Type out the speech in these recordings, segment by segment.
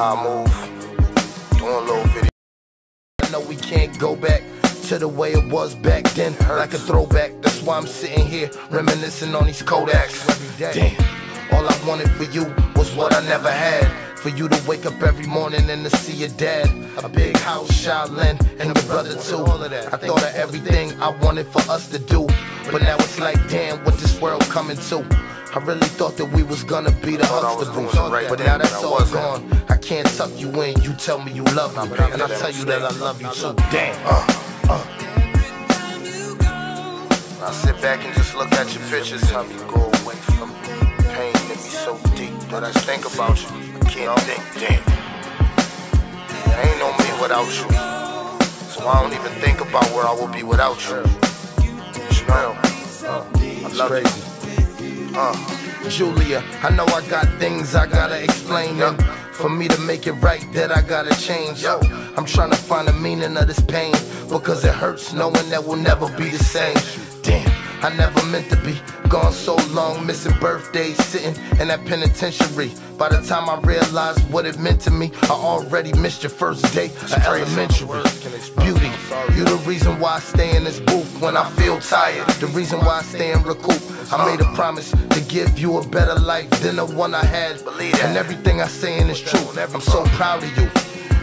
how I move, doing a little video. I know we can't go back to the way it was back then, like a throwback. That's why I'm sitting here reminiscing on these Kodaks. Damn, all I wanted for you was what I never had. For you to wake up every morning and to see your dad, a big house, Shaolin, and a brother too. I thought of everything I wanted for us to do, but now it's like, damn, what this world coming to? I really thought that we was gonna be the Huxtables, but now that's all gone. I can't tuck you in, you tell me you love me, and I tell you that I love you too. Damn. I sit back and just look at your pictures, how you go away from me. Pain in me so deep that I think about you. I can't think, damn. There ain't no me without you, so I don't even think about where I will be without you. You know, I love you. Julia, I know I got things I gotta explain, and for me to make it right that I gotta change. I'm trying to find the meaning of this pain, because it hurts knowing that we'll never be the same. Damn, I never meant to be gone so long, missing birthdays, sitting in that penitentiary. By the time I realized what it meant to me, I already missed your first day of elementary. Beauty, you the reason why I stay in this booth when I feel tired, the reason why I stay in recoup. I made a promise to give you a better life than the one I had, and everything I saying is true. I'm so proud of you.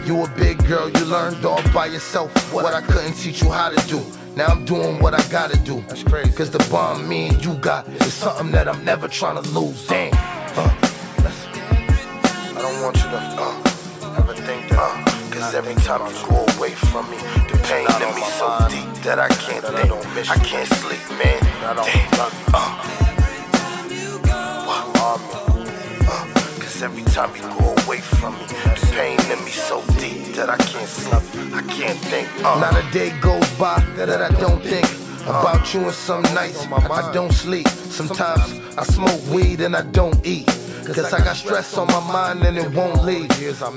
You a big girl, you learned all by yourself what I couldn't teach you how to do. Now I'm doing what I gotta do. That's crazy. Cause the bond me and you got is something that I'm never trying to lose. Damn. I don't want you to ever think that. Cause every time you go away from me, the pain in me so deep that I can't think. I can't sleep, man. Cause every time you go away from me, the pain in me so deep that I can't sleep. I can't think. Not a day goes by that I don't think about you, and some nights I don't sleep. Sometimes I smoke weed and I don't eat, cause I got stress on my mind and it won't leave.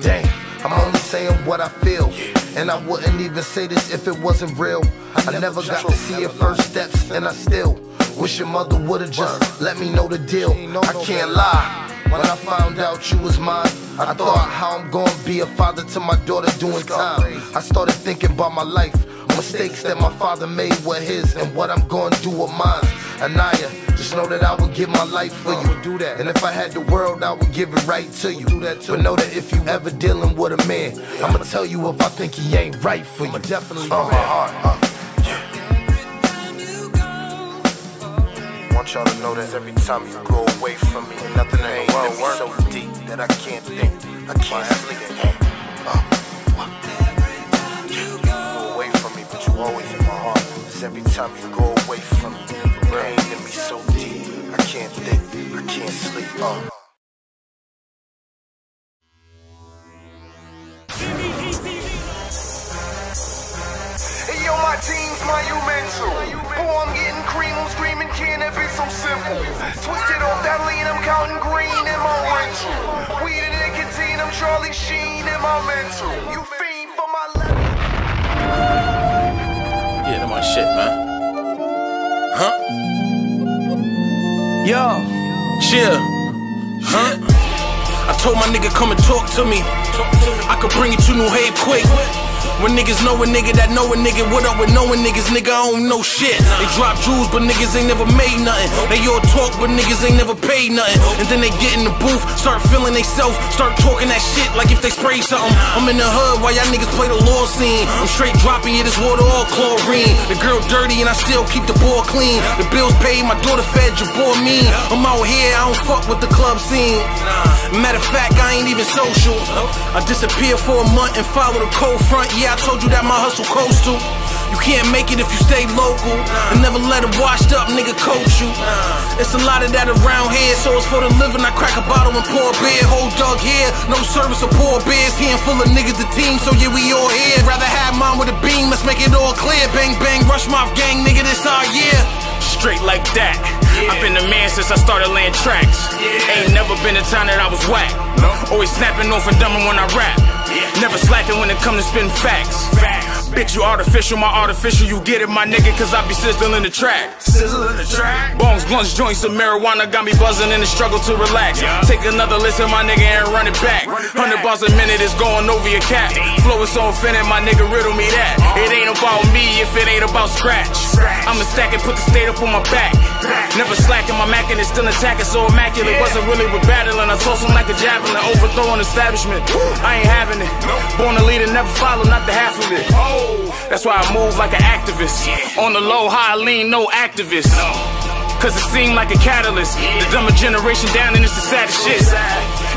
Dang, I'm only saying what I feel, and I wouldn't even say this if it wasn't real. I never got to see your first steps, and I still wish your mother would've just let me know the deal. I can't lie, when I found out you was mine, I thought how I'm gonna be a father to my daughter doing time. I started thinking about my life, mistakes that my father made were his, and what I'm gonna do with mine. Anaya, just know that I would give my life for you. And if I had the world, I would give it right to you. But know that if you ever dealing with a man, I'ma tell you if I think he ain't right for you. Definitely from my heart. I want y'all to know that every time you go away from me, nothing ain't in me so deep that I can't think. I can't sleep. You go away from me, but you always in my heart. Cause every time you go away from me, the pain in me so deep, I can't think, I can't sleep. Hey yo, my team's monumental. Oh, I'm getting cream, I'm screaming, can it be so simple? Twisted off that lean, I'm counting green in my rental. Weed and nicotine, I'm Charlie Sheen in my mental. You fiend for my level. Get my shit, man. Huh? Yo. Chill. Huh? I told my nigga come and talk to me. I could bring it to New Haven quick. When niggas know a nigga that know a nigga, what up with knowing niggas, nigga, I don't know shit. They drop jewels, but niggas ain't never made nothing. They all talk, but niggas ain't never paid nothing. And then they get in the booth, start feeling they self, start talking that shit like if they spray something. I'm in the hood while y'all niggas play the law scene. I'm straight dropping, yeah, this water all chlorine. The girl dirty and I still keep the ball clean. The bills paid, my daughter fed, your boy mean. I'm out here, I don't fuck with the club scene. Matter of fact, I ain't even social. I disappear for a month and follow the cold front. Yeah, I told you that my hustle coastal. You can't make it if you stay local, and never let a washed up nigga coach you. It's a lot of that around here, so it's for the living. I crack a bottle and pour a beer. Whole dog here, no service or poor beers. Handful of niggas the team, so yeah, we all here. Rather have mine with a beam, let's make it all clear. Bang bang, rush mouth gang, nigga, this our year. Straight like that. I've been the man since I started laying tracks. Ain't never been a time that I was whack. Always snapping off and dumbing when I rap. Never slacking when it comes to spitting facts. Bitch, you artificial, my artificial, you get it, my nigga, cause I be sizzling the track. Sizzling the track. Bongs, blunts, joints of marijuana got me buzzing in the struggle to relax. Take another listen, my nigga, and run it back. 100 bars a minute is going over your cap. Flow is so infinite, my nigga, riddle me that. It ain't about me if it ain't about scratch. I'ma stack it, put the state up on my back. Never slacking, my Mac and it's still attacking, so immaculate. Wasn't really with battling, I toss him like a javelin. Overthrowing establishment, I ain't having it. Born a leader, never follow, not the half of it. That's why I move like an activist. On the low, high, lean, no activist. Cause it seemed like a catalyst. The dumber generation down and it's the saddest shit.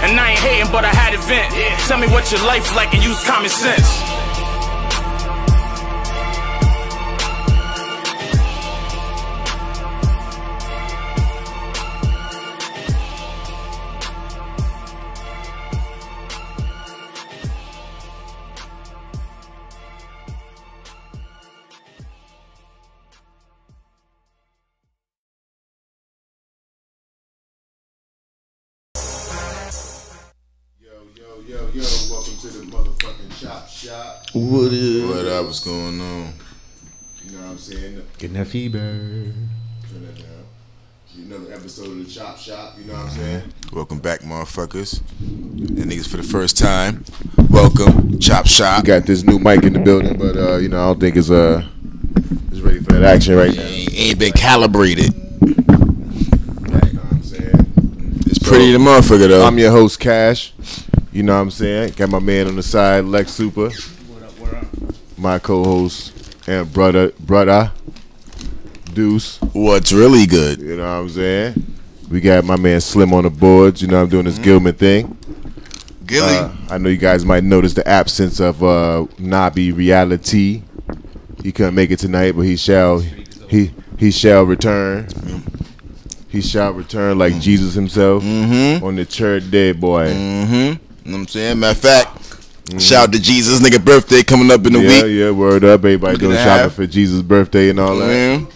And I ain't hating, but I had it vent. Tell me what your life like and use common sense. Yo, welcome to the motherfucking Chop Shop. What is? What up? What's going on? You know what I'm saying? Getting that fever. Turn that down. Another episode of the Chop Shop, you know what I'm saying? Welcome back, motherfuckers. And niggas for the first time. Welcome, Chop Shop. We got this new mic in the building, but you know, I don't think it's ready for that action right now. Ain't been calibrated. You know what I'm saying? It's pretty the motherfucker though. I'm your host, Cash. You know what I'm saying? Got my man on the side, Lex Super. What up? My co-host and brother, Deuce. What's really good? You know what I'm saying? We got my man Slim on the boards. You know I'm doing this Gilman thing. Gilly. I know you guys might notice the absence of Nabi Reality. He couldn't make it tonight, but he shall return. He shall return like Jesus himself on the third day, boy. You know what I'm saying? Matter of fact, shout out to Jesus, nigga birthday coming up in the week. Yeah, word up. Everybody doing shopping for Jesus' birthday and all that.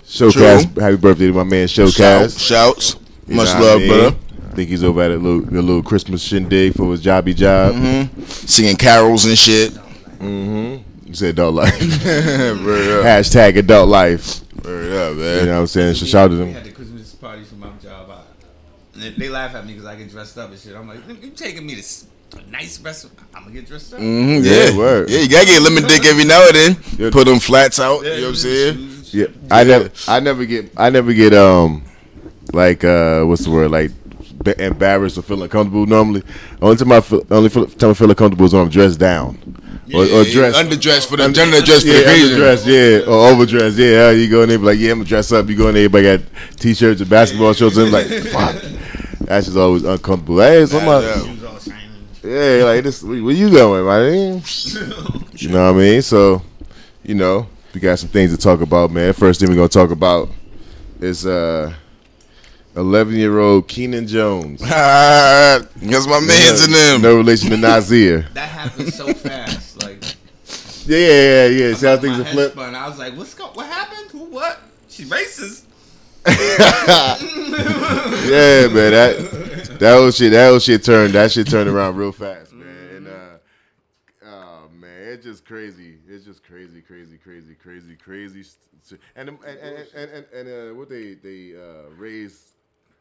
Showcast, happy birthday to my man Showcast. Shouts. You Much know love, what I mean? brother. I think he's over at a little Christmas shindig for his jobby job. Singing carols and shit. You said adult life. Word up. Hashtag adult life. Word up, man. You know what I'm saying? So shout out to We them. had the Christmas parties for my job. And they laugh at me because I get dressed up and shit. I'm like, you taking me to a nice restaurant? I'm gonna get dressed up. Yeah, word. Yeah, you gotta get lemon dick every now and then. Yeah. Put them flats out. You know what I'm saying? Yeah, I never get like what's the word, like embarrassed or feeling uncomfortable. Normally, only time I feel uncomfortable is when I'm dressed down or dressed underdressed for the gender dress for the occasion. Underdressed, yeah, or overdressed, yeah. You go in there, be like, yeah, I'm gonna dress up. You go in there, everybody got t-shirts and basketball shorts, and I'm like, fuck, that's just always uncomfortable. Hey, somebody, yeah, like this, where you going, man? You know what I mean? So, you know, we got some things to talk about, man. First thing we're gonna talk about is 11-year-old Keenan Jones. That's my man's in them. No relation to Nazir. That happened so fast. Like, Yeah. See how things are flipped. I was like, what happened? Who? What? She racist. Yeah, man. That shit turned around real fast, man. And oh man, it's just crazy. It's just crazy. And what they raised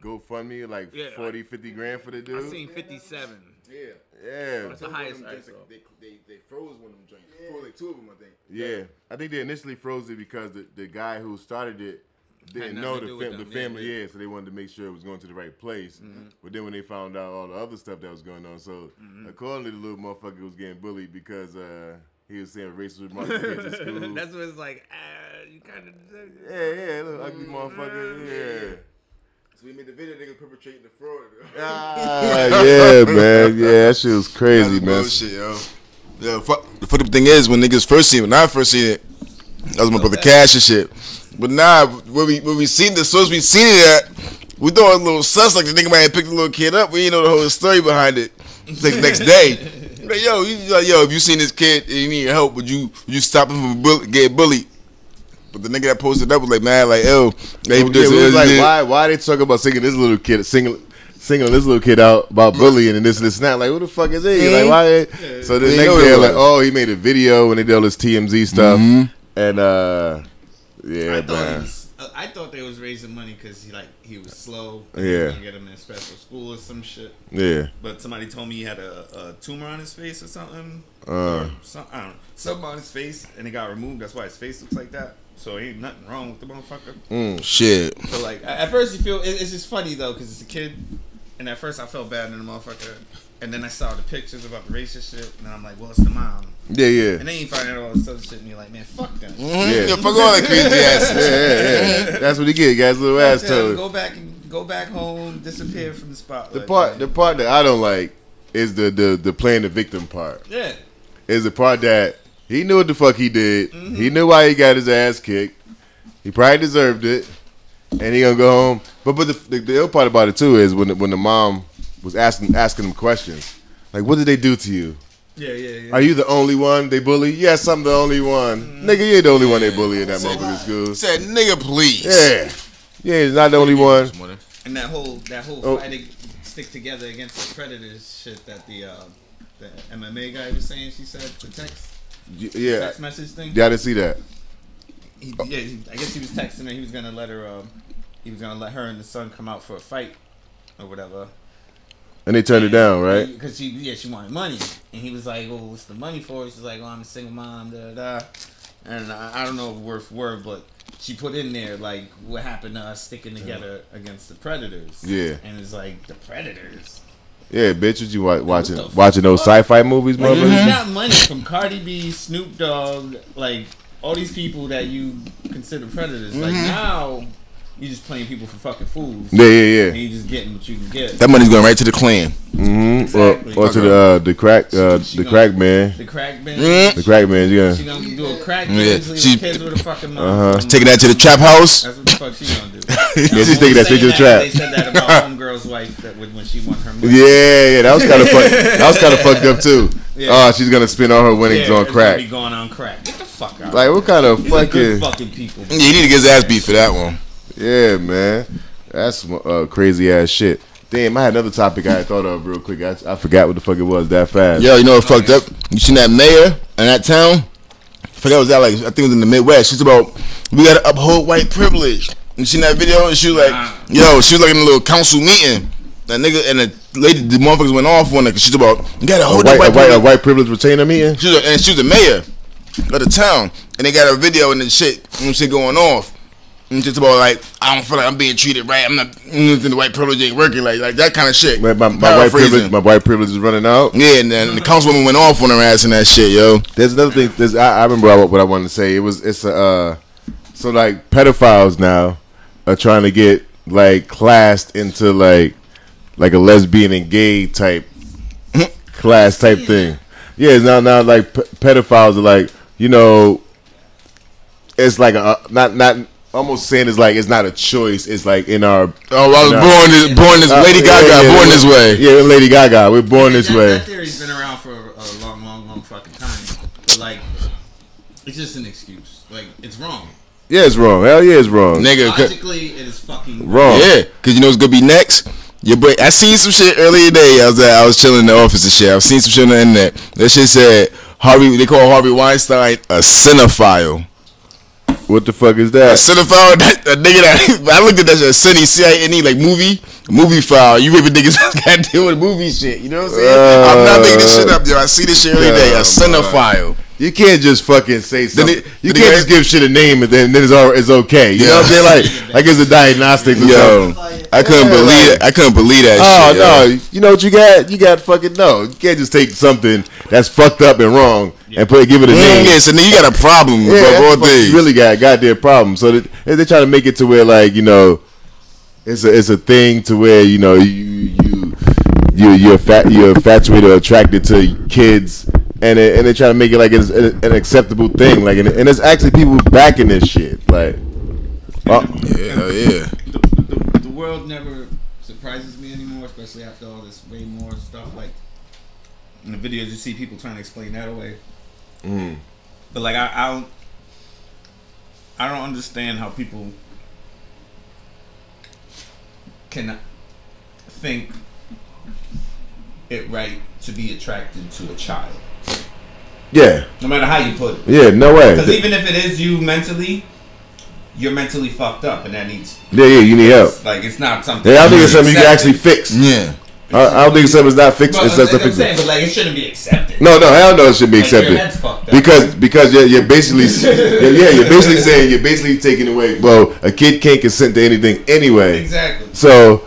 GoFundMe like 40, 50 grand for the dude. I seen 57. Yeah. That's the highest I saw. They froze one of them joints. Froze like two of them, I think. Yeah, I think they initially froze it because the guy who started it didn't know the family, so they wanted to make sure it was going to the right place. But then when they found out all the other stuff that was going on, so accordingly the little motherfucker was getting bullied because he was saying racist remarks against the school. That's what it's like. You kind of. Yeah, little ugly motherfucker. Yeah. So we made the video, nigga perpetrating the fraud. Yeah, man. Yeah, that shit was crazy, man. Bullshit, yo. Yeah, the funny thing is, when I first seen it, that was my brother Cash and shit. But nah, when we seen the source we seen it at, we thought it was a little sus, like the nigga might have picked the little kid up. We didn't know the whole story behind it. It's like the next day. Like, yo, if you seen this kid and you need help, would you stop him from getting bullied? But the nigga that posted up was like, man, like, yo, maybe Why they talking about singing this little kid, singling singling this little kid out about bullying and this and that. Like, who the fuck is he? Like, why? So the next day, like, oh, he made a video and they did all this TMZ stuff. And yeah, man. I thought they was raising money because he was slow. Yeah. To get him in special school or some shit. Yeah. But somebody told me he had a tumor on his face or something. I don't know. Something on his face, and it got removed. That's why his face looks like that. So ain't nothing wrong with the motherfucker. Shit. So like, at first you feel it's just funny though, because it's a kid. And at first I felt bad in the motherfucker. And then I saw the pictures about the racist shit, and I'm like, well, it's the mom. Yeah, yeah. And then you find out all this other shit, and you're like, man, fuck them. Yeah, fuck all that crazy ass. Yeah. That's what he get, guys. Little ass toad. Go back home, disappear from the spotlight. The part that I don't like is the playing the victim part. Yeah. Is the part that he knew what the fuck he did. He knew why he got his ass kicked. He probably deserved it, and he gonna go home. But the ill part about it too is when the mom was asking him questions like, "What did they do to you? Yeah. Are you the only one they bully? Yes, I'm the only one. Nigga, you ain't the only one they bully in that motherfucking school. Said, nigga, please. Yeah, he's not the only one. And that whole fighting stick together against the predators shit that the MMA guy was saying. She said the text message thing. Yeah, I didn't see that. I guess he was texting her. He was gonna let her. He was gonna let her and the son come out for a fight or whatever. And they turned it down, right? Because she wanted money, and he was like, "Well, what's the money for?" She's like, "Well, I'm a single mom." And I don't know word for word, but she put in there like what happened to us sticking together against the predators. Yeah, and it's like the predators. Yeah, bitch, what you watching those sci-fi movies, like, motherfucker? You got money from Cardi B, Snoop Dogg, like all these people that you consider predators. Like now. You just playing people for fucking fools. Yeah. And you just getting what you can get. That money's going right to the Klan. Exactly. Or to the crack man. The crack man. The crack man. Yeah. She gonna do a crack man. She kids with a fucking taking that to the trap house. That's what the fuck she gonna do. Yeah, she's taking that straight to the trap. They said that about Homegirl's wife when she won her money. Yeah. That was kind of fucked up too. Yeah. Oh, she's gonna spend all her winnings on crack. Be going on crack. Get the fuck out. Like what kind of fucking people? Yeah, you need to get his ass beat for that one. Yeah, man, that's crazy ass shit. Damn, I had another topic I had thought of real quick. I forgot what the fuck it was that fast. Yo, you know what fucked up? You seen that mayor in that town? I forgot what was that like. I think it was in the Midwest. She's about we gotta uphold white privilege. You seen that video? And she was like, yo, she was like in a little council meeting. That nigga and the motherfuckers went off on her because she's about you gotta hold a white privilege retainer meeting. She was the mayor of the town, and they got a video and the shit. You know what I'm saying, going off. And just about like I don't feel like I'm being treated right. I'm not the white privilege ain't working like that kind of shit. My white privilege is running out. Yeah, and then the councilwoman went off on her ass and that shit, yo. There's another thing. I remember what I wanted to say. So like pedophiles now are trying to get like classed into like a lesbian and gay type class type thing. Yeah, now like pedophiles are like, you know, it's like not almost saying it's like it's not a choice. It's like in our I was born this Lady Gaga born this way. Yeah, Lady Gaga, we're born this way. That theory's been around for a long fucking time. But like, it's just an excuse. Like, it's wrong. Yeah, it's wrong. Hell yeah, it's wrong. Nigga, logically, it is fucking wrong. Yeah, because you know what's gonna be next. Your boy, I seen some shit earlier today. I was chilling in the office and shit. I seen some shit on the internet. That shit said they call Harvey Weinstein a cinephile. What the fuck is that? A cinephile, a nigga that I looked at that shit, C-I-N-E, like movie file. You even niggas got to deal with movie shit. You know what I'm saying? I'm not making this shit up, yo. I see this shit every day. A cinephile. You can't just fucking say something. You can't just give shit a name and then it's okay. You know what I'm saying? Like it's a diagnostic. Yo, I couldn't believe it. I couldn't believe that shit. Oh no, you know what you got? You got fucking no. You can't just take something that's fucked up and wrong and give it a name. Yeah, so then you got a problem with all things. You really got a goddamn problem. So they try to make it to where like, you know, it's a thing to where, you know, you're infatuated or attracted to kids. And they try to make it like it's an acceptable thing, like, and there's actually people backing this shit, like, yeah. The world never surprises me anymore, especially after all this way more stuff. Like in the videos, you see people trying to explain that away. But like, I don't understand how people can think it right to be attracted to a child. Yeah. No matter how you put it. Yeah, no way. Because even if it is you mentally, you're mentally fucked up, and that needs. Yeah, you need help. Like it's not something. Yeah, I don't think it's something you can actually fix. Yeah. I don't think it's something that's not fixed. It's just I'm saying, but like it shouldn't be accepted. No, hell no, it shouldn't be Like, accepted. your head's fucked up. Because you're basically you're basically saying you're basically taking away. Well, a kid can't consent to anything anyway. Exactly. So,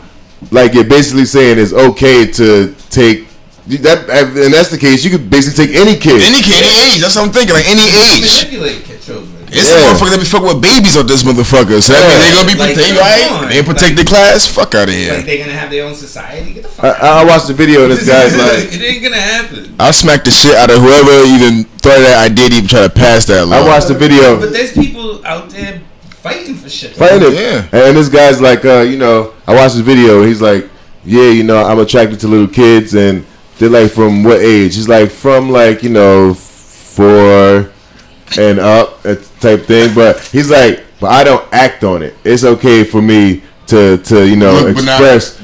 like you're basically saying it's okay to take that, and that's the case. You could basically take any kid, any age. That's what I'm thinking. Like any age. Manipulate children. It's the motherfucker that be fucking with babies on this motherfucker. So that means they gonna be Like, protected, come right? on. They ain't protect the class. Fuck out of here. Like they're gonna have their own society. Get the fuck out. I watched the video and this guy's like, it ain't gonna happen. I'll smack the shit out of whoever even thought of that idea to even try to pass that law. I watched the video. But there's people out there fighting for shit. Fighting it. Yeah. And this guy's like, I watched this video. And he's like, yeah, I'm attracted to little kids, and they're like, from what age? He's like, from like 4 and up, type thing. But he's like, but I don't act on it. It's okay for me to express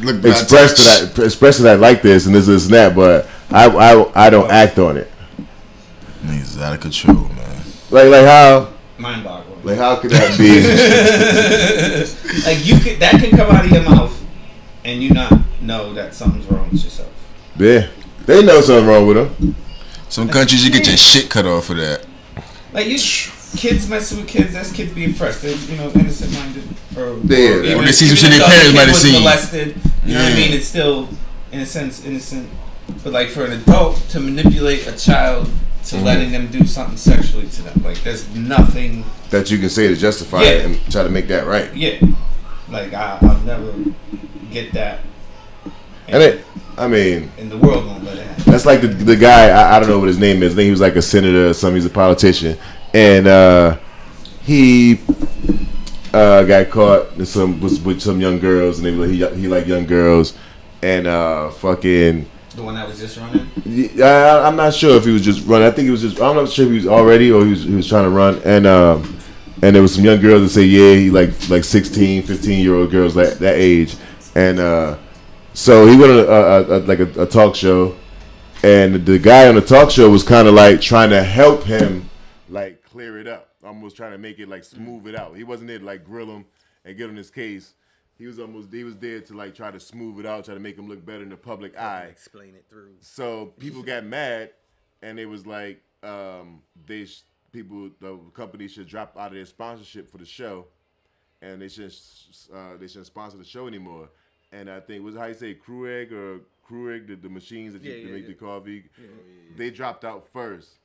that I like this and this and that, but I don't act on it. Niggas out of control, man. Like how? Mind-boggling. Like how could that be? Like that can come out of your mouth, and you not know that something's wrong with yourself. Yeah, they know something wrong with them. Some countries you get your shit cut off for that. Like kids messing with kids, that's kids being fresh. They're innocent-minded. Or Yeah, when they see some shit their parents might have seen. Molested, you know what I mean? It's still, in a sense, innocent. But like for an adult to manipulate a child to letting them do something sexually to them, like there's nothing that you can say to justify it and try to make that right. Yeah, like I'll never get that. And the world won't let it happen. That's like the guy, I don't know what his name is. I think he was like a senator or something. He's a politician, and he got caught with some young girls, and they were like, he liked young girls, and fucking. The one that was just running. I'm not sure if he was just running. I think he was just. I'm not sure if he was already or he was trying to run, and there was some young girls that say he like 16, 15-year-old girls that age, and so he went on a talk show, and the guy on the talk show was kind of like trying to help him like clear it up, almost trying to make it like smooth it out. He wasn't there to like grill him and get on his case. He was there to like try to smooth it out, try to make him look better in the public eye. Explain it through. So people got mad, and it was like the company should drop out of their sponsorship for the show, and they shouldn't sponsor the show anymore. And I think how you say Krueg, the machines that you make the coffee, they dropped out first.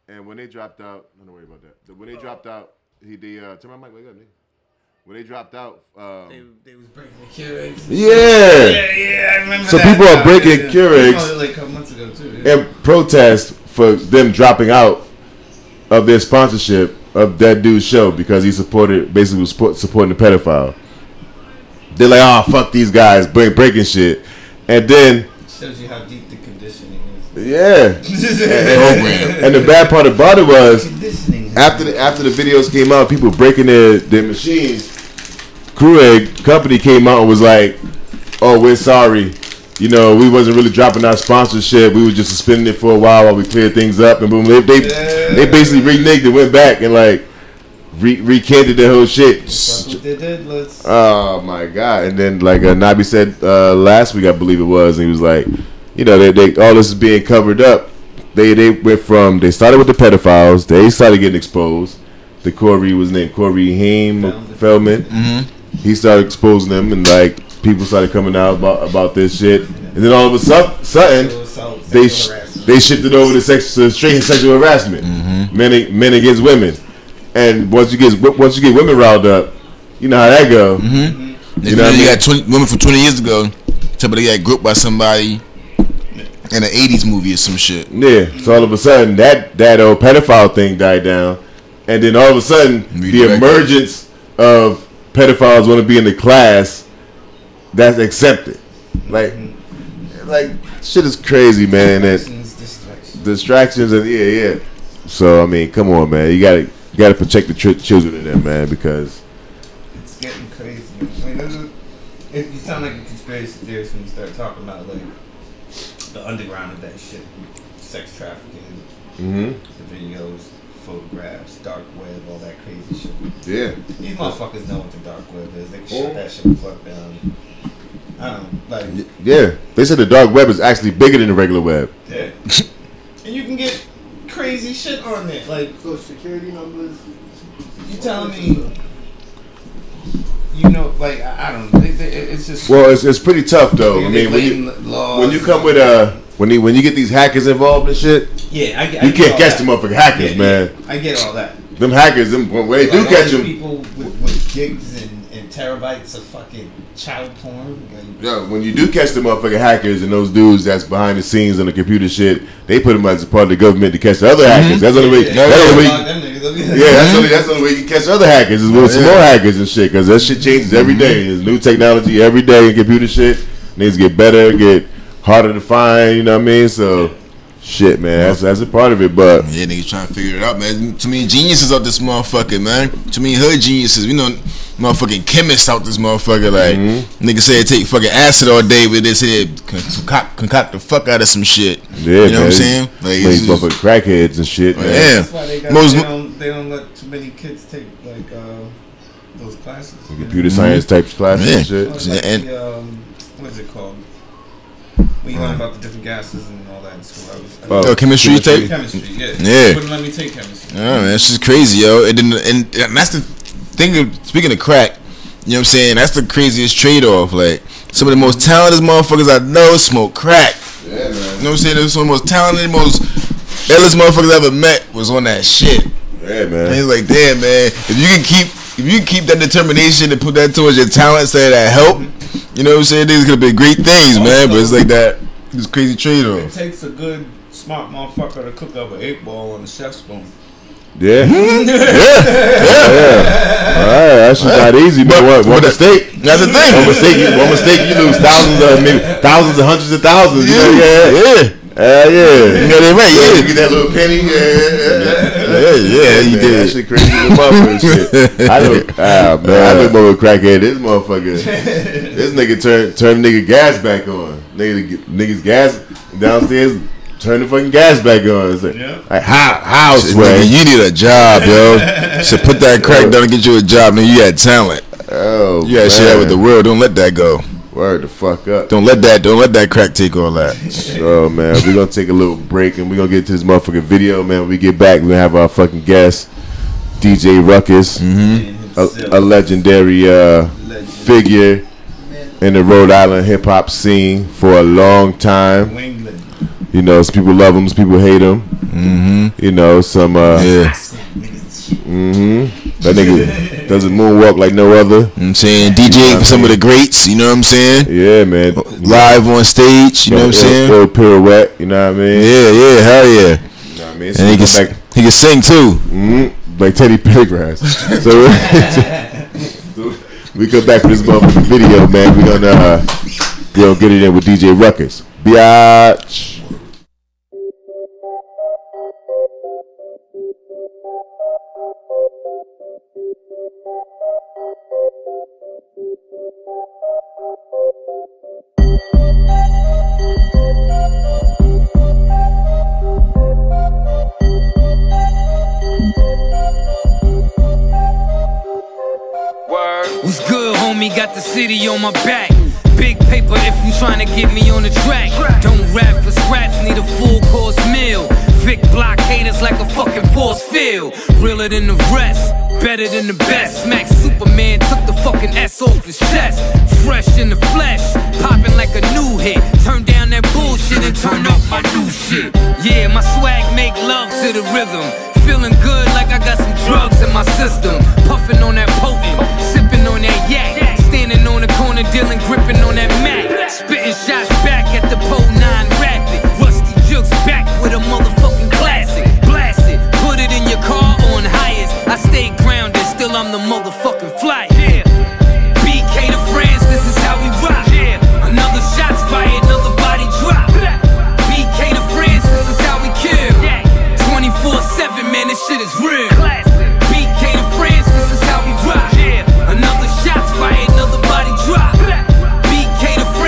And when they dropped out, don't worry about that. When they dropped out, turn my mic back up, nigga. When they dropped out, they was breaking the Keurigs. Yeah, I remember. So that people are breaking Keurigs like a couple months ago too. Yeah. and protest for them dropping out of their sponsorship of that dude's show because he supporting the pedophile. They're like, oh fuck these guys breaking shit, and then shows you how deep the conditioning is. Yeah, and the bad part about it was after the videos came out, people breaking their machines. Krueg company came out and was like, "Oh, we're sorry. We wasn't really dropping our sponsorship. We were just suspending it for a while we cleared things up." And boom, they basically reneged and went back and like recanted the whole shit. Oh my god! And then like Nabi said last week, I believe it was, and he was like, they all this is being covered up. They started with the pedophiles. They started getting exposed. The Corey was named Corey Feldman. Mm-hmm. He started exposing them, and like people started coming out about this shit. And then all of a sudden, they shifted over to straight sexual harassment, men against women. And once you get women riled up, you know how that go. Mm-hmm. You got women from 20 years ago. Somebody got groped by somebody in an 80s movie or some shit. Yeah. So all of a sudden, that old pedophile thing died down, and then all of a sudden, the emergence of pedophiles want to be in the class that's accepted. Like shit is crazy, man. Distractions and yeah. So I mean, come on, man. You gotta protect the children in there, man, because it's getting crazy. You sound like a conspiracy theorists when you start talking about like the underground of that shit, sex trafficking, the videos, photographs, dark web, all that crazy shit. Yeah. These motherfuckers know what the dark web is. They can shut that shit the fuck down. I don't know, like. Yeah, they said the dark web is actually bigger than the regular web. Yeah. And you can get crazy shit on there, like Social security numbers. you telling me. You know, like I don't know. It's just. Well, it's pretty tough though. I mean, when you come with when you get these hackers involved and shit, yeah, I you can't catch them motherfucking hackers, man. I get all that. Them hackers, when they do catch them, people with gigs and terabytes of fucking child porn. Yeah, when you do catch the motherfucking hackers and those dudes that's behind the scenes on the computer shit, they put them as a part of the government to catch the other hackers. That's the only way. That's the only way you can catch other hackers is with some more hackers and shit. Because that shit changes every day. There's new technology every day in computer shit. Needs to get better, get harder to find. You know what I mean? So. Shit, man, that's a part of it, but yeah, niggas trying to figure it out, man. Too many geniuses out this motherfucker, man. Too many hood geniuses. We know motherfucking chemists out this motherfucker. Like niggas say they take fucking acid all day, but they say they concoct the fuck out of some shit. Yeah, you know what I'm saying? Like it's motherfucking crackheads and shit. Man. Yeah, that's why they don't let too many kids take like those classes. Computer science type classes and shit. Like and what is it called? When you learn about the different gases and all that in school. Chemistry tape? Chemistry, yeah. Yeah. Wouldn't let me take chemistry. Yeah, man, that's just crazy, yo. And that's the thing of, speaking of crack, you know what I'm saying? That's the craziest trade-off. Like, some of the most talented motherfuckers I know smoke crack. Yeah, man. You know what I'm saying? Some of the most talented, most illest motherfuckers I ever met was on that shit. Yeah, man. And he's like, damn, man, if you can keep that determination and put that towards your talent, say that help, you know what I'm saying? These could be great things, man. But it's like that. It's crazy trade-off. It takes a good, smart motherfucker to cook up an 8-ball on a chef spoon. Yeah. Alright, that's just not easy, but one mistake. That's the thing. One mistake, you lose thousands and hundreds of thousands. Yeah. You got it right. Yeah, you get that little penny. Yeah, you did. That shit crazy with motherfucker shit. I know with crackhead. This motherfucker, this nigga turn nigga gas back on. Niggas gas downstairs. Turn the fucking gas back on. It's like how Sway? You need a job, yo. So put that crack down and get you a job, man. You had talent. Oh, you had shit out with the world. Don't let that go. Word the fuck up. Don't let that crack take all that. So man, we're gonna take a little break and we're gonna get to this motherfucking video, man. When we get back, we're gonna have our fucking guest, DJ Ruckus, a legendary figure in the Rhode Island hip hop scene for a long time. You know, some people love him, some people hate him. You know, some that nigga does a moonwalk like no other. I'm saying DJ for some of the greats, you know what I'm saying? Yeah, man. Live on stage, you know what I'm saying? Little pirouette, you know what I mean? Yeah, hell yeah. You know what I mean? And he can sing too. Like Teddy Pendergrass. So we come back for this motherfucking video, man. We gonna get it in with DJ Ruckus. Biatch. What's good, homie? Got the city on my back. Big paper if you tryna get me on the track. Don't rap for scraps, need a full course meal. Vic block haters like a fucking force field. Realer than the rest, better than the best. Smack Superman, took the fucking S off his chest. Fresh in the flesh, popping like a new hit. Turn down that bullshit and turn up my new shit. Yeah, my swag make love to the rhythm. Feeling good like I got some drugs in my system. Puffing on that potent, sipping on that yak. Standing on the corner, dealing, gripping on that Mac. Spitting shots back at the pole 9 rapid. Rusty Jukes back with a motherfucking classic. Blast it, put it in your car on highest. I stay grounded, still I'm the motherfucking fly. BK to France, this is how we rock. Another shot's fired, another body drop. BK to France, this is how we kill. 24/7, man, this shit is real. BK to France, this is how we rock. Another shot's fired, another body drop. BK to France.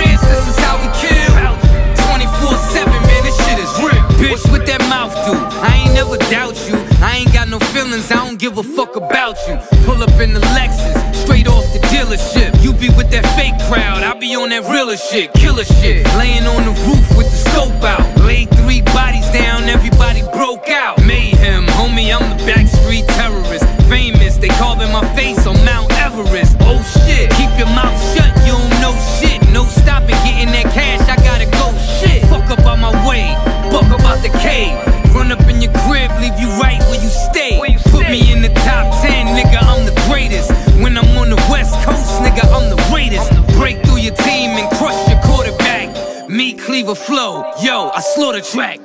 feelings, I don't give a fuck about you. Pull up in the Lexus, straight off the dealership. You be with that fake crowd, I be on that realer shit, killer shit. Laying on the roof with the scope out. Laid 3 bodies down, everybody broke out. Mayhem, homie, I'm the backstreet terrorist. Famous, they carving my face on Mount Everest. Oh shit, keep your mouth shut, you don't know shit. No stopping, getting that cash, I gotta go shit. Fuck up on my way, buck up out the cave. Run up in your crib, leave you right where you stay. Put me in the top 10, nigga, I'm the greatest. When I'm on the West Coast, nigga, I'm the greatest. Break through your team and crush your quarterback. Me, Cleaver, Flow, yo, I slaughter track.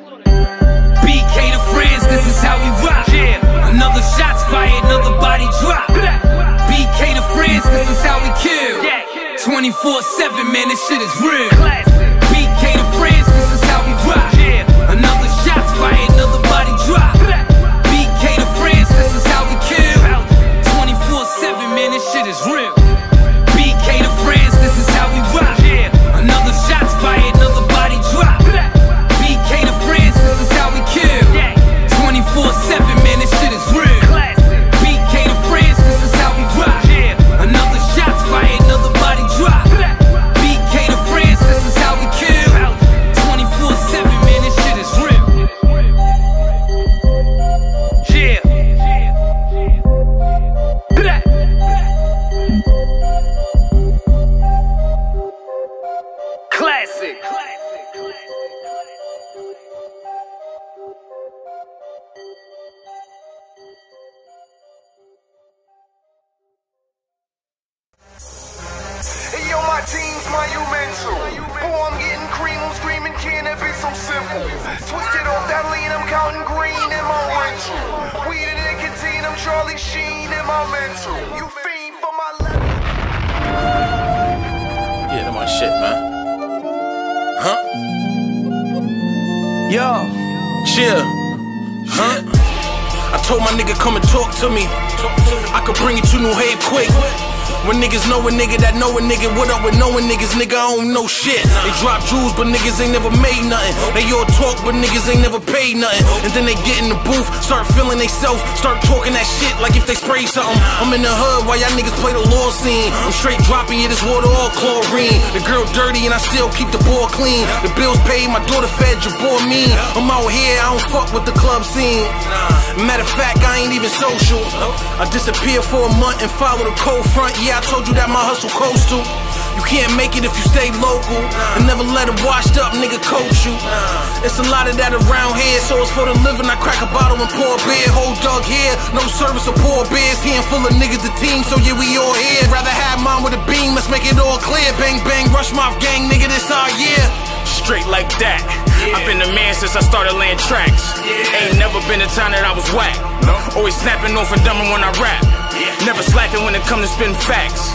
BK to friends, this is how we rock. Another shots fired, another body drop. BK to friends, this is how we kill. 24/7, man, this shit is real. BK to friends, this is how we rock. Another shots fired, another body drop. BK to friends, this is how we kill. 24/7, man, this shit is real. BK to friends, this is how we rock. Another shots fired, another body drop. BK to friends, this is how we kill. 24/7, man, this shit is real. BK to friends, this is how we rock. Another shots fired, another body drop. BK to friends, this is how we kill. 24/7, man, this shit is real. Classic. Hey yo, my team's monumental. Boy, I'm getting cream, I'm screaming, can it be so simple? Twisted off that lean, I'm counting green in my rental. Weed and nicotine, I'm Charlie Sheen in my mental. You fiend for my level. Yeah, that's my shit, man. Huh? Yo, chill. Huh? I told my nigga come and talk to me. I could bring you to New Haven quick. When niggas know a nigga that know a nigga, what up with knowing niggas, nigga, I don't know shit. They drop jewels, but niggas ain't never made nothing. They all talk, but niggas ain't never paid nothing. And then they get in the booth, start feeling they self, start talking that shit like if they spray something. I'm in the hood while y'all niggas play the law scene. I'm straight dropping you this water all chlorine. The girl dirty and I still keep the ball clean. The bills paid, my daughter fed, your boy mean. I'm out here, I don't fuck with the club scene. Matter of fact, I ain't even social. I disappear for a month and follow the cold front. Yeah, I told you that my hustle coastal. You can't make it if you stay local. And never let a washed up nigga coach you. It's a lot of that around here, so it's for the living. I crack a bottle and pour beer. Whole dug here, no service or poor beers. Handful of niggas the team, so yeah, we all here. Rather have mine with a beam, let's make it all clear. Bang, bang, rush mouth gang, nigga, this our year. Straight like that. I've been the man since I started laying tracks. Ain't never been a time that I was whack. Always snapping off and dumbing when I rap. Never slacking when it comes to spitting facts.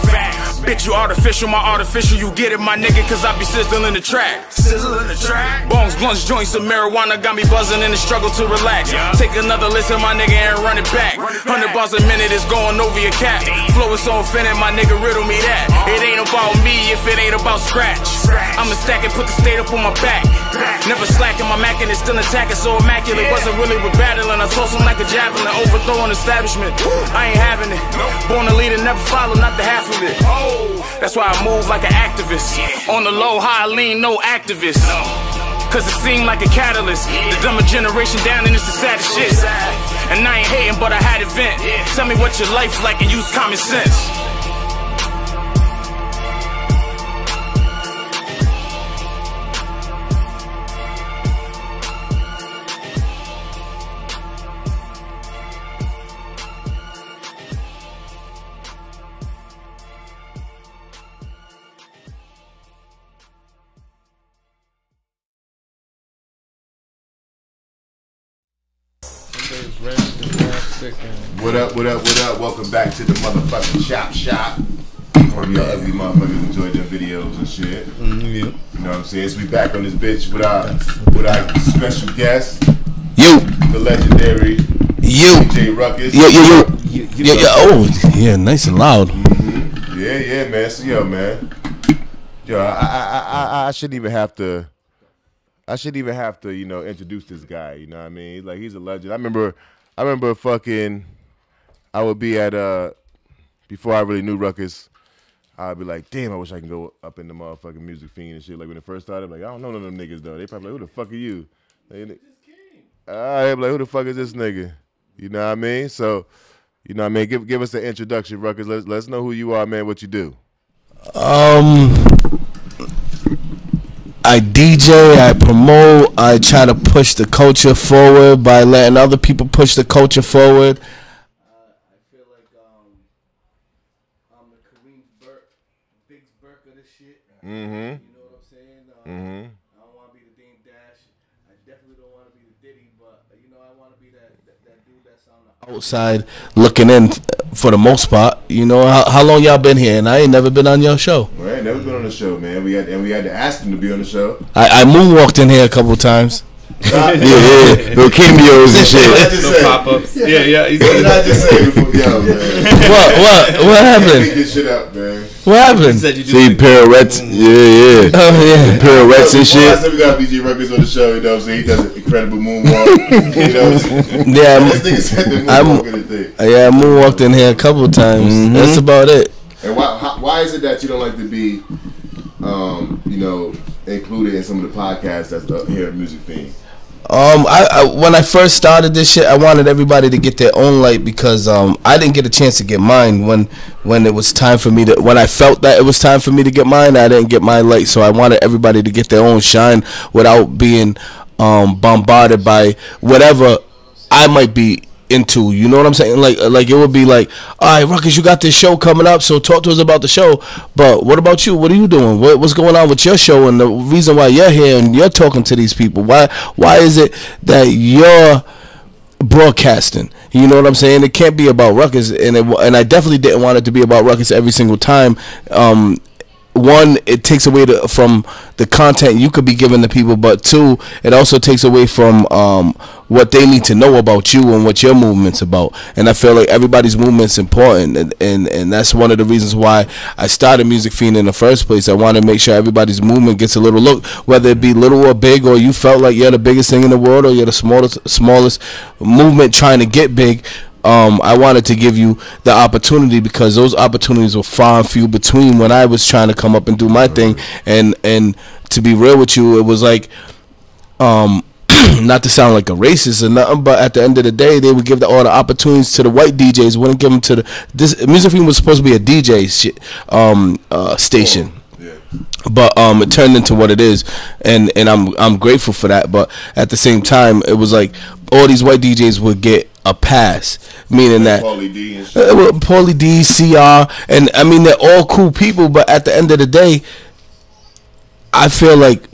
Bitch, you artificial, my artificial, you get it, my nigga, cause I be sizzling the track. Sizzling the track? Bongs, blunts, joints of marijuana got me buzzing in the struggle to relax. Take another listen, my nigga, and run it back. 100 bars a minute is going over your cap. Flow is so infinite, my nigga, riddle me that. It ain't about me if it ain't about scratch. I'ma stack it, put the state up on my back. Never slacking, my mackin' is still attacking, so immaculate. Wasn't really with battling, I toss him like a javelin, overthrowing establishment. I ain't having it. Born a leader, never follow, not the half of it. That's why I move like an activist. On the low, high, lean, no activist. Cause it seemed like a catalyst. The dumber generation down and it's the saddest shit. And I ain't hating, but I had it vent. Tell me what your life's like and use common sense. What up, what up, what up? Welcome back to the motherfucking Chopp Shop. Hope y'all ugly motherfuckers enjoyed their videos and shit. Yeah. You know what I'm saying? So we back on this bitch with our special guest. You. The legendary You. DJ Ruckus. Oh, yeah, nice and loud. Mm-hmm. Yeah, man. So yo, man. Yo, I shouldn't even have to. I shouldn't even have to, you know, introduce this guy. You know what I mean? Like, he's a legend. I remember I remember fucking. I would be at before I really knew Ruckus. I'd be like, damn, I wish I can go up in the motherfucking Music Fiend and shit. Like when it first started, I'm like, I don't know none of them niggas though. They probably like, who the fuck are you? They be like, who the fuck is this nigga? You know what I mean? So, you know what I mean? Give us an introduction, Ruckus. Let's know who you are, man. What you do? I DJ, I promote, I try to push the culture forward by letting other people push the culture forward. I feel like I'm the Kareem Biggs Burke of this shit. Mm-hmm. You know what I'm saying? Mm-hmm. I don't want to be the Dame Dash. I definitely don't want to be the Diddy, but you know, I want to be that dude that's on the outside looking in for the most part. You know, how long y'all been here? And I ain't never been on your show. Well, I ain't never been on the show, man. We had to ask him to be on the show. I moonwalked in here a couple times. Yeah, little cameos and shit. No pop-ups. Yeah. What did I just say before? Yo, man. What happened? Pick this shit up, man. What happened? See, pirouettes. Yeah. Oh, yeah. Pirouettes and shit. Last time we got DJ Ruckus on the show, you know what I'm saying? He does an incredible moonwalk. You know what I'm saying? Yeah, this nigga said the moonwalk in the thing. Yeah, I moonwalked in here a couple of times. Mm-hmm. That's about it. And why is it that you don't like to be, you know, included in some of the podcasts that's up here at Music Fiend? I when I first started this shit, I wanted everybody to get their own light because I didn't get a chance to get mine when it was time for me to. When I felt that it was time for me to get mine, I didn't get my light. So I wanted everybody to get their own shine without being bombarded by whatever I might be into. You know what I'm saying? Like it would be like, all right, Ruckus, you got this show coming up, so talk to us about the show. But what about you? What are you doing? What's going on with your show? And the reason why you're here and you're talking to these people, why is it that you're broadcasting? You know what I'm saying? It can't be about Ruckus, and I definitely didn't want it to be about Ruckus every single time. One, it takes away from the content you could be giving to people, but two, it also takes away from what they need to know about you and what your movement's about. And I feel like everybody's movement's important, and that's one of the reasons why I started Music Fiend in the first place. I want to make sure everybody's movement gets a little look, whether it be little or big, or you felt like you're the biggest thing in the world, or you're the smallest movement trying to get big. I wanted to give you the opportunity because those opportunities were far and few between when I was trying to come up and do my thing. And to be real with you, it was like, not to sound like a racist or nothing, but at the end of the day, they would give all the opportunities to the white DJs, wouldn't give them to this Music Fiend was supposed to be a DJ station. But it turned into what it is, and I'm grateful for that. But at the same time, it was like all these white DJs would get a pass, meaning that Paulie D and shit. Paulie D, CR, and I mean they're all cool people. But at the end of the day, I feel like,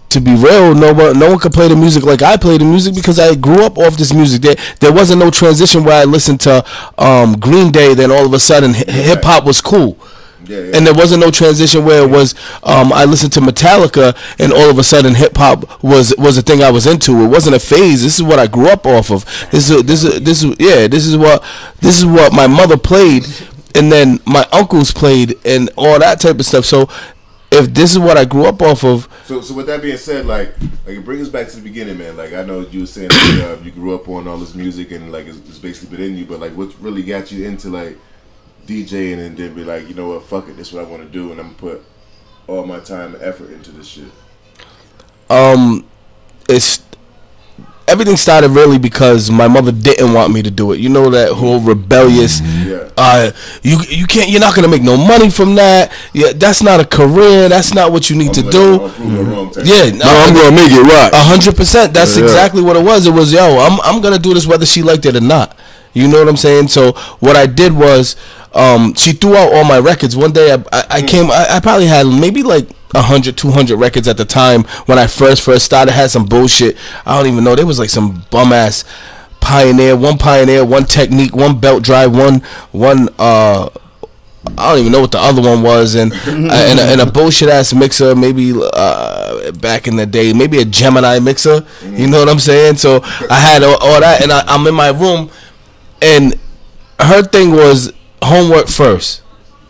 to be real, no one could play the music like I play the music because I grew up off this music. There wasn't no transition where I listened to Green Day, then all of a sudden hip hop was cool. Yeah. And there wasn't no transition where it was I listened to Metallica and all of a sudden hip hop was a thing I was into. It wasn't a phase. This is what I grew up off of. This is what my mother played, and then my uncles played, and all that type of stuff. So if this is what I grew up off of. So with that being said, like it brings us back to the beginning, man. Like I know you were saying like, you grew up on all this music and like it's basically been in you, but like what really got you into like DJing and then be like, you know what, fuck it, this is what I want to do, and I'm gonna put all my time and effort into this shit? It's everything started really because my mother didn't want me to do it. You know, that whole rebellious, you can't, you're not gonna make no money from that. Yeah, that's not a career. That's not what you need to do. Yeah, no, I'm gonna make it right. 100%. That's exactly what it was. It was, yo, I'm gonna do this whether she liked it or not. You know what I'm saying? So what I did was, she threw out all my records. One day I probably had maybe like 100, 200 records at the time when I first started. Had some bullshit. I don't even know. There was like some bum ass Pioneer, one Technique, one Belt Drive, one I don't even know what the other one was, and and a bullshit ass mixer, maybe back in the day, maybe a Gemini mixer. You know what I'm saying? So I had all that, and I'm in my room, and her thing was homework first,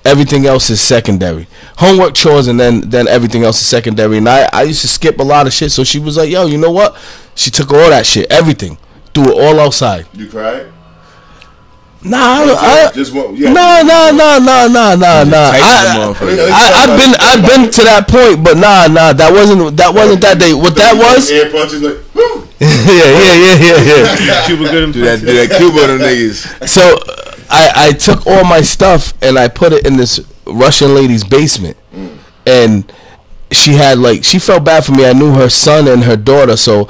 everything else is secondary. Homework, chores, and then everything else is secondary. And I used to skip a lot of shit, so she was like, yo, you know what? She took all that shit, everything, Do it all outside. You cried? Nah, just one. Yeah. Nah. I've been to that point, but nah. That wasn't that day. What that was? Air punches like. Whoo! yeah. Cuba good. Do that Cuba them niggas. So I took all my stuff and I put it in this Russian lady's basement, and she felt bad for me. I knew her son and her daughter, so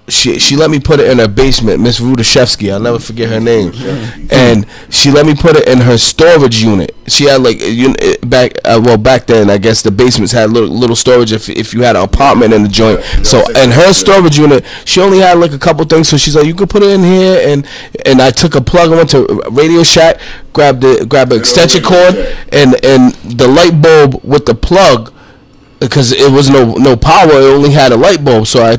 she let me put it in her basement, Miss Rudashevsky, I'll never forget her name. And she let me put it in her storage unit. She had back then I guess the basements had little storage if you had an apartment in the joint. So in her storage unit, she only had like a couple things, so she's like, you could put it in here, and I took a plug, I went to Radio Shack, grabbed an extension cord and the light bulb with the plug, because it was no power, it only had a light bulb, so I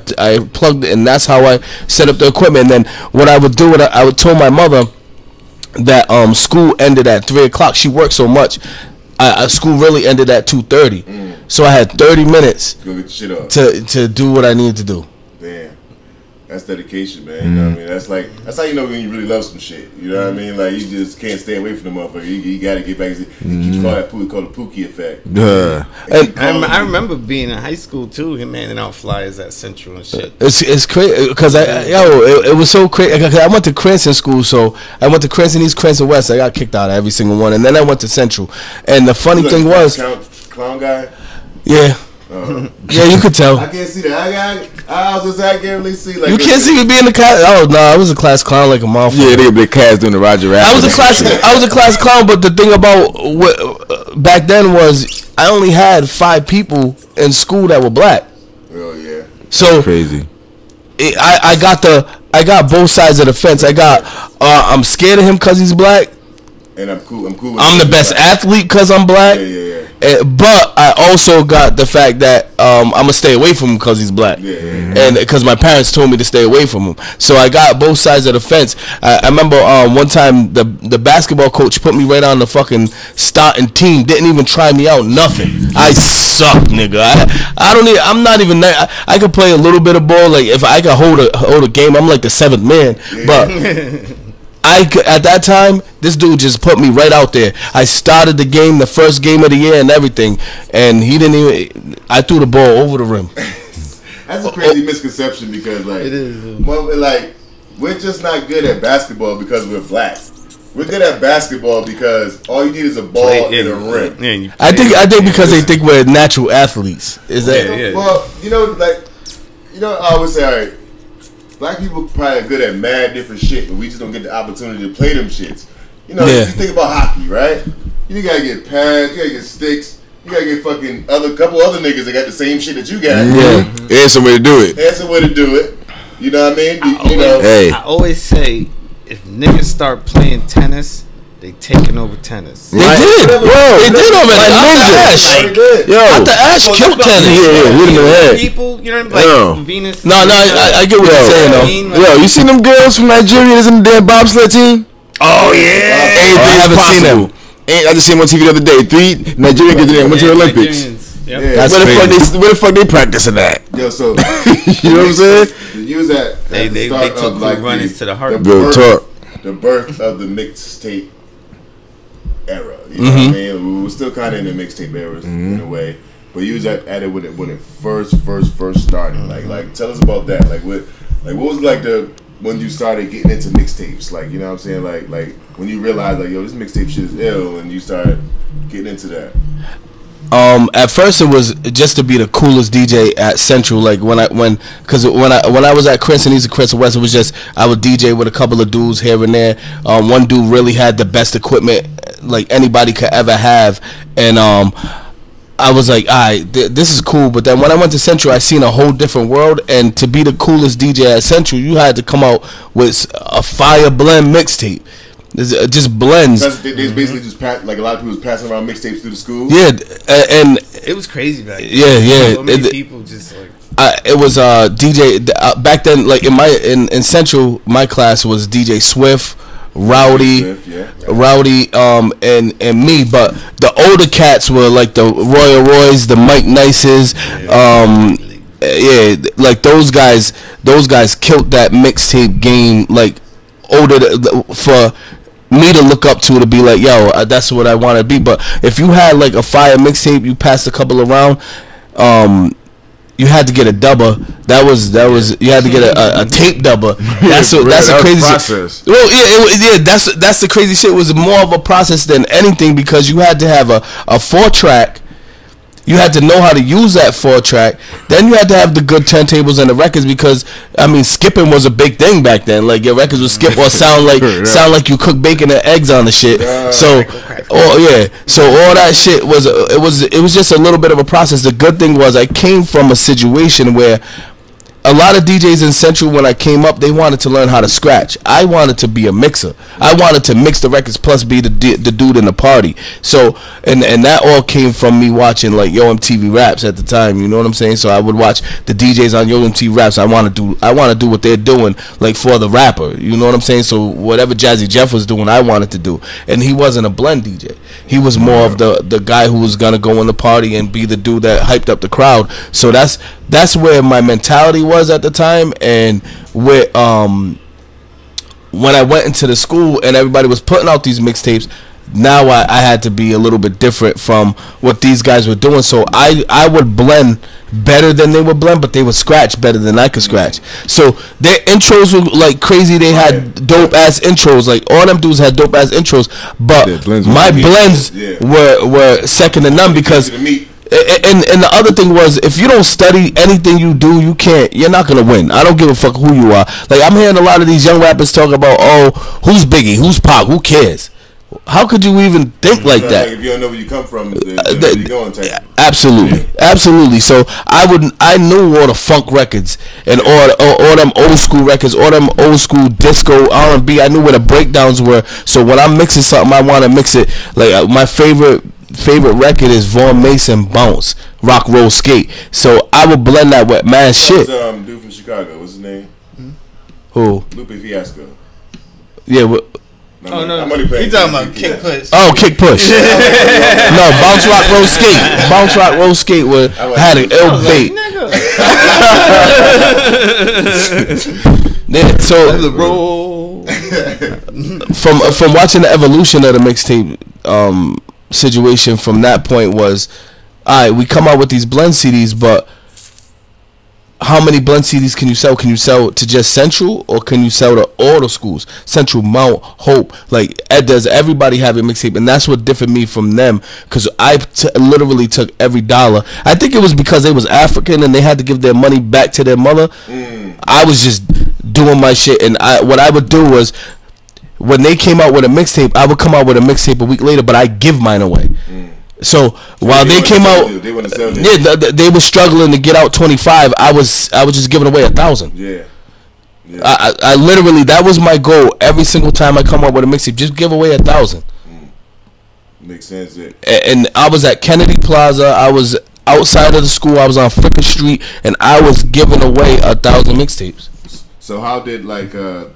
plugged it, and that's how I set up the equipment. And then what I would do, I would tell my mother that school ended at 3 o'clock. She worked so much, school really ended at 2:30, so I had 30 minutes Go get the shit off. to do what I needed to do. Damn. That's dedication, man. You know what I mean? That's how you know when you really love some shit. You know what I mean? Like, you just can't stay away from the motherfucker. You gotta get back. You keep called the Pookie effect. And I remember being in high school too, him handing out flyers at Central and shit. It's crazy because it was so crazy. I went to Cranston school, so I went to Cranston East, Cranston West. I got kicked out of every single one, and then I went to Central. And the funny thing was, clown guy. Yeah. Yeah, you could tell. I can't see that. I can't really see. Like, you can't see me being the class. Oh no, I was a class clown like a motherfucker. Yeah, they big class doing the Roger Rabbit. I was a class clown, but the thing about back then was I only had 5 people in school that were black. Oh yeah. So crazy. I got both sides of the fence. I got I'm scared of him because he's black. And I'm cool. I'm the best athlete because I'm black. Yeah. But I also got the fact that I'm gonna stay away from him because he's black, and because my parents told me to stay away from him. So I got both sides of the fence. I remember one time the basketball coach put me right on the fucking starting team. Didn't even try me out. Nothing. I suck, nigga. I'm not even. I could play a little bit of ball. Like if I could hold a game, I'm like the 7th man. But at that time, this dude just put me right out there. I started the game, the first game of the year and everything, and he didn't even. I threw the ball over the rim. That's a crazy misconception because it is. We're just not good at basketball because we're black. We're good at basketball because all you need is a ball and a rim. Yeah, I think because they think we're natural athletes. Is that? Yeah. Well, I always say, all right. Black people probably are good at mad different shit, but we just don't get the opportunity to play them shits. You you think about hockey, right? You gotta get pads, you gotta get sticks, you gotta get fucking couple other niggas that got the same shit that you got. Yeah, and some way to do it. You know what I mean? I always say, if niggas start playing tennis, they taking over tennis. They did. Bro, they did already. After Ash killed tennis. Yeah, hit him in the head. People, you know what I mean? Like Venus. No, I get what you're saying, though. You seen them girls from Nigeria that's in the damn bobsled team? Oh, yeah. I haven't seen them. I just seen them on TV the other day. 3 Nigerian kids went to the Olympics. That's where the fuck they practicing that? Yo, so you know what I'm saying? Use that. They took runners to the heart. The birth of the mixtape era. You know what I mean? We were still kind of in the mixtape eras in a way, but you was at it when it first started. Like tell us about that. What was like when you started getting into mixtapes? Like, you know what I'm saying? Like when you realized like, yo, this mixtape shit is ill, and you started getting into that. At first it was just to be the coolest DJ at Central. Like when I was at Cranston East and Cranston West, it was just I would DJ with a couple of dudes here and there. One dude really had the best equipment like anybody could ever have, and I was like, alright, this is cool. But then when I went to Central, I seen a whole different world, and to be the coolest DJ at Central, you had to come out with a fire blend mixtape. It just blends. They basically just like a lot of people was passing around mixtapes through the school. Yeah, and it was crazy back then. Yeah. So many people just like. It was DJ back then. Like in Central, my class was DJ Swift, Rowdy, and me. But the older cats were like the Royal Roys, the Mike Nices, yeah, like those guys killed that mixtape game, like for me to look up to be like, yo, that's what I want to be. But if you had like a fire mixtape, you passed a couple around, you had to get a dubber. That was you had to get a tape dubber. That's a crazy process. Well, yeah, that's the crazy shit. It was more of a process than anything because you had to have a 4-track. You had to know how to use that 4-track. Then you had to have the good turntables and the records because I mean skipping was a big thing back then. Like your records would skip or sound like you cook bacon and eggs on the shit. So all that shit was it was just a little bit of a process. The good thing was I came from a situation where a lot of DJs in Central, when I came up, they wanted to learn how to scratch. I wanted to be a mixer. I wanted to mix the records plus be the dude in the party. So, and that all came from me watching like Yo MTV Raps at the time. You know what I'm saying? So I would watch the DJs on Yo MTV Raps. I want to do what they're doing, like for the rapper. You know what I'm saying? So whatever Jazzy Jeff was doing, I wanted to do. And he wasn't a blend DJ. He was more of the guy who was gonna go in the party and be the dude that hyped up the crowd. So that's where my mentality was at the time, and where when I went into the school and everybody was putting out these mixtapes, now I had to be a little bit different from what these guys were doing. So I would blend better than they would blend, but they would scratch better than I could scratch. So their intros were like crazy. They had dope ass intros. Like all them dudes had dope ass intros, but my blends were second to none because. And the other thing was, if you don't study anything you do, you're not gonna win. I don't give a fuck who you are. Like I'm hearing a lot of these young rappers talk about, oh, who's Biggie, who's Pac, who cares? How could you even think like that? Like if you don't know where you come from, where you going? Absolutely. So I knew all the funk records and all them old school records, all them old school disco R&B. I knew where the breakdowns were. So when I'm mixing something, I want to mix it. Like my favorite record is Vaughn Mason Bounce Rock Roll Skate. So I would blend that with mad shit. Dude from Chicago, what's his name? Who? Lupe Fiasco. Yeah. Oh no, you talking about Kick Push? Oh, Kick Push. No, Bounce Rock Roll Skate. Bounce Rock Roll Skate had an ill bait. Yeah, so from watching the evolution of the mixtape situation from that point was, alright, we come out with these blend CDs, but how many blend CDs can you sell? Can you sell to just Central, or can you sell to all the schools? Central, Mount, Hope, like does everybody have a mixtape? And that's what differed me from them, because I literally took every dollar. I think it was because they was African and they had to give their money back to their mother. I was just doing my shit, and what I would do was, when they came out with a mixtape, I would come out with a mixtape a week later, but I give mine away. So while they came out, they were struggling to get out 25. I was just giving away 1,000. Yeah. I literally, that was my goal. Every single time I come out with a mixtape, just give away 1,000. Makes sense. And I was at Kennedy Plaza. I was outside of the school. I was on Fricker Street, and I was giving away 1,000 mixtapes. So how did like the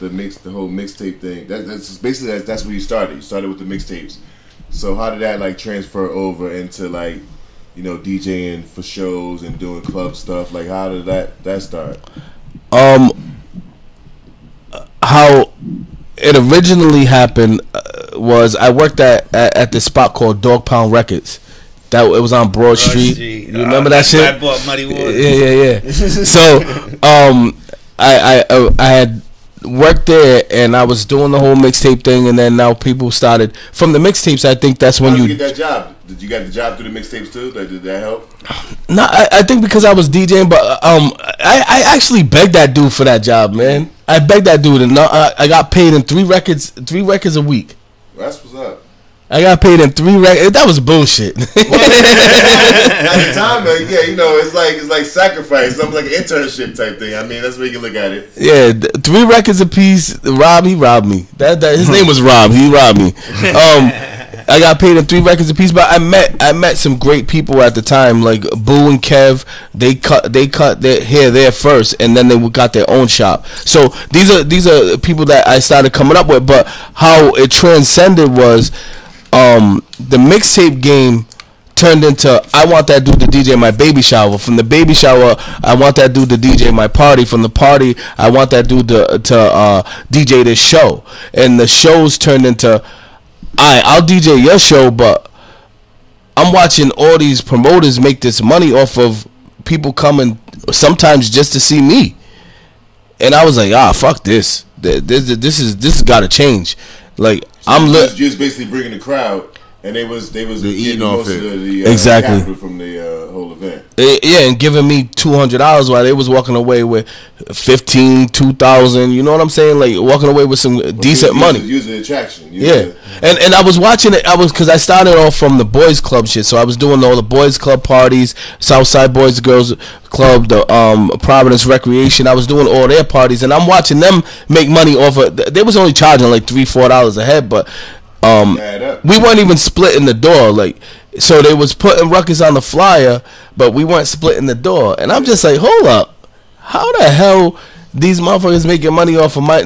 whole mixtape thing? That's basically that's where you started. You started with the mixtapes. So how did that like transfer over into like, you know, DJing for shows and doing club stuff? Like how did that start? How it originally happened was I worked at this spot called Dog Pound Records. That it was on Broad Street. You remember that shit? I bought Muddy Waters. Yeah. So I had worked there, and I was doing the whole mixtape thing, and then now people started from the mixtapes. I think that's when How did you get that job? Did you get the job through the mixtapes too? Did that help? No, I think because I was DJing, but I actually begged that dude for that job, man. I begged that dude, and I got paid in 3 records a week. Well, that's what's up. I got paid in 3 records. That was bullshit. At the time, though, yeah, you know, it's like sacrifice. Something like an internship type thing. I mean, that's the way you can look at it. Yeah, 3 records a piece. He robbed me. That his name was Rob. He robbed me. I got paid in 3 records a piece, but I met some great people at the time, like Boo and Kev. They cut their hair there first, and then they got their own shop. So these are people that I started coming up with. But how it transcended was, the mixtape game turned into I want that dude to DJ my baby shower. From the baby shower, I want that dude to DJ my party. From the party, I want that dude to DJ this show. And the shows turned into, I'll DJ your show, but I'm watching all these promoters make this money off of people coming sometimes just to see me. And I was like, fuck this. This has got to change. Like, so I'm just basically bringing the crowd. And they was eating off it. Exactly. Capital from the whole event. Yeah, and giving me $200 while they was walking away with 15, 2,000. You know what I'm saying? Like walking away with some decent money. Use the attraction. And I was watching it. Because I started off from the boys club shit. So I was doing all the boys club parties, Southside Boys Girls Club, the Providence Recreation. I was doing all their parties, and I'm watching them make money off of. They was only charging like $3-4 a head, but. We weren't even splitting the door, like, so they was putting Ruckus on the flyer, but we weren't splitting the door. And I'm just like, hold up, how the hell these motherfuckers making money off of my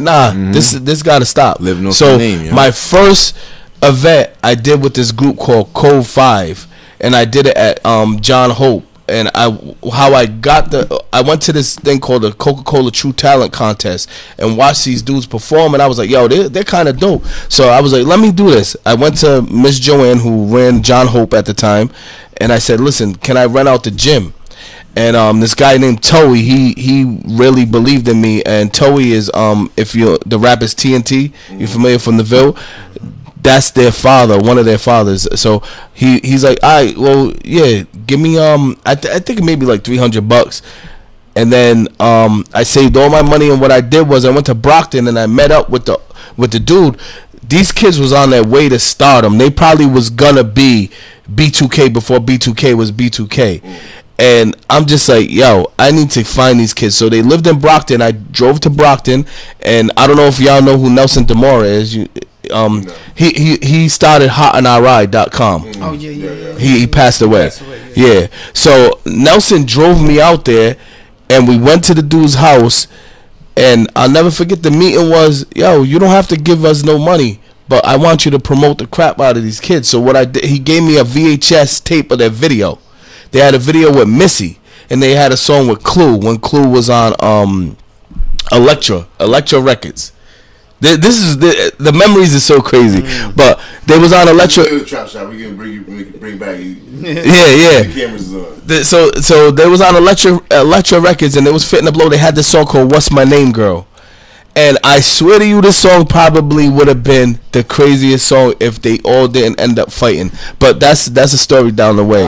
this gotta stop. Living off so the name, yeah. My first event I did with this group called Code 5, and I did it at John Hope. And I went to this thing called the Coca-Cola True Talent Contest and watched these dudes perform, and I was like, yo, they're kind of dope. So I was like, let me do this. I went to Miss Joanne, who ran John Hope at the time, and I said, listen, can I rent out the gym? And this guy named Toey, he really believed in me. And Toey is the rap is TNT, you familiar from the Ville? That's their father, one of their fathers. So he's like, all right, well, yeah, give me I think maybe like $300. And then I saved all my money, and what I did was I went to Brockton and I met up with the dude. These kids was on their way to stardom. They probably was gonna be B2K before B2K was B2K. And I'm just like, yo, I need to find these kids. So they lived in Brockton. I drove to Brockton, and I don't know if y'all know who Nelson DeMora is. He started hotonri.com. Oh yeah. He passed away. Yeah. So Nelson drove me out there, and we went to the dude's house, and I'll never forget the meeting was, yo, you don't have to give us no money, but I want you to promote the crap out of these kids. So what I did, he gave me a VHS tape of their video. They had a video with Missy, and they had a song with Clue when Clue was on Elektra Records. This is the memories are so crazy, but they was on Elektra. Trap shop. We can bring back. Yeah. The cameras is on. So they was on Elektra Records, and they was fitting to blow. They had this song called "What's My Name, Girl," and I swear to you, this song probably would have been the craziest song if they all didn't end up fighting. But that's a story down the way.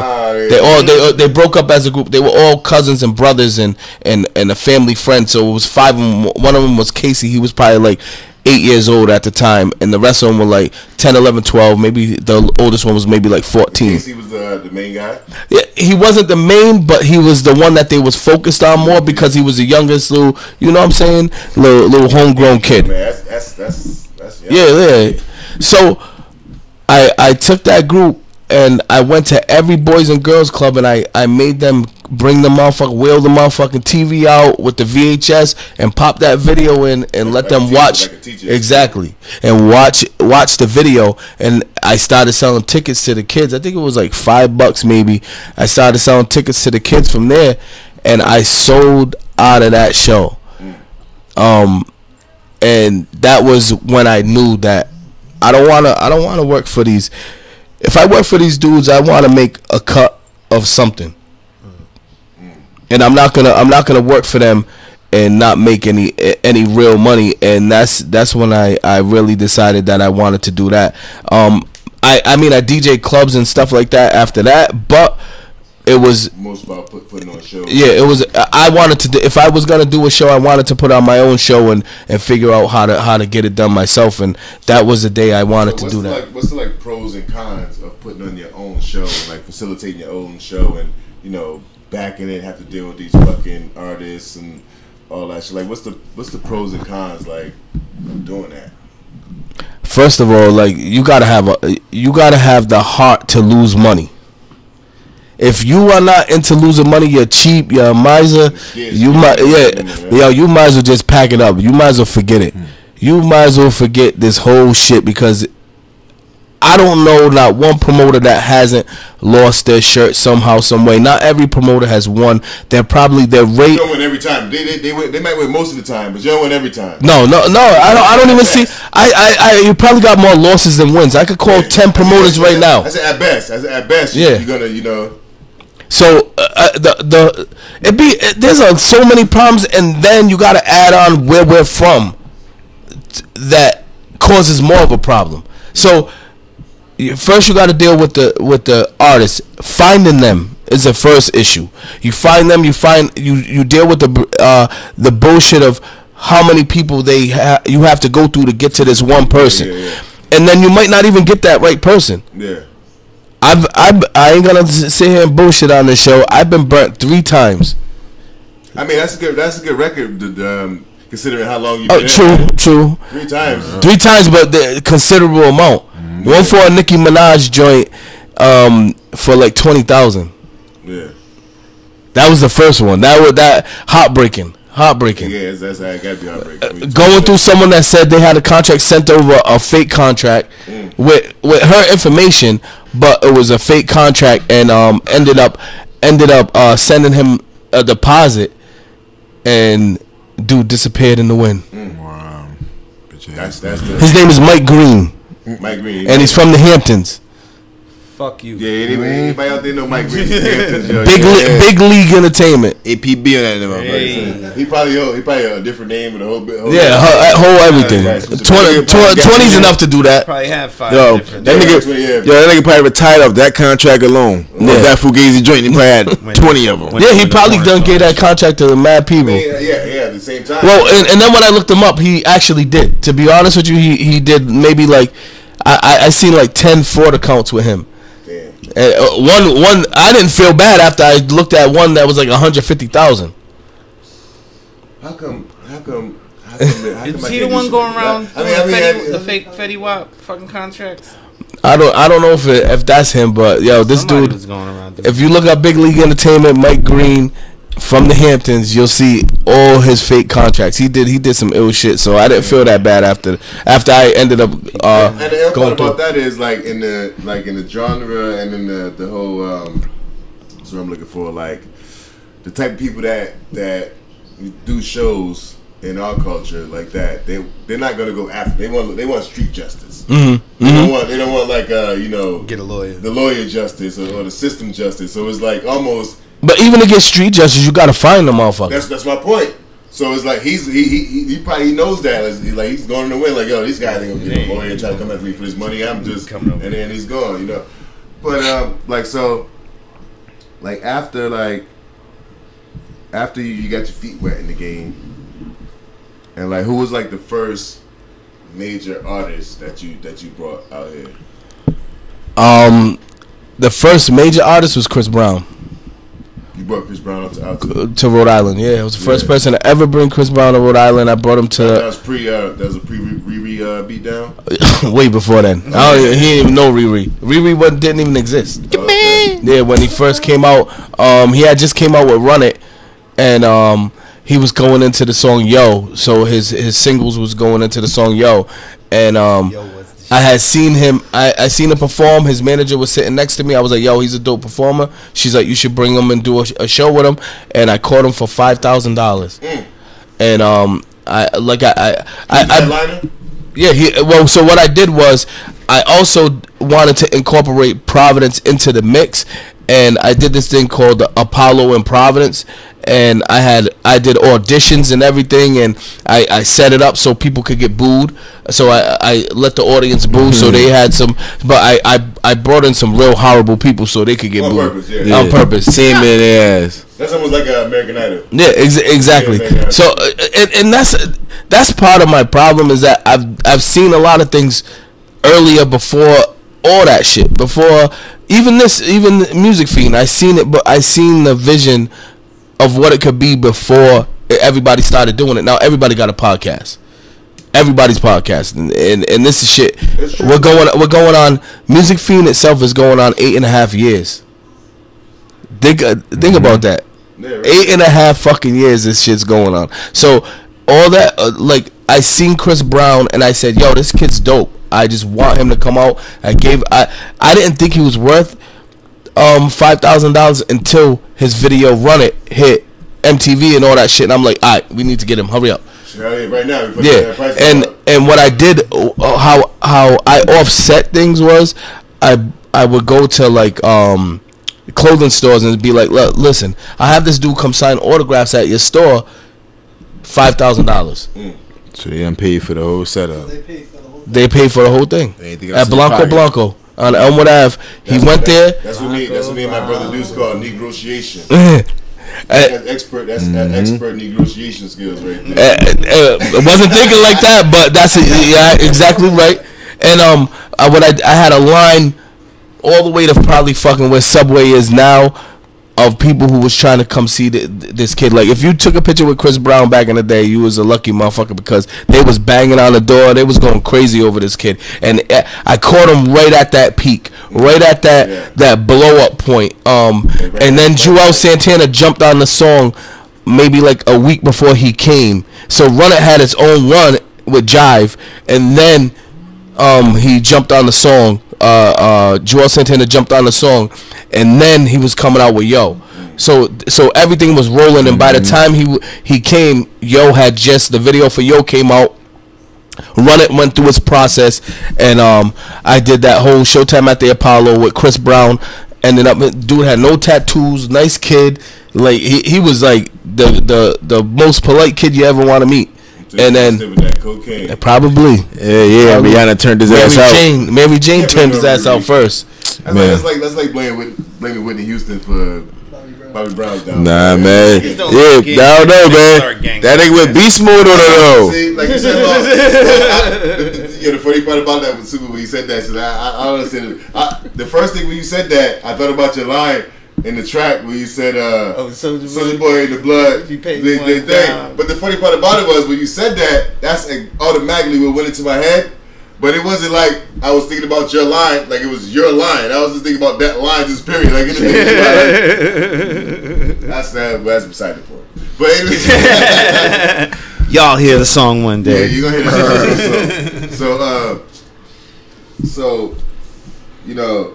They broke up as a group. They were all cousins and brothers and a family friend. So it was 5 of them. One of them was Casey. He was probably like 8 years old at the time, and the rest of them were like 10, 11, 12. Maybe the oldest one was maybe like 14. Casey was the main guy? Yeah, he wasn't the main, but he was the one that they was focused on more because he was the youngest little, you know what I'm saying, little homegrown kid. Man, that's yeah. So I took that group and I went to every boys and girls club, and I made them bring the motherfucker, wheel the motherfucking TV out with the VHS and pop that video in and let them watch exactly and watch the video. And I started selling tickets to the kids. I think it was like $5 maybe. I started selling tickets to the kids from there, and I sold out of that show. And that was when I knew that I don't wanna work for these. If I work for these dudes, I want to make a cut of something, and I'm not gonna work for them and not make any real money. And that's when I really decided that I wanted to do that. I mean I DJ clubs and stuff like that after that, but it was most about putting on shows. Yeah, it was. I wanted to. If I was gonna do a show, I wanted to put on my own show and figure out how to get it done myself. And that was the day I wanted to do that. What's the pros and cons of putting on your own show, like facilitating your own show, and backing it, have to deal with these fucking artists and all that shit. Like, what's the pros and cons of doing that? First of all, you gotta have the heart to lose money. If you are not into losing money, you're cheap, you're a miser. You might as well just pack it up. You might as well forget it. You might as well forget this whole shit, because I don't know not one promoter that hasn't lost their shirt somehow, some way. Not every promoter has won. They're probably their rate. You don't win every time. They might win most of the time, but you don't win every time. No. I don't even see. You probably got more losses than wins. I could call 10 promoters right now. I said at best. Yeah. You're gonna, So there's so many problems, and then you got to add on where we're from. That causes more of a problem. So first you got to deal with the artists. Finding them is the first issue. You find them. You deal with the bullshit of how many people you have to go through to get to this one person, and then you might not even get that right person. Yeah. I ain't gonna sit here and bullshit on this show. I've been burnt 3 times. I mean, that's a good record. Considering how long you've been true. 3 times. 3 times, but the considerable amount. One for a Nicki Minaj joint for like 20,000. Yeah. That was the first one. That heartbreaking. Yeah, that's how it got to be heartbreaking. Going through someone that said they had a contract, sent over a fake contract with her information, but it was a fake contract, and ended up sending him a deposit, and dude disappeared in the wind. Wow. His name is Mike Green. Mike Green. And he's from the Hamptons. Fuck you. Yeah, anybody out there know Mike Green? Big League Entertainment. APB on that motherfucker. He probably a different name and a whole bit. Whole everything. 20's enough to do that. Probably have 5 different. That nigga probably retired off that contract alone. That Fugazi joint, he probably had 20 of them. Yeah, he probably done gave that contract to the mad people. Yeah, at the same time. Well, and then when I looked him up, he actually did. To be honest with you, he did maybe like I seen like 10 fraud accounts with him. And one I didn't feel bad after I looked at one that was like 150,000. How come is he the one going around the fake Fetty Wap fucking contracts? I don't know if that's him, but yo, this Somebody dude was going around if you look up Big League Entertainment, Mike Green from the Hamptons, you'll see all his fake contracts. He did some ill shit, so I didn't feel that bad after I ended up and the other part about that is like in the genre and in the whole that's what I'm looking for, like the type of people that do shows in our culture like that, they're not gonna go after. They want street justice. Mm-hmm. They don't want like get a lawyer, the lawyer justice or the system justice. So it's like almost. But even to get street justice, you gotta find the motherfucker. That's my point. So it's like he probably knows that. Like he's going to win. Like, yo, these guys ain't gonna get a lawyer and try to come after me for this money. I'm just coming over, and then he's gone. But after you got your feet wet in the game, and like who was like the first major artist that you brought out here? The first major artist was Chris Brown. You brought Chris Brown out to Rhode Island. Yeah, it was the first person to ever bring Chris Brown to Rhode Island. I brought him to. That was pre Riri beat down. Way before then. He didn't even know Riri. Riri didn't even exist. Yeah, when he first came out, he had just came out with Run It, and he was going into the song Yo. So his singles was going into the song Yo, and I had seen him. I seen him perform. His manager was sitting next to me. I was like, "Yo, he's a dope performer." She's like, "You should bring him and do a show with him." And I caught him for $5,000. And So what I did was, I also wanted to incorporate Providence into the mix, and I did this thing called the Apollo in Providence. And I did auditions and everything, and I set it up so people could get booed. So I let the audience boo, so they had some. But I brought in some real horrible people so they could get booed on purpose. Same in their ass. That's almost like an American Idol. Yeah, exactly. So and that's part of my problem is that I've seen a lot of things earlier before all that shit. Before even Music Fiend, I seen it, but I seen the vision of what it could be before everybody started doing it. Now everybody got a podcast. Everybody's podcasting, and this is shit. We're going on. Music Fiend itself is going on 8.5 years. Think about that. Yeah, right. 8.5 fucking years this shit's going on. So all that, like I seen Chris Brown and I said, "Yo, this kid's dope." I just want him to come out. I didn't think he was worth $5,000 until his video Run It hit MTV and all that shit, and I'm like, all right, we need to get him. Hurry up. Right now, yeah. And what I did, how I offset things was, I would go to like clothing stores and be like, look, listen, I have this dude come sign autographs at your store, $5,000. So they didn't pay for the whole setup. They paid for the whole thing at Blanco on Elmwood Ave. He went there. That's what me and my brother Deuce call negotiation. That's expert negotiation skills right there. Wasn't thinking like that, but that's exactly right. And I had a line all the way to probably fucking where Subway is now, of people who was trying to come see this kid. Like, if you took a picture with Chris Brown back in the day, you was a lucky motherfucker, because they was banging on the door. They was going crazy over this kid. And I caught him right at that peak, right at that blow-up point. And then Joel Santana jumped on the song maybe like a week before he came. So Run It had its own run with Jive. And then he jumped on the song. Joel Santana jumped on the song, and then he was coming out with Yo. So everything was rolling, and by the time he came, Yo had just, the video for Yo came out. Run It went through its process, and I did that whole Showtime at the Apollo with Chris Brown. Ended up, dude had no tattoos, nice kid. Like he was like the most polite kid you ever want to meet. And then cocaine. Probably, yeah. Rihanna turned his ass out. Mary Jane turned his ass out first. That's like blaming Whitney Houston for Bobby Brown's down. Nah, man. Yeah, I don't know, man. That nigga went beast mode on it though. See, like you said, the funny part about that was Super when he said that. So I don't understand. The first thing when you said that, I thought about your line in the track where you said, Soulja Boy in the blood, the thing. But the funny part about it was when you said that, that's automatically what went into my head. But it wasn't like I was thinking about your line, like it was your line. I was just thinking about that line, just period. Like, that's beside the point. But anyway, y'all hear the song one day. Yeah, you're gonna hear the song. So, you know.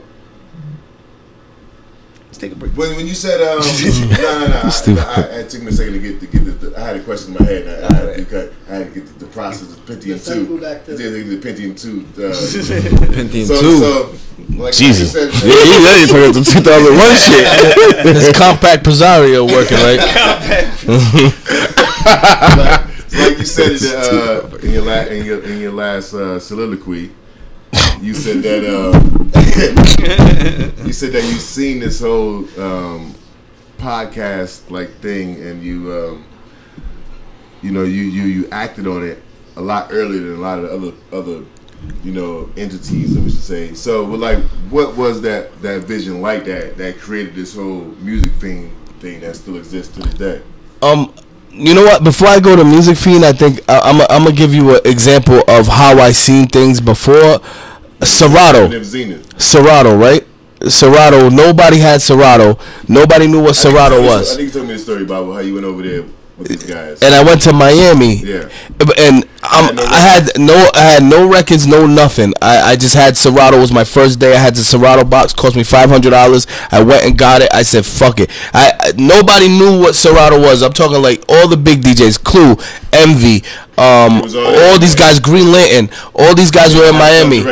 Take a break. When you said no, it took me a second to get the I had a question in my head. I had to get the process of Pentium 2. The Pentium 2. Pentium 2. So, like Jesus. Said, yeah, you talking about the 2001 shit. This compact Presario working, right? like you said in your last soliloquy. You said that you've seen this whole podcast like thing, and you acted on it a lot earlier than a lot of the other entities, we should say. So, like, what was that vision like that created this whole music thing that still exists to this day? You know what? Before I go to Music Fiend, I think I'm gonna give you an example of how I seen things before. Serato, right? Serato. Nobody had Serato. Nobody knew what Serato was. I think you told me the story about how you went over there with these guys. And I went to Miami. Yeah. And I had no records, no nothing. I just had Serato. It was my first day. I had the Serato box. Cost me $500. I went and got it. I said, fuck it. Nobody knew what Serato was. I'm talking like all the big DJs, Clue, Envy, all these guys, Green Lantern. All these guys were in Miami.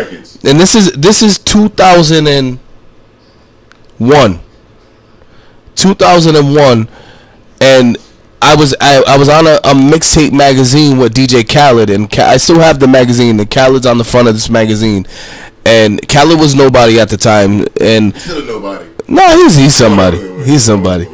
And this is 2001. 2001, and I was on a mixtape magazine with DJ Khaled, and I still have the magazine, and Khaled's on the front of this magazine, and Khaled was nobody at the time, and still a nobody. No, he's somebody. He's somebody.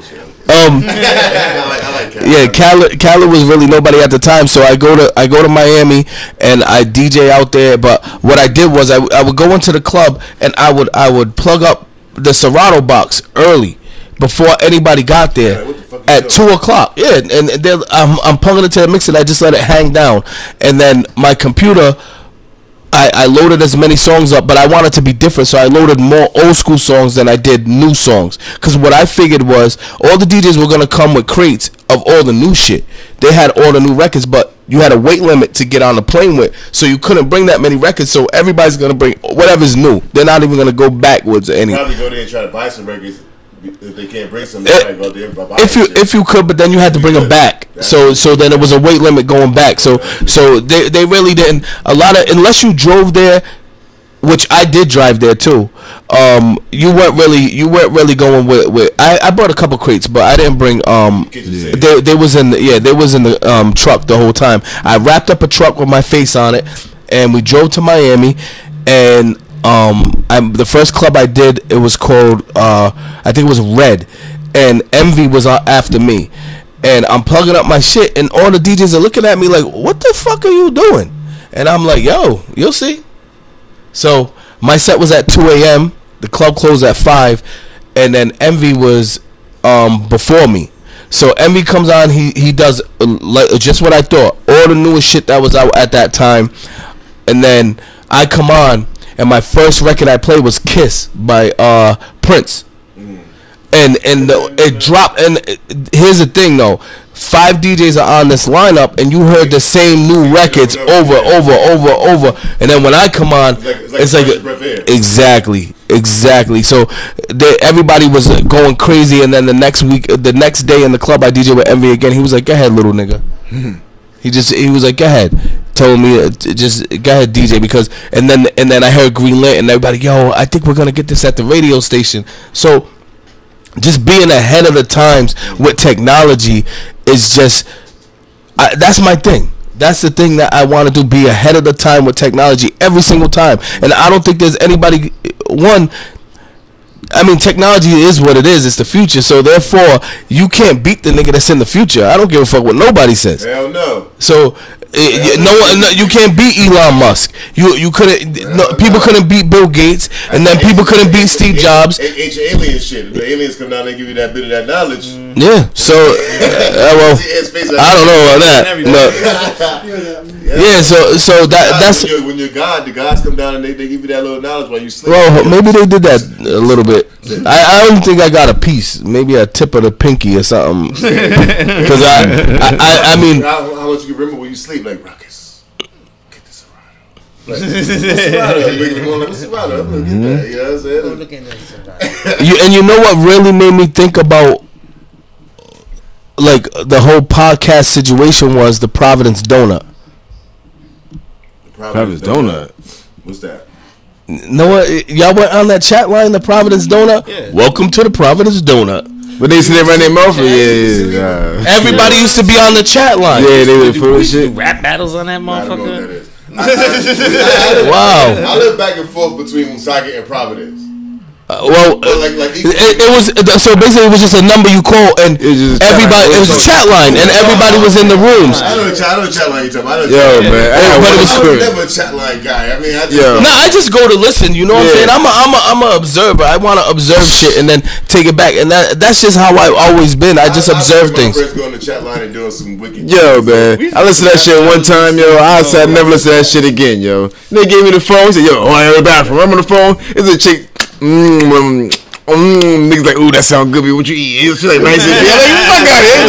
Yeah, Khaled was really nobody at the time. So I go to Miami and I DJ out there. But what I did was I would go into the club and I would plug up the Serato box early before anybody got there at 2 o'clock. Yeah, and I'm plugging it to the mixer. I just let it hang down, and then my computer. I loaded as many songs up, but I wanted to be different, so I loaded more old school songs than I did new songs. Because what I figured was all the DJs were going to come with crates of all the new shit. They had all the new records, but You had a weight limit to get on the plane with, so you couldn't bring that many records. So everybody's gonna bring whatever's new. They're not even gonna go backwards or anything. Probably go there and try to buy some records. If they can't bring some, they go there and buy if you could, but then you had to bring them back. So then it was a weight limit going back. So they really didn't. A lot of, unless you drove there, which I did drive there too. You weren't really going with. I brought a couple crates, but I didn't bring. They was in the truck the whole time. I wrapped up a truck with my face on it, and we drove to Miami, and the first club I did, it was called I think it was Red, and Envy was after me, and I'm plugging up my shit, and all the DJs are looking at me like, what the fuck are you doing? And I'm like, yo, you'll see. So my set was at 2 a.m. The club closed at 5, and then Envy was before me. So Envy comes on, he does just what I thought, all the newest shit that was out at that time, and then I come on, and my first record I played was Kiss by Prince. And it dropped. And here's the thing, though: 5 DJs are on this lineup, and you heard the same new records over. And then when I come on, it's like exactly. So everybody was going crazy. And then the next day in the club, I DJ with Envy again. He was like, "Go ahead, little nigga." He was like, "Go ahead." Told me just go ahead, DJ, because and then I heard Green Lit, and everybody, yo, I think we're gonna get this at the radio station. So just being ahead of the times with technology is just that's my thing. That's the thing that I want to do, be ahead of the time with technology every single time. And I don't think there's anybody I mean, technology is what it is. It's the future. So therefore, you can't beat the nigga that's in the future. I don't give a fuck what nobody says. Hell no. So you can't beat Elon Musk. You couldn't. People couldn't beat Bill Gates, and then people couldn't beat Steve Jobs. Ancient alien shit. The aliens come down and give you that bit of that knowledge. Yeah. So well, I don't know about that. Yeah. So that's when you're God. The gods come down and they give you that little knowledge while you sleep. Well, maybe they did that a little bit. I don't think I got a piece. Maybe a tip of the pinky or something. Because I mean, how much you remember when you sleep? Like, Ruckus, get this Serato. What's Serato? I'm gonna get that. You know what I'm saying? Look at that. And you know what really made me think about like the whole podcast situation was the Providence Donut. Providence Donut. What's that? Know what? Y'all went on that chat line, the Providence Donut? Yeah. Welcome to the Providence Donut. But they said they run their mouth. Yeah. Everybody used to be on the chat line. Yeah, they were full of shit. Rap battles on that motherfucker. Wow. I live back and forth between Woonsocket and Providence. It was so basically it was just a number you call and everybody. It was a chat line and everybody was in the rooms. I know the chat line you talking about. Yo, man, but it was never a chat line guy. I mean, I just go to listen. You know what I'm saying? I'm a observer. I want to observe shit and then take it back. And that's just how I've always been. I just observe things. I going to chat line and doing some wicked. Yo, man, I listened to that shit one time. Yo, I said never listen to that shit again. Yo, they gave me the phone. He said, yo, I am in the bathroom. I'm on the phone. It's a chick. Niggas like, ooh, that sound good. What you eat? It's like nice. Yeah, like, fuck out of here.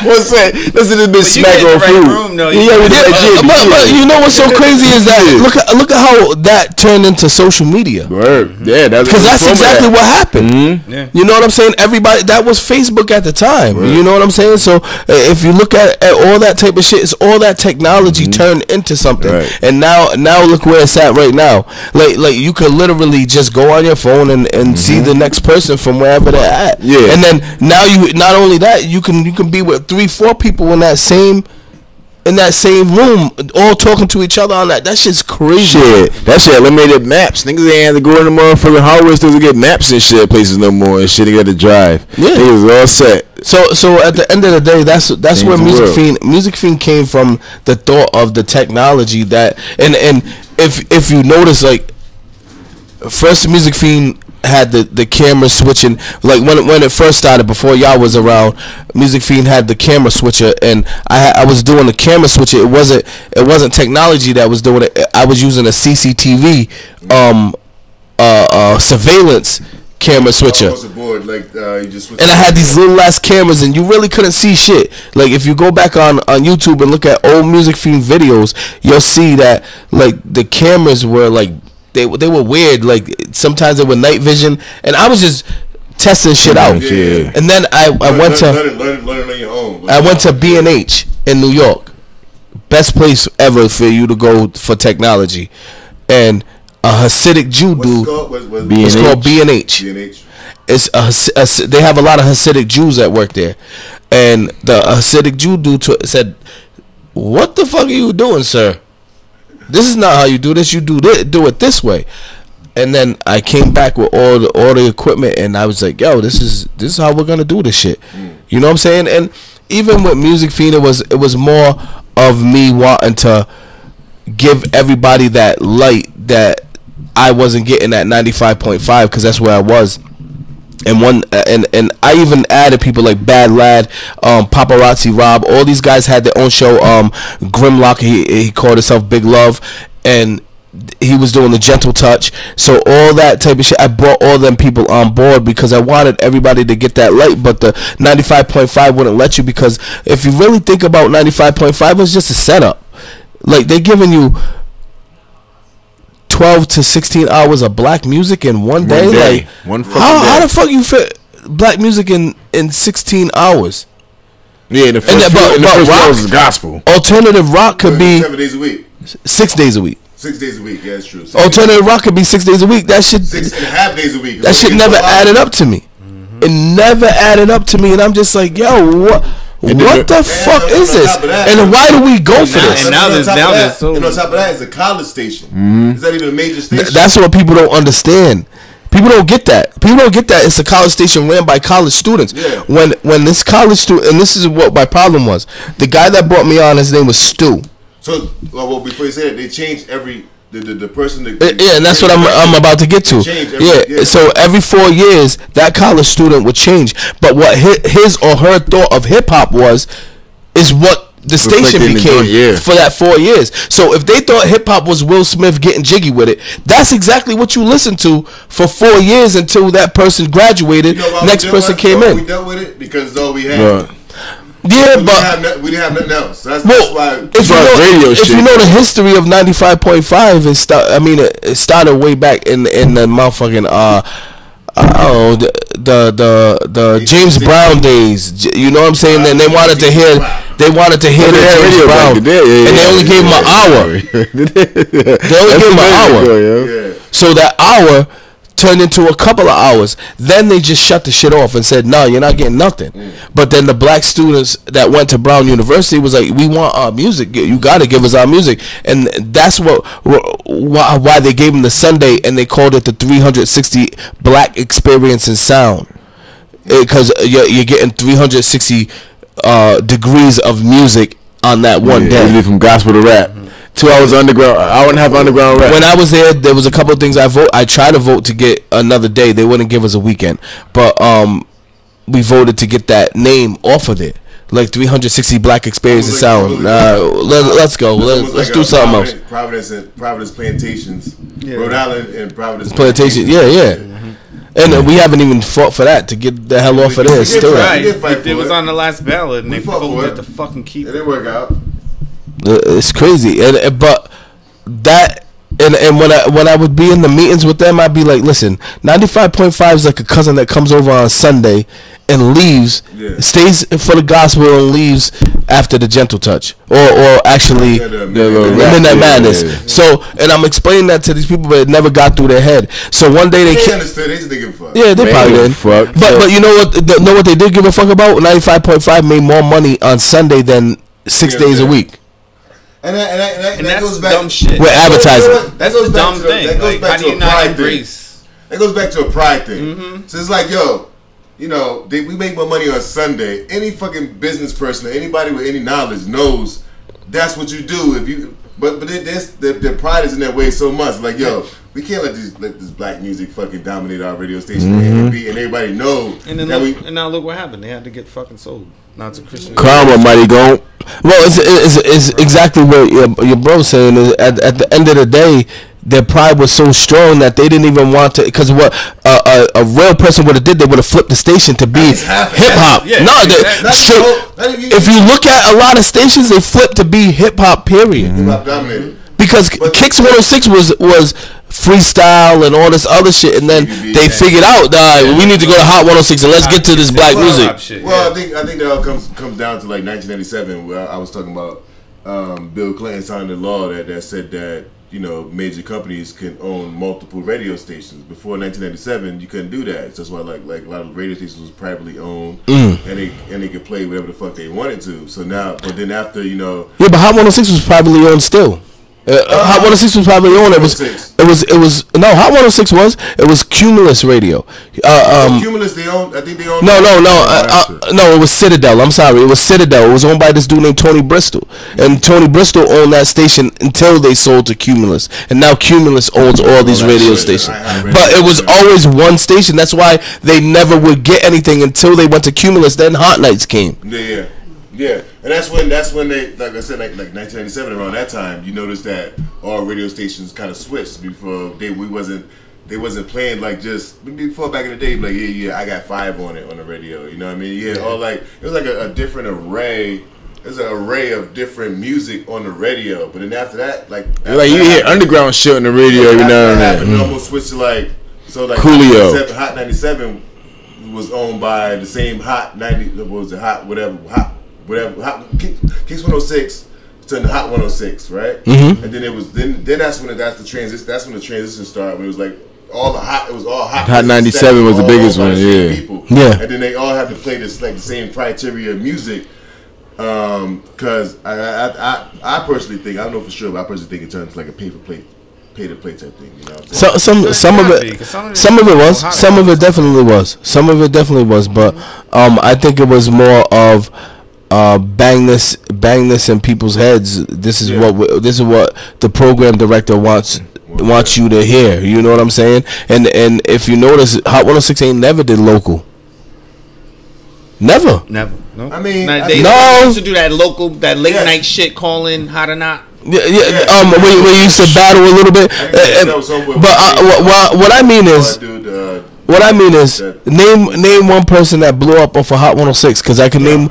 What's that? Listen to this bitch smack on food. But you know what's so crazy is that look at how that turned into social media. Yeah, because that's exactly what happened. Yeah. You know what I'm saying? Everybody, that was Facebook at the time. You know what I'm saying? So if you look at all that type of shit, it's all that technology turned into something. And now look where it's at right now. Like you could literally just go on your phone and see the next person from wherever they're at. Yeah. And then now you not only that, you can be with 3-4 people in that same room, all talking to each other on that. That shit's crazy. That shit eliminated maps. Niggas ain't have to go in the motherfucking hardware stores to get maps and shit places no more and shit. They got to drive. Yeah. Niggas all set. So at the end of the day, that's where Music Fiend came from, the thought of the technology that and if you notice, like, first Music Fiend had the camera switching, like when it first started, before y'all was around. Music Fiend had the camera switcher, and I was doing the camera switcher. It wasn't technology that was doing it. I was using a CCTV surveillance camera switcher. Across the board, like you just switch. And I had these little ass cameras, and you really couldn't see shit. Like if you go back on YouTube and look at old Music Fiend videos, you'll see that like the cameras were like they were weird. Like sometimes they were night vision, and I was just testing shit out. Yeah. And then I went to learn on your own. I went to B&H in New York, best place ever for you to go for technology, and a Hasidic Jew dude. It's called B&H. It's they have a lot of Hasidic Jews that work there, and the Hasidic Jew dude said, "What the fuck are you doing, sir? This is not how you do this. You do it this way." And then I came back with all the equipment, and I was like, "Yo, this is how we're gonna do this shit." You know what I'm saying? And even with Music Fiend, it was more of me wanting to give everybody that light that I wasn't getting at 95.5, because that's where I was. And and I even added people like Bad Lad, Paparazzi Rob. All these guys had their own show. Grimlock, he called himself Big Love, and he was doing the Gentle Touch. So all that type of shit, I brought all them people on board because I wanted everybody to get that light. But the 95.5 wouldn't let you, because if you really think about 95.5, it's just a setup. Like they're giving you 12 to 16 hours of black music in one day. Like how the fuck you fit black music in 16 hours? Yeah, the first rock is gospel. Alternative rock could be 7 days a week. 6 days a week. 6 days a week, yeah, that's true. Alternative rock could be 6 days a week. That shit 6.5 days a week. That shit never added up to me. It never added up to me, and I'm just like, yo, what the fuck is this? And why do we go for this? And on top of that is a college station. Is that even a major station? That's what people don't understand. People don't get that. It's a college station ran by college students. Yeah. When this college student, and this is what my problem was. The guy that brought me on, his name was Stu. So, well, before you say that, they changed the person. Yeah, and that's what I'm about to get to. So every 4 years, that college student would change. But what his or her thought of hip hop is what the station became for that 4 years. So if they thought hip hop was Will Smith getting jiggy with it, that's exactly what you listened to for 4 years until that person graduated. Next person came in. We dealt with it because all we had. Yeah, we didn't have nothing else. That's why. If you know the history of 95.5, it started way back in the motherfucking the James Brown days. You know what I'm saying? And they wanted to hear the James Brown, and they only gave him an hour. They only gave him an hour. So that hour turned into a couple of hours. Then they just shut the shit off and said, no, you're not getting nothing. But then the black students that went to Brown University was like, we want our music. You got to give us our music. And that's why they gave them the Sunday, and they called it the 360 Black Experience and Sound, because you're getting 360 degrees of music on that one day. From gospel to rap. 2 hours underground, hour and a half underground rap. When I was there was a couple of things I tried to vote to get another day. They wouldn't give us a weekend, but we voted to get that name off of it, like 360 Black Experience and Sound. Let's go. Let's do something else. Providence Plantations, Rhode Island, and Providence Plantations. Yeah. And we haven't even fought for that to get the hell off of this. Still, it was on the last ballot, and they voted to fucking keep it. It didn't work out. It's crazy, but that and when I would be in the meetings with them, I'd be like, listen, 95.5 is like a cousin that comes over on Sunday and leaves, stays for the gospel and leaves after the Gentle Touch, or actually Midnight Madness. So, and I'm explaining that to these people, but it never got through their head. So one day they understood. They just didn't give a fuck. Yeah, they probably didn't. But you know what? Know what they did give a fuck about? 95.5 made more money on Sunday than 6 days a week. And that goes back dumb shit. With advertising. That's a dumb thing. That goes back to a pride thing. That goes back to a pride thing. So it's like, yo, you know, we make more money on Sunday. Any fucking business person or anybody with any knowledge knows that's what you do. But their pride is in that way so much. Like, yo, we can't let this black music fucking dominate our radio station and everybody know. And now look what happened. They had to get fucking sold. Not to Christian. Karma, mighty go. Well, it's exactly what your bro's saying. Is at the end of the day, their pride was so strong that they didn't even want to. Because what a real person would have did, they would have flipped the station to be hip hop. Yeah, no, if you look at a lot of stations, they flip to be hip hop. Period. Because Kicks 106 was freestyle and all this other shit, and then they figured out that we need to go to Hot 106 and let's get to this black music. Well, I think that all comes down to like 1997, where I was talking about Bill Clinton signed a law that said that, you know, major companies can own multiple radio stations. Before 1997, you couldn't do that. So that's why like a lot of radio stations was privately owned, and they could play whatever the fuck they wanted to. So now, but then after, you know, yeah, but Hot 106 was privately owned still. Hot 106 was probably on. It was no, Hot 106 was Cumulus Radio. Cumulus, they own. I think they own. No, it was Citadel. I'm sorry, it was Citadel. It was owned by this dude named Tony Bristol, and Tony Bristol owned that station until they sold to Cumulus, and now Cumulus owns all these radio stations. But it was always one station. That's why they never would get anything until they went to Cumulus. Then Hot Nights came. Yeah, and that's when they, like I said, like 1997, around that time, you notice that all radio stations kind of switched. Before they wasn't playing like just before back in the day, like yeah, I got 5 on it on the radio. You know what I mean? Yeah, all like it was like a different array. There's an array of different music on the radio, but then after that, like you hear underground shit on the radio every now and then. It almost switched to like Coolio. Hot 97 was owned by the same Hot 90. What was it? Hot Kicks 106 turned to Hot 106, right? Mm-hmm. And then it was then that's when the transition started. When it was like all the hot. It was all hot. Hot 97 was the biggest one, yeah. Yeah. And then they all had to play this like the same criteria of music. Because I personally think, I don't know for sure, but I personally think it turns like a pay to play type thing. You know what I'm saying? Some of it was. Some of it definitely was. But I think it was more of bang this in people's heads. This is what the program director wants you to hear. You know what I'm saying? And if you notice, Hot 106 ain't never did local. Never. No. I mean, they used to do that local, that late night shit, calling Hot or Not. Yeah. We used to battle a little bit. But what I mean is, name one person that blew up off of Hot 106, because I could name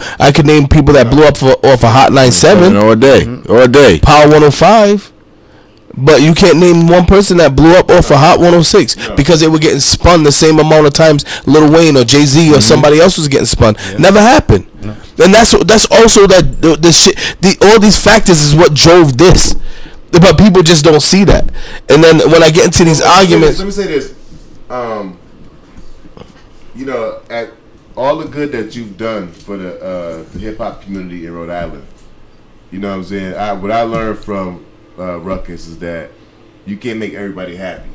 people that blew up off of Hot 97 or a day, Power 105. But you can't name one person that blew up off of Hot 106 because they were getting spun the same amount of times Lil Wayne or Jay-Z or somebody else was getting spun. Never happened. No. And that's also that the shit. All these factors is what drove this. But people just don't see that. And then when I get into these arguments, let me say this. You know, at all the good that you've done for the hip hop community in Rhode Island, you know what I'm saying? What I learned from Ruckus is that you can't make everybody happy.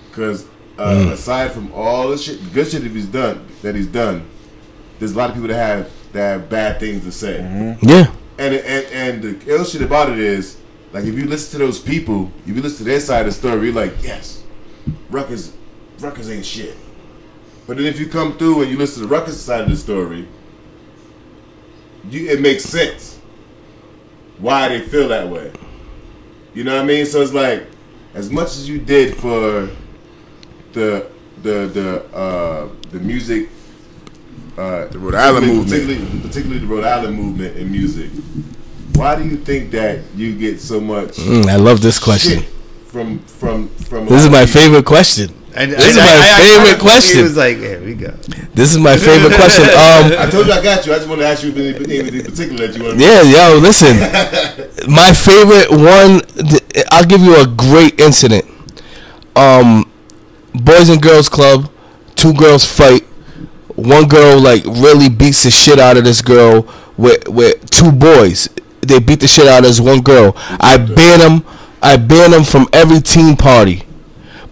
Because aside from all the shit, good shit he's done, there's a lot of people that have bad things to say. Mm-hmm. Yeah. And the ill shit about it is, like, if you listen to those people, if you listen to their side of the story, you're like, yes, Ruckus ain't shit. But then if you come through and you listen to the Ruckus side of the story, it makes sense why they feel that way. You know what I mean? So it's like, as much as you did for the music, the Rhode Island movement, particularly the Rhode Island movement in music, why do you think that you get so much? I love this question. From this is my favorite question. This is my favorite question. He was like, "Here we go." This is my favorite question. I told you I got you. I just want to ask you if anything in particular that you want to know. Yeah, yo, listen. My favorite one, I'll give you a great incident. Boys and Girls Club, 2 girls fight. One girl like really beats the shit out of this girl with 2 boys. They beat the shit out of this one girl. I ban them from every teen party.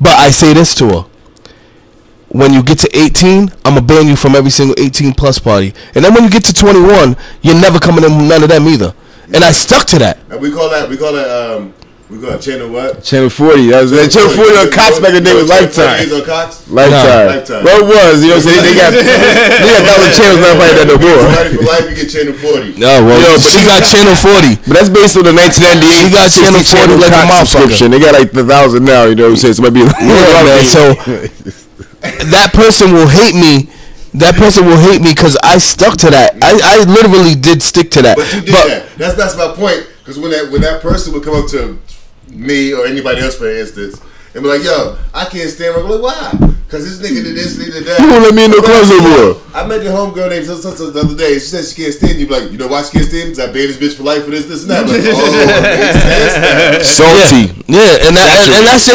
But I say this to her: when you get to 18, I'm gonna ban you from every single 18 plus party. And then when you get to 21, you're never coming in none of them either. And I stuck to that. And we call that We got Channel what? Channel 40. That was Channel 40 on Cox back in the day was Lifetime. On Cox? Lifetime. Well, it was. You know what I'm saying? They got 1,000 channels now like that no more. Somebody for life, you get Channel 40. No, well, but he got Channel 40. But that's based on the 1998. He got Channel 40 like a subscription. They got like the 1,000 now. You know what I'm saying? So it might be. Yeah, man. So that person will hate me. That person will hate me because I stuck to that. I literally did stick to that. But you did that. That's my point. Because when that person would come up to me or anybody else, for instance, and be like, "Yo, I can't stand." I'm like, "Why?" Because this nigga did this, nigga did that. You won't let me in no clubs no more. I met the homegirl named such the other day. She said she can't stand you. Be like, you know why she can't stand me? Because I banned this bitch for life for this, and that. Like, salty. Yeah, and that's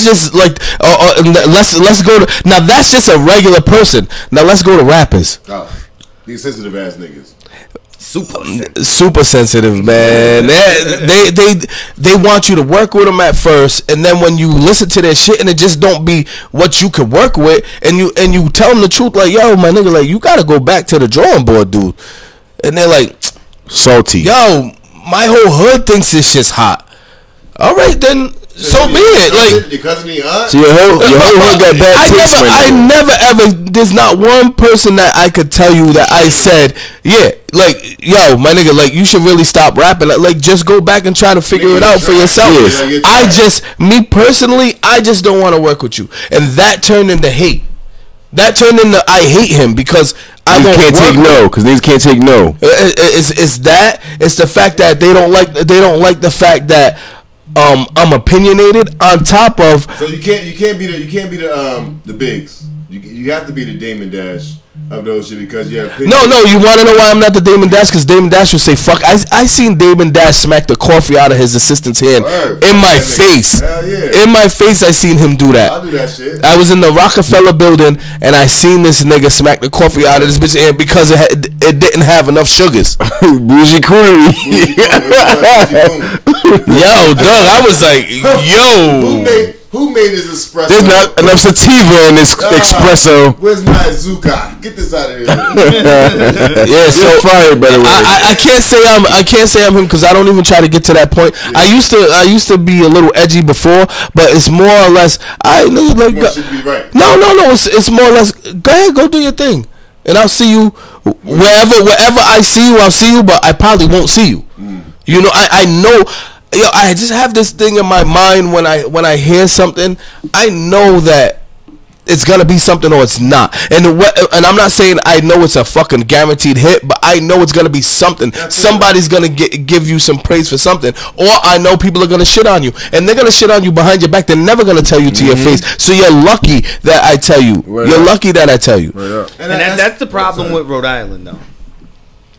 just like let's go to now. That's just a regular person. Now let's go to rappers. Oh, these sensitive ass niggas. Super sensitive, man. They want you to work with them at first, and then when you listen to their shit and it just don't be what you could work with, and you tell them the truth, like, yo, my nigga, like, you gotta go back to the drawing board, dude. And they're like, salty. Yo, my whole hood thinks this shit's hot. All right, then. So be it. Like your cousin, your aunt. So your whole hood got bad taste. I never ever. There's not one person that I could tell you that I said, yeah, like, yo, my nigga, like, you should really stop rapping. Like just go back and try to figure it out for yourself. Yes. Me personally, I just don't want to work with you, and that turned into hate. That turned into I hate him because I can't take no. Because niggas can't take no. It's that. It's the fact that they don't like the fact that. I'm opinionated on top of. So you can't be the bigs. You have to be the Damon Dash of those shit because you have. No. You want to know why I'm not the Damon Dash? Because Damon Dash would say fuck. I seen Damon Dash smack the coffee out of his assistant's hand in my face. Hell yeah. In my face, I seen him do that. I'll do that shit. I was in the Rockefeller building and I seen this nigga smack the coffee out of this bitch hand because it didn't have enough sugars. Bougie Coonery. Yo, dog, I was like, yo. Who made this espresso? There's not enough sativa in this espresso. Where's my Azuka? Get this out of here. Yeah, so fire, by the way. I can't say I'm him because I don't even try to get to that point. Yeah. I used to be a little edgy before, but it's more or less like right. No. It's more or less go ahead, go do your thing, and I'll see you wherever I see you. I'll see you, but I probably won't see you. You know, I know. Yo, I just have this thing in my mind when I hear something, I know that it's gonna be something or it's not. And I'm not saying I know it's a fucking guaranteed hit, but I know it's gonna be something. Somebody's gonna give you some praise for something, or I know people are gonna shit on you, and they're gonna shit on you behind your back. They're never gonna tell you to your face. So you're lucky that I tell you. Lucky that I tell you. And that's the problem with Rhode Island, though.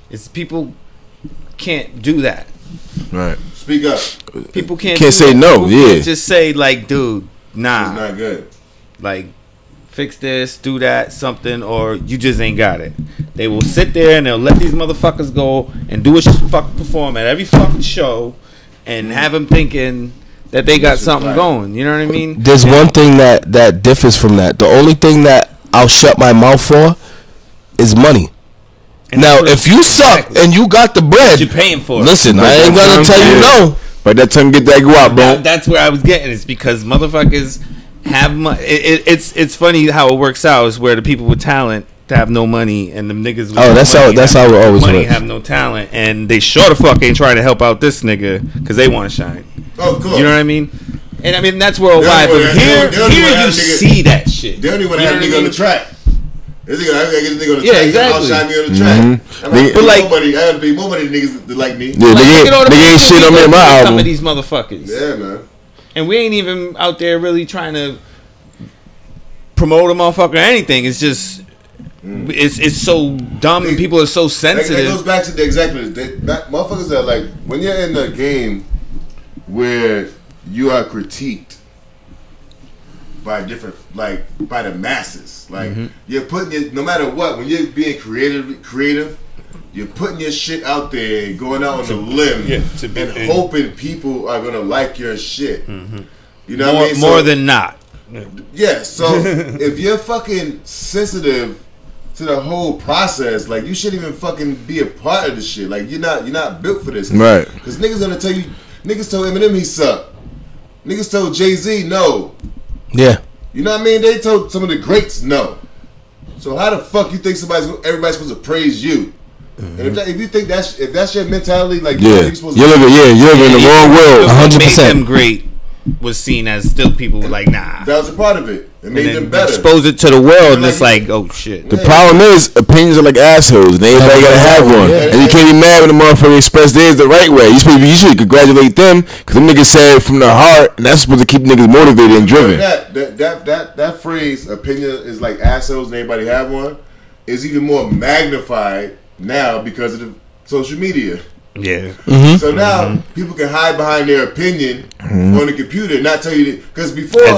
Is people can't do that. Right. Speak up. People can't say no. People can't just say like, dude, nah. It's not good. Like, fix this, do that, something, or you just ain't got it. They will sit there and they'll let these motherfuckers go and do a fucking perform at every fucking show and have them thinking that they got something going. You know what I mean? There's one thing that differs from that. The only thing that I'll shut my mouth for is money. And now, if you suck and you got the bread, you're paying for it. Listen, I ain't gonna tell you no. But that tongue get that guap, bro. That's where I was getting. It's because motherfuckers have money. It's funny how it works out. Is where the people with talent have no money, and the niggas with that's how it always money works. Have no talent, and they sure the fuck ain't trying to help out this nigga because they want to shine. Oh, of course. You know what I mean? And I mean that's worldwide. But here you see that shit. They don't even have a nigga on the track. This nigga, I gotta get this nigga on the track. I'll Exactly. shine me on the track. But like, I gotta be more money to niggas that like me. Yeah, nigga ain't shit on me in my album. Some of these motherfuckers. Yeah, man. And we ain't even out there really trying to promote a motherfucker or anything. It's just it's so dumb and people are so sensitive. That goes back to the motherfuckers that like when you're in a game where you are critiqued by by the masses. Like you're putting no matter what, when you're being creative, you're putting your shit out there and going out on a limb and hoping people are gonna like your shit. You know what I mean? More than not. Yeah. So if you're fucking sensitive to the whole process, like you shouldn't even fucking be a part of this shit. Like you're not built for this, right? Because niggas gonna tell you. Niggas told Eminem he sucked. Niggas told Jay-Z no. Yeah. You know what I mean? They told some of the greats no. So how the fuck you think everybody's supposed to praise you? And if you think if that's your mentality, like you're living in the wrong world. 100%. Made them great was seen as still people were like, nah. That was a part of it. It made them better. Expose it to the world, and it's like, oh shit. The problem is opinions are like assholes, and everybody gotta have one. And you can't be mad when the motherfucker express theirs the right way. You should congratulate them because them niggas said it from their heart, and that's supposed to keep niggas motivated and driven. That phrase, opinion is like assholes, and everybody have one, is even more magnified now because of the social media. Yeah. So now people can hide behind their opinion on the computer and not tell you because before your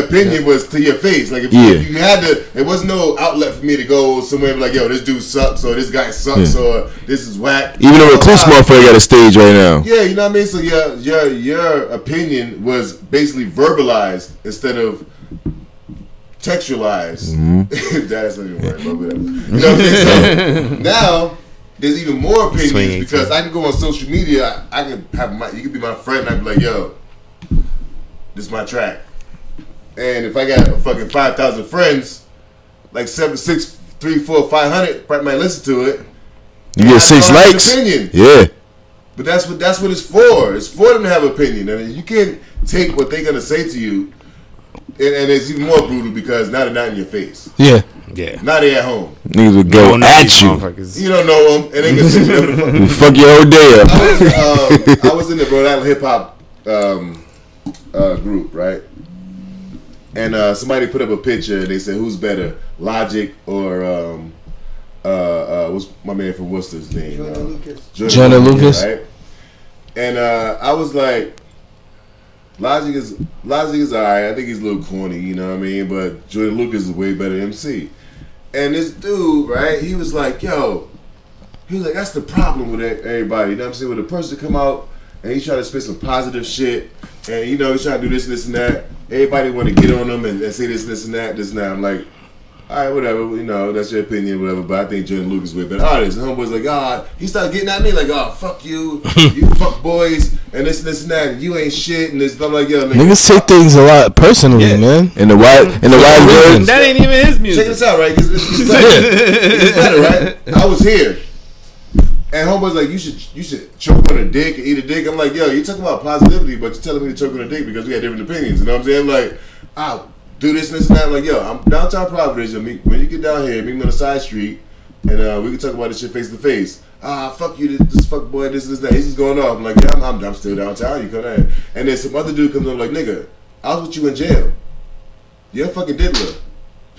opinion was to your face. Like if you had to, there was no outlet for me to go somewhere and be like, yo, this dude sucks or this guy sucks or this is whack. Even though Recluse motherfucker got a stage right now. Yeah, you know what I mean. So your opinion was basically verbalized instead of textualized. That's not even right, but whatever. You know what I mean? So now there's even more opinions because I can go on social media. I can have you can be my friend. And I can be like, yo, this is my track. And if I got a fucking 5,000 friends, like 7, 6, 3, 4, 500 probably might listen to it. You get 6 likes. Opinion. Yeah. But that's what it's for. It's for them to have opinion. I mean, you can't take what they're gonna say to you. And it's even more brutal because now they're not in your face. Yeah. Yeah. Now they're at home. Niggas would go at you. You don't know them, and they can say whatever the fuck. You fuck your whole day up. I was in the Rhode Island hip hop group, right? And somebody put up a picture. And they said, "Who's better, Logic or what's my man from Worcester's name? Jordan Lucas." Right? And I was like, Logic is alright. I think he's a little corny, you know what I mean? But Jordan Lucas is a way better MC. And this dude, right? He was like, that's the problem with everybody. You know what I'm saying? When a person come out and he's trying to spit some positive shit, and you know he's trying to do this, and that. Everybody want to get on him and say this, and that, this, and that. I'm like, all right, whatever, you know, that's your opinion, whatever, but I think Jordan Lucas way better artist. And homeboy's like, he started getting at me like, fuck you, you fuck boys, and this, and that, and you ain't shit, and this. I'm like, yo, niggas say things a lot personally, man. In the wide words. That ain't even his music. Check this out, right? It's better, right? I was here, and homeboy's like, you should choke on a dick and eat a dick. I'm like, yo, you talking about positivity, but you're telling me to choke on a dick because we had different opinions. You know what I'm saying? Like, do this and that. I'm like, yo, I'm downtown Providence. When you get down here, meet me on the side street, and we can talk about this shit face to face. Fuck you, this fuck boy, this, that. He's just going off. I'm like, yeah, I'm still downtown. You come down. And then some other dude comes up like, nigga, I was with you in jail. You're a fucking diddler.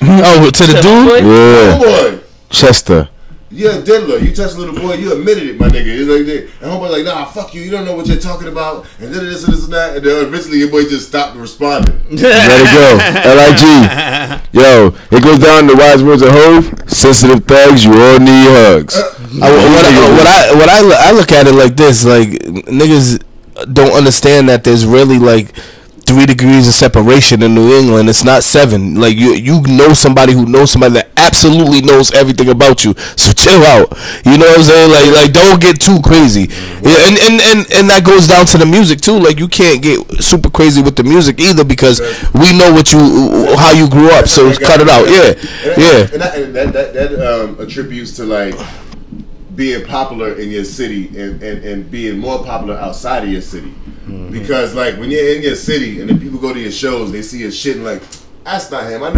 Oh, to the dude? Yeah. Homeboy. Chester. You're a diddler. You touched a little boy. You admitted it, my nigga. It's like that. And homeboy's like, nah, fuck you. You don't know what you're talking about. And then this and that. And then eventually your boy just stopped responding. Let it go. L.I.G. Yo, it goes down to wise words of Hove. Sensitive thugs, you all need hugs. I look at it like this. Like, niggas don't understand that there's really like 3 degrees of separation in New England. It's not 7. Like you know somebody who knows somebody that absolutely knows everything about you. So chill out. You know what I'm saying? Like don't get too crazy. Yeah, and that goes down to the music too. Like you can't get super crazy with the music either because we know how you grew up. So cut it out. Yeah. And that attributes to like being popular in your city and being more popular outside of your city. Because like when you're in your city and then people go to your shows and they see your shit and like, that's not him. I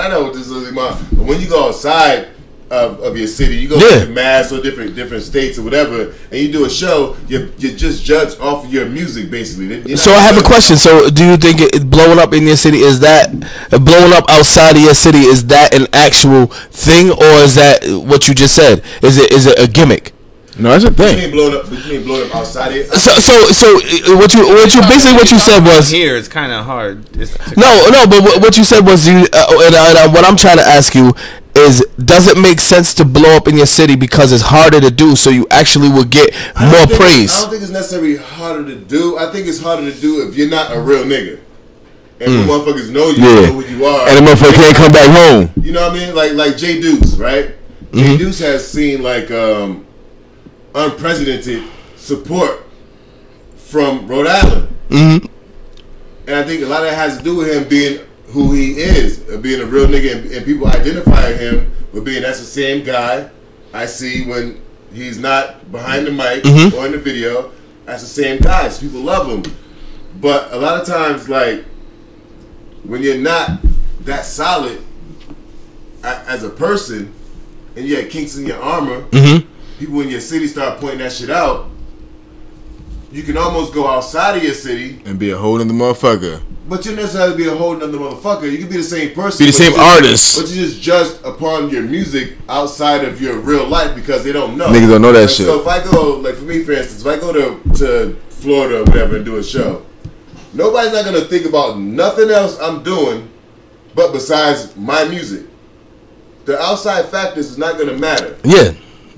know what this is. But when you go outside of your city, you go to Mass or different states or whatever, and you do a show, you're just judged off of your music basically. So I have a question. So do you think blowing up in your city, is that blowing up outside of your city, is that an actual thing, or is that what you just said? Is it a gimmick? No, that's a thing. You mean blowing up outside it? So what you said was here. It's kind of hard. No, but what you said was what I'm trying to ask you is, does it make sense to blow up in your city because it's harder to do, so you actually will get more praise? I don't think it's necessarily harder to do. I think it's harder to do if you're not a real nigga. And the motherfuckers know you, know who you are. And the motherfucker can't come back home. You know what I mean? Like Jay Deuce, right? Jay Deuce has seen like unprecedented support from Rhode Island. And I think a lot of that has to do with him being who he is, being a real nigga, and people identifying him with being that's the same guy I see when he's not behind the mic or in the video. That's the same guy. So people love him. But a lot of times, like, when you're not that solid as a person, and you had kinks in your armor, people in your city start pointing that shit out. You can almost go outside of your city and be a whole nother motherfucker. But you don't necessarily be a whole nother motherfucker. You can be the same person. Be the same artist. But you just judge upon your music outside of your real life because they don't know. Niggas don't know that shit. So if I go, like for me, for instance, if I go to Florida or whatever and do a show, nobody's not going to think about nothing else I'm doing but besides my music. The outside factors is not going to matter. Yeah.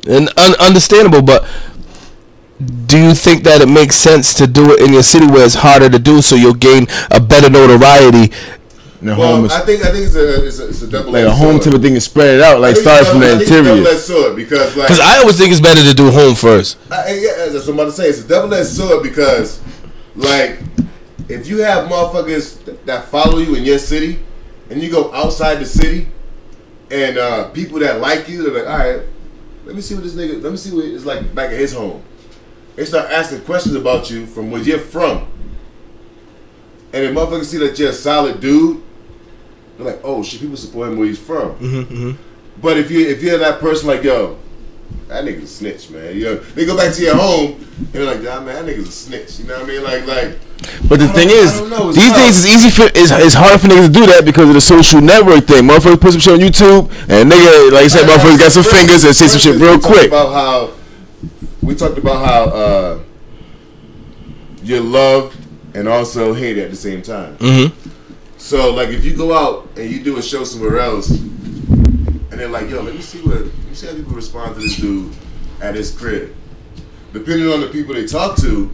And understandable, but do you think that it makes sense to do it in your city where it's harder to do so you'll gain a better notoriety? Well, I think it's a double-edged like a home type of thing is spread out, like starting from the interior. Double-edged sword because I always think it's better to do home first. As I'm about to say, it's a double-edged sword because, like, if you have motherfuckers that follow you in your city, and you go outside the city, and people that like you, they're like, all right, let me see what it's like back at his home. They start asking questions about you from where you're from. And if motherfuckers see that you're a solid dude, they're like, oh shit, people support him where he's from. But if you're that person like, yo, that nigga's a snitch, man. You know, they go back to your home and they're like, yeah, man, that nigga's a snitch. You know what I mean? Like. But the thing is, these days it's hard for niggas to do that because of the social network thing. Motherfuckers put some shit on YouTube and nigga, like you said, motherfuckers got some fingers and say some shit real quick. We talked about how you're loved and also hated at the same time. So, like, if you go out and you do a show somewhere else, and they're like, "Yo, let me see how people respond to this dude at his crib." Depending on the people they talk to,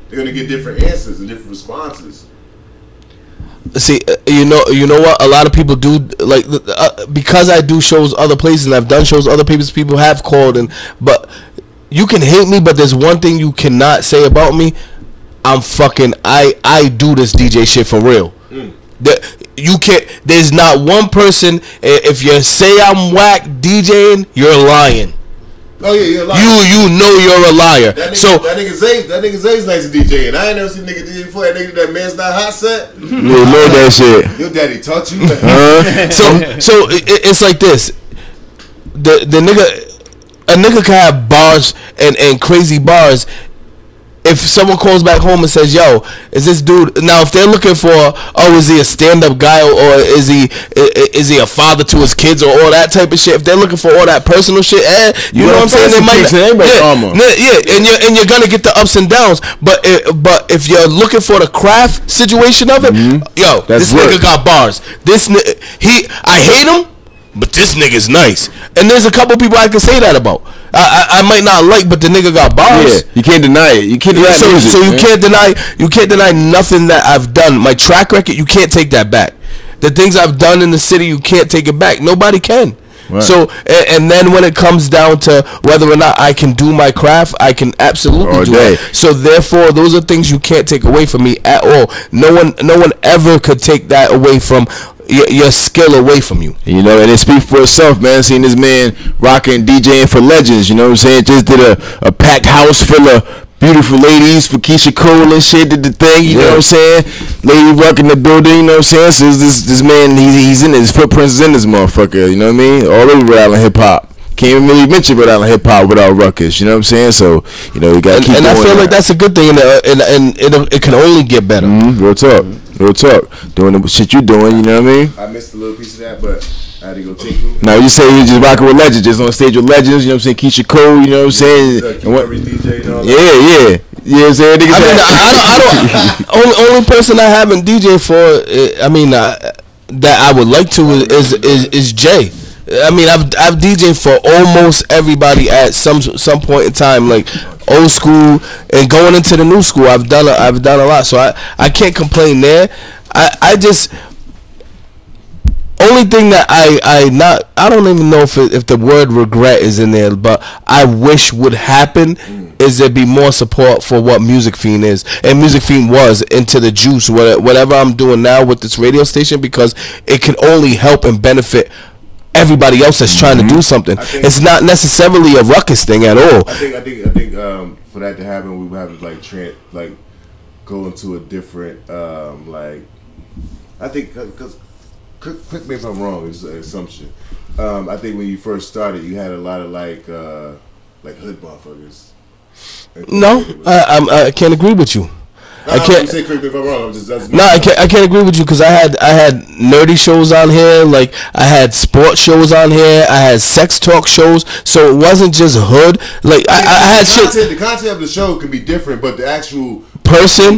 they're gonna get different answers and different responses. See, you know what? A lot of people do like because I do shows other places and I've done shows other places. People have called but you can hate me, but there's one thing you cannot say about me. I do this DJ shit for real. You can't. There's not one person. If you say I'm whack DJing, you're lying. Oh yeah, you're lying. You know you're a liar. That nigga Zay's nice to DJ, and I ain't never seen nigga DJ before. That man's not hot set. You know that shit. Your daddy taught you. So it's like this. A nigga can have bars and crazy bars. If someone calls back home and says, "Yo, is this dude?" Now, if they're looking for, "Oh, is he a stand-up guy or is he a father to his kids or all that type of shit?" If they're looking for all that personal shit, you know what I'm saying? They might, and you're gonna get the ups and downs. But if you're looking for the craft situation of it, yo, this nigga got bars. I hate him. But this nigga's nice. And there's a couple people I can say that about. I might not like, but the nigga got bars. Yeah, you can't deny it. You can't deny music, so you can't deny nothing that I've done. My track record, you can't take that back. The things I've done in the city, you can't take it back. Nobody can. Right. So and then when it comes down to whether or not I can do my craft, I can absolutely do it. So therefore, those are things you can't take away from me at all. No one ever could take that away from your skill away from you. You know, and it speaks for itself, man. Seeing this man rocking DJing for legends, you know what I'm saying? Just did a packed house full of beautiful ladies for Keisha Cole and shit, did the thing, you know what I'm saying? Lady Rock in the building, you know what I'm saying? So this man, he's in his footprints is in this motherfucker, you know what I mean? All over Rhode Island hip hop. Can't even really mention Rhode Island hip hop without Ruckus, you know what I'm saying? So, you know, we gotta keep and going. I feel like that's a good thing, and it can only get better. Real talk. Real talk. Doing the shit you doing, you know what I mean? I missed a little piece of that, but I had to go tinkle. Now you say you just rocking with legends, just on stage with legends, you know what I'm saying? Keisha Cole, you know what I'm saying? DJ and all that. Yeah. You know what I'm saying? I mean, only person I haven't DJ for, that I would like to is Jay. I mean, I've DJed for almost everybody at some point in time, like old school and going into the new school. I've done a lot, so I can't complain there. I just only thing that I don't even know if the word regret is in there, but I wish would happen is there be more support for what Music Fiend is and Music Fiend was into the juice, whatever I'm doing now with this radio station, because it can only help and benefit everybody else that's trying to do something. It's not necessarily a ruckus thing at all. I think for that to happen, we would have to go into a different I think because correct me if I'm wrong. It's an assumption. I think when you first started, you had a lot of like hood motherfuckers. No, I can't agree with you. I can't say correct me if I'm wrong. I can't agree with you, because I had nerdy shows on here, like I had sports shows on here, I had sex talk shows, so it wasn't just hood. Like I had shit. The content of the show can be different, but the actual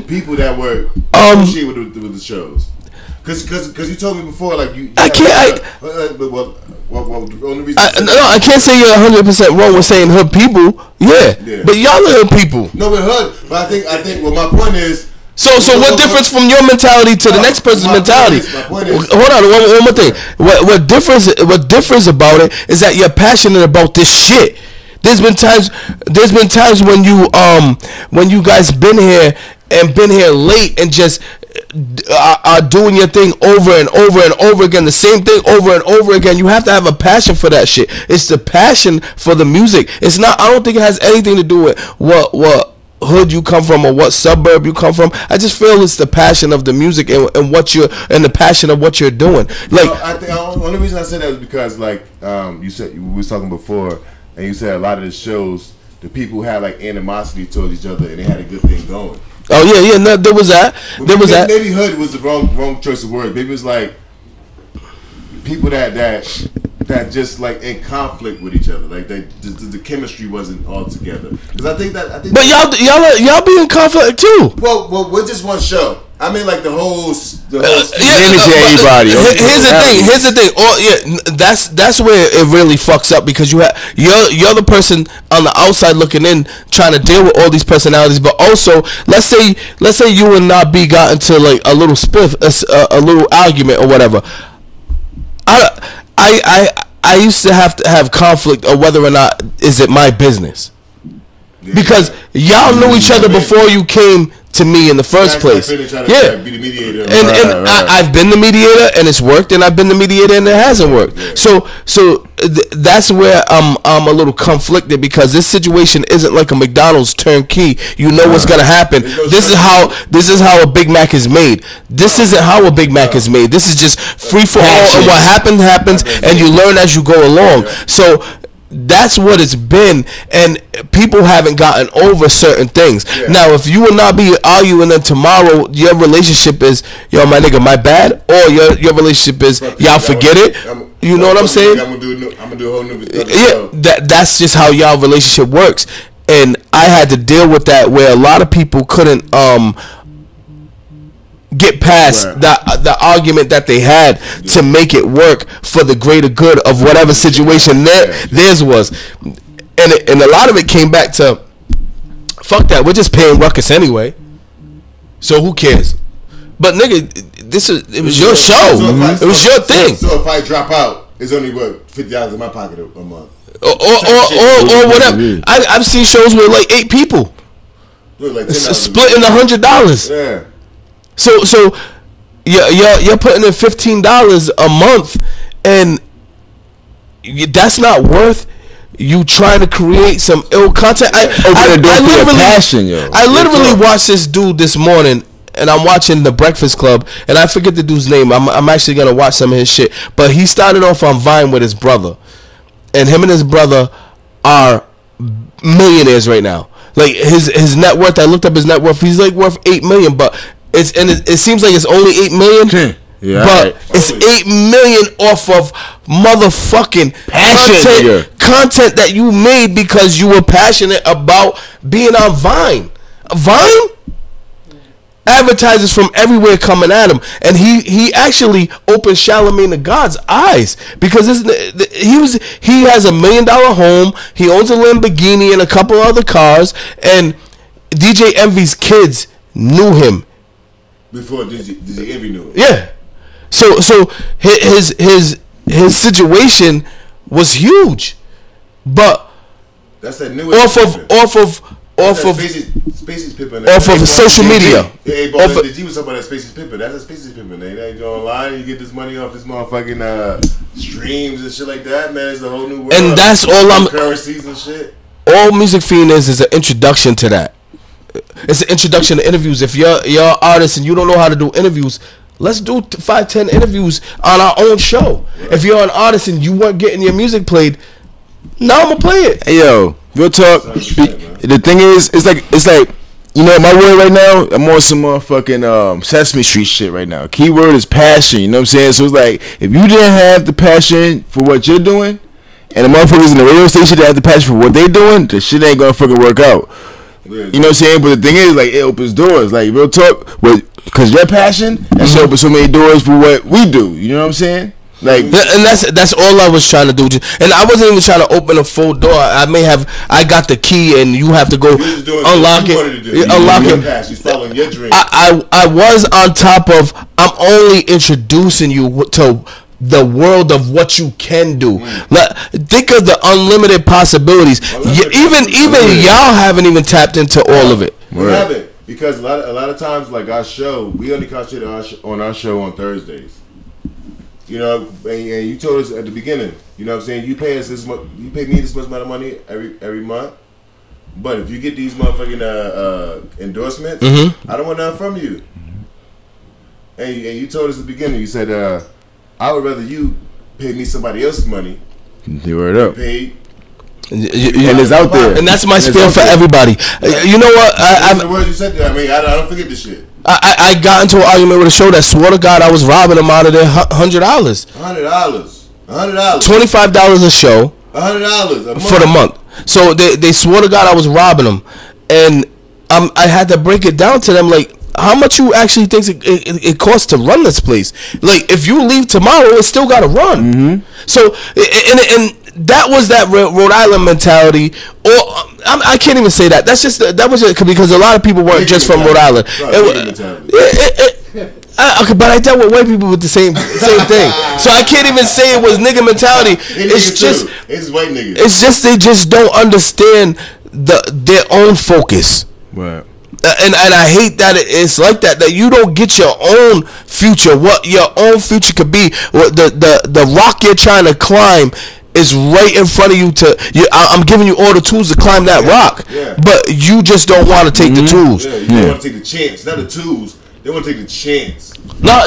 people that were associated with the shows. Because you told me before, like I can't say you're 100% wrong with saying hood people. Yeah. But y'all are hood people. No, we're hood. But I think. Well, my point is. So what difference from your mentality to the next person's mentality? My point is, hold on, one more thing. What differs about it is that you're passionate about this shit. There's been times when you guys been here late and just are doing your thing over and over and over again, the same thing over and over again. You have to have a passion for that shit. It's the passion for the music. It's not. I don't think it has anything to do with what hood you come from or what suburb you come from. I just feel it's the passion of the music and the passion of what you're doing. Like, I think the only reason I said that is because you said we was talking before, and you said a lot of the shows, the people had like animosity towards each other, and they had a good thing going. Oh yeah, no, there was that. Maybe hood was the wrong choice of word. Maybe it was like people that just like in conflict with each other. Like the chemistry wasn't all together. Because I think. But y'all be in conflict too. Well, we're just one show. I mean, like the whole everybody. Here's the thing. That's where it really fucks up, because you're the person on the outside looking in, trying to deal with all these personalities. But also, let's say you and not B got into like a little spiff, a little argument or whatever. I used to have conflict of whether or not is it my business, because y'all knew each other before you came to me in the first place. Be the mediator. And I've been the mediator and it's worked, and I've been the mediator and it hasn't worked. Yeah. So that's where I'm a little conflicted, because this situation isn't like a McDonald's turnkey. You know what's gonna happen. This is how a Big Mac is made. This isn't how a Big Mac is made. This is just free for all, and what happens, and you learn as you go along. So that's what it's been, and people haven't gotten over certain things. Yeah. Now, if you will not be arguing, then tomorrow your relationship is, yo, my nigga, my bad, or your relationship is, y'all forget it. You know what I'm saying? I'm gonna do a whole new. Yeah, that's just how y'all relationship works, and I had to deal with that, where a lot of people couldn't get past the argument that they had to make it work for the greater good of whatever situation theirs was, and a lot of it came back to, fuck that, we're just paying ruckus anyway, so who cares? But nigga, it was your show, it was your thing. So if I drop out, it's only what, $50 in my pocket a month, or whatever. I've seen shows with like 8 people, like splitting $100. Yeah. So you're putting in $15 a month, and that's not worth you trying to create some ill content. I literally watched this dude this morning, and I'm watching The Breakfast Club, and I forget the dude's name. I'm actually gonna watch some of his shit, but he started off on Vine with his brother, and him and his brother are millionaires right now. Like his net worth, I looked up his net worth. He's like worth $8 million, but it seems like it's only $8 million. Yeah, but it's $8 million off of motherfucking content that you made because you were passionate about being on Vine. Vine advertisers from everywhere coming at him, and he actually opened Charlamagne the God's eyes, because he has $1 million home, he owns a Lamborghini and a couple other cars, and DJ Envy's kids knew him before DJ Envy knew him. Yeah. So his situation was huge, but that's that new off of Spacey's Pippin. Off of social media. Hey, but did you was talking about that Spacey's Pippin? That's a Spacey's Pippin. They go online and you get this money off this motherfucking streams and shit like that, man. It's a whole new world. And that's all I'm currencies and shit. All Music Fiend is an introduction to that. It's an introduction to interviews. If you're an artist and you don't know how to do interviews, let's do 5-10 interviews on our own show. Right. If you're an artist and you weren't getting your music played, now I'm gonna play it. Hey, yo, real talk. The thing is, it's like you know, my word right now, I'm on some motherfucking Sesame Street shit right now. Keyword is passion. You know what I'm saying? So it's like, if you didn't have the passion for what you're doing, and the motherfuckers in the radio station that have the passion for what they doing, the shit ain't gonna fucking work out. You know what I'm saying? But the thing is, like, it opens doors. Like, real talk, because your passion, that shit opens so many doors for what we do. You know what I'm saying? Like, and that's all I was trying to do. And I wasn't even trying to open a full door. I got the key, and you have to go unlock it. Unlock it. You're following your dream. I was on top of. I'm only introducing you to the world of what you can do. Think of the unlimited possibilities. Even y'all haven't even tapped into all of it. We haven't, because a lot of times, like our show, we only concentrate on our show on Thursdays. You know, and you told us at the beginning. You know what I'm saying? You pay us this much. You pay me this much amount of money every month. But if you get these motherfucking endorsements, I don't want nothing from you. And you told us at the beginning. You said, I would rather you pay me somebody else's money. You word up. Paid. And it's out there. And that's my spiel for everybody. You know what? The words you said there. I mean, I don't forget this shit. I got into an argument with a show that swore to God I was robbing them out of their $100. $100. $25 a show. $100 for the month. So they swore to God I was robbing them, and I had to break it down to them like, how much you actually think it costs to run this place? Like, if you leave tomorrow, it still got to run. So and that was that Rhode Island mentality, or I can't even say that. That was just because a lot of people weren't just from Rhode Island. But I dealt with white people with the same thing, so I can't even say it was nigga mentality. It's white niggas. It's just they just don't understand their own focus. Right. And I hate that it's like that you don't get your own future, what your own future could be. What the rock you're trying to climb is right in front of you. I'm giving you all the tools to climb that rock, but you just don't want to take the tools. You don't want to take the chance, not the tools. They want to take the chance. No.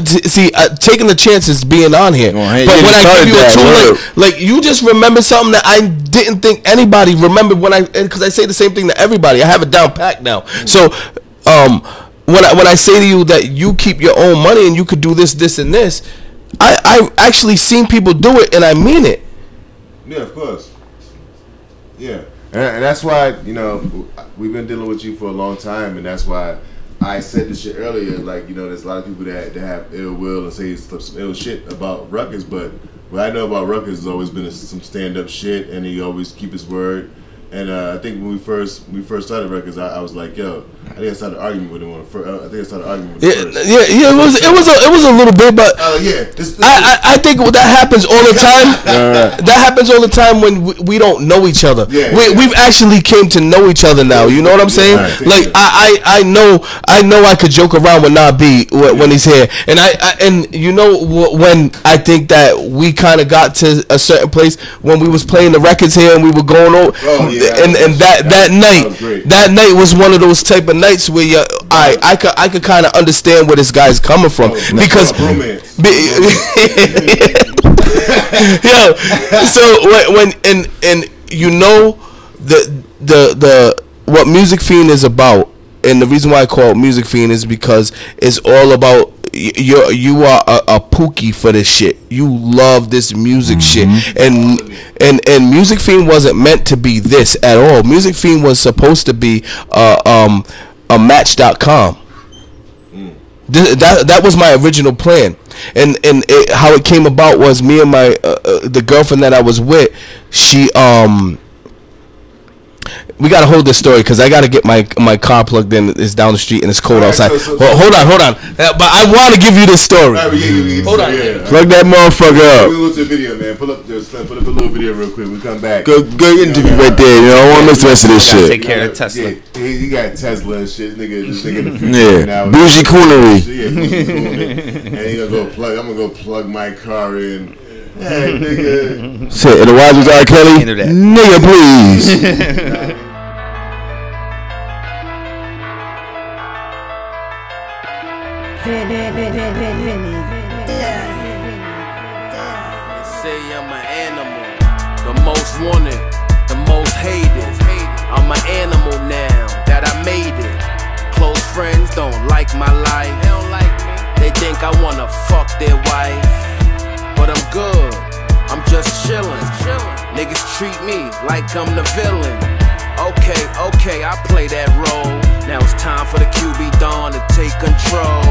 See, taking the chance is being on here. But when I give you a tool, like you just remember something that I didn't think anybody remembered because I say the same thing to everybody. I have it down packed now. So, when I say to you that you keep your own money and you could do this, and this, I actually seen people do it and I mean it. Yeah, of course. Yeah, and that's why we've been dealing with you for a long time, and that's why. I said this shit earlier, like, there's a lot of people that have ill will and say some ill shit about Ruckus, but what I know about Ruckus has always been some stand-up shit, and he always keep his word. And I think when we first started Ruckus, I was like, yo, I think I started arguing with him on the first. I think I started arguing with him first. Yeah. It was a little bit, but I think that happens all the time. That happens all the time when we don't know each other. We've actually came to know each other now. You know what I'm saying? Like I know I could joke around with Nah B when he's here, and when I think that we kind of got to a certain place when we was playing the records here and we were going over. And that night was one of those type of nights where I could kind of understand where this guy's coming from because so when the what Music Fiend is about, and the reason why I call it Music Fiend is because it's all about you are a pookie for this shit. You love this music shit, and Music Fiend wasn't meant to be this at all. Music Fiend was supposed to be a Match.com. That was my original plan, and how it came about was me and my the girlfriend that I was with. She we gotta hold this story because I gotta get my car plugged in. It's down the street and it's cold outside. Hold on. But I want to give you this story. Hold on. Plug that motherfucker up. We go to the video, man. Pull up a little video real quick. We come back. Good interview right there. You know, I don't want to miss the rest of this shit. Take care of Tesla. Yeah, he got Tesla and shit. This nigga in the future Yeah, now. bougie coonery. Yeah, bougie coonery. And he gonna go plug. I'm gonna go plug my car in. Hey, nigga. Shit, and the wise was R. Kelly. Nigga, please. Say I'm an animal, the most wanted, the most hated. I'm an animal now that I made it. Close friends don't like my life. They don't like me. They think I wanna fuck their wife, but I'm good. I'm just chillin'. Niggas treat me like I'm the villain. Okay, I play that role. Now it's time for the QB Dawn to take control.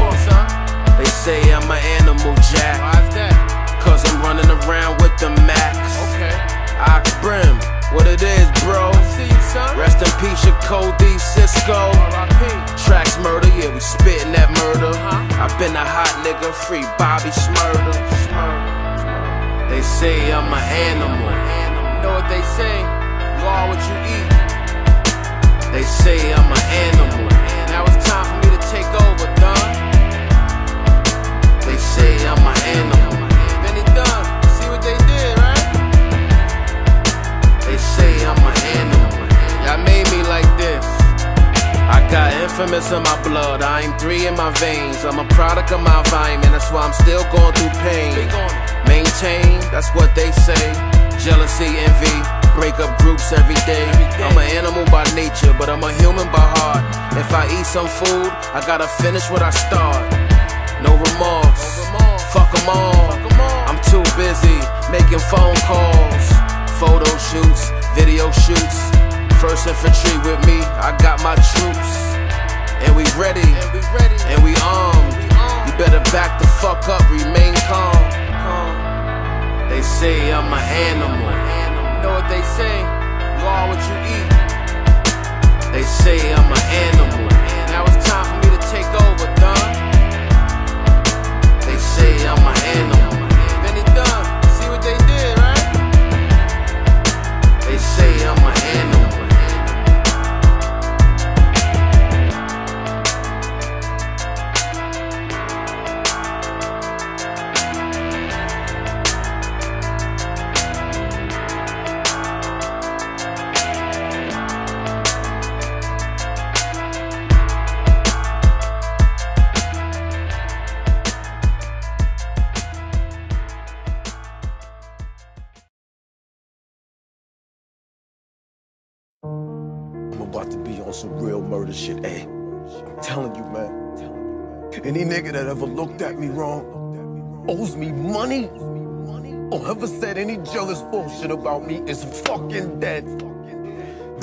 They say I'm an animal, Jack. Why's that? Cause I'm running around with the max. Ox Brim, what it is, bro. Rest in peace, your Cody Cisco. Tracks murder, yeah, we spittin' that murder. I been a hot nigga, free Bobby Smurder. They say I'm an animal. You know what they say? You are what you eat. They say I'm an animal. Now it's time for me to take over, done. They say I'm an animal. Benny done. See what they did, right? They say I'm an animal. Y'all made me like this. I got infamous in my blood. I ain't 3 in my veins. I'm a product of my environment. That's why I'm still going through pain. Maintain, that's what they say. Jealousy, envy, break up groups every day. I'm an animal by nature, but I'm a human by heart. If I eat some food, I gotta finish what I start. No remorse, fuck them all. I'm too busy making phone calls, photo shoots, video shoots. First infantry with me, I got my troops. And we ready, and we armed. You better back the fuck up, remain calm. They say I'm an animal. You know what they say? You are what you eat. They say I'm an animal. Now it's time for me to take over, done. They say I'm an animal. Benny done. See what they did, right? They say I'm an animal. About to be on some real murder shit, eh? I'm telling you, man. Any nigga that ever looked at me wrong owes me money or ever said any jealous bullshit about me is fucking dead.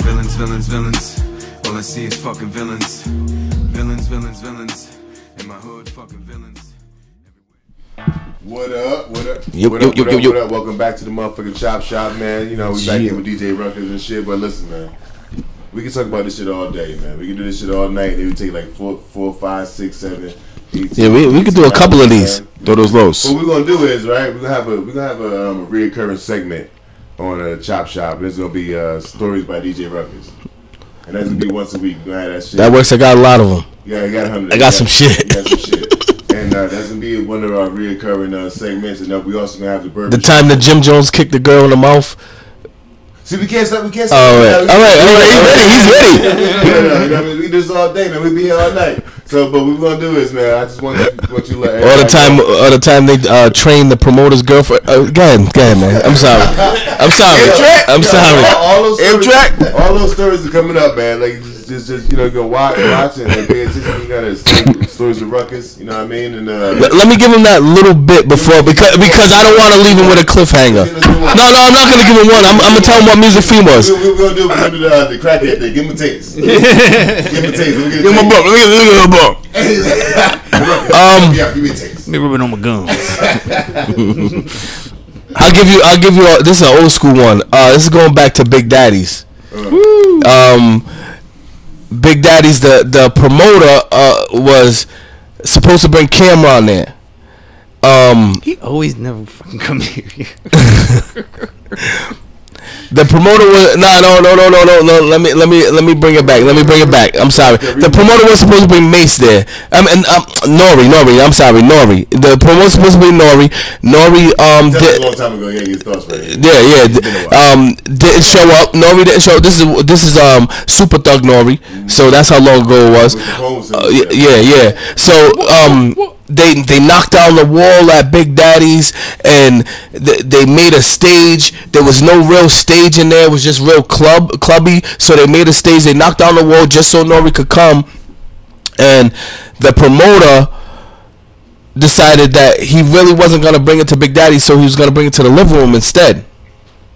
Villains, villains, villains. All I see is fucking villains. Villains, villains, villains. In my hood, fucking villains. What up? What up? Yo. What up? Welcome back to the motherfucking Chop Shop, man. You know, we back here with DJ Ruckers and shit, but listen, man. We can talk about this shit all day, man. We can do this shit all night. It would take like 4, 5, 6, 7, 8. Yeah, we could do a couple of these. Throw those lows. What we're gonna do is we're gonna have a reoccurring segment on a Chop Shop. There's gonna be stories by DJ Ruckers, and that's gonna be once a week. We're gonna have that shit. That works. I got a lot of them. Yeah, I got 100. I got some shit. Got some shit. And that's gonna be one of our reoccurring segments. And we also gonna have the burger. The time that Jim Jones kicked the girl in the mouth. See, we can't stop. All right. He's ready. We do this all day, man. We be here all night. So, but what we're gonna do is, man, I just want you to let all the time they train the promoter's girlfriend. Go ahead, man. I'm sorry. All those stories are coming up, man. Like just you know, go watch and pay attention. You gotta stories of Ruckus. You know what I mean? And let me give him that little bit before because I don't want to leave him with a cliffhanger. No, I'm not gonna give him one. I'm gonna tell him what music theme was. We're gonna do the crackhead thing. Give him a taste. Give him a taste. Give him a bump. Let me get a bump. Yeah, give me a taste. Let me rub it on my gums. I'll give you. This is an old school one. This is going back to Big Daddies. Big Daddy's the promoter was supposed to bring Cameron there. He always never fucking come here. The promoter was no. Let me bring it back. I'm sorry. The promoter was supposed to bring Mace there. Nori. I'm sorry, Nori. The promoter was supposed to be Nori. Nori That's a long time ago. Yeah, your thoughts right. Yeah. Didn't show up. Nori didn't show up. This is Super Thug Nori. So that's how long ago it was. Yeah. So They knocked down the wall at Big Daddy's, and they made a stage. There was no real stage in there. It was just real clubby. So they made a stage. They knocked down the wall just so Nori could come. And the promoter decided that he really wasn't going to bring it to Big Daddy, so he was going to bring it to the living room instead.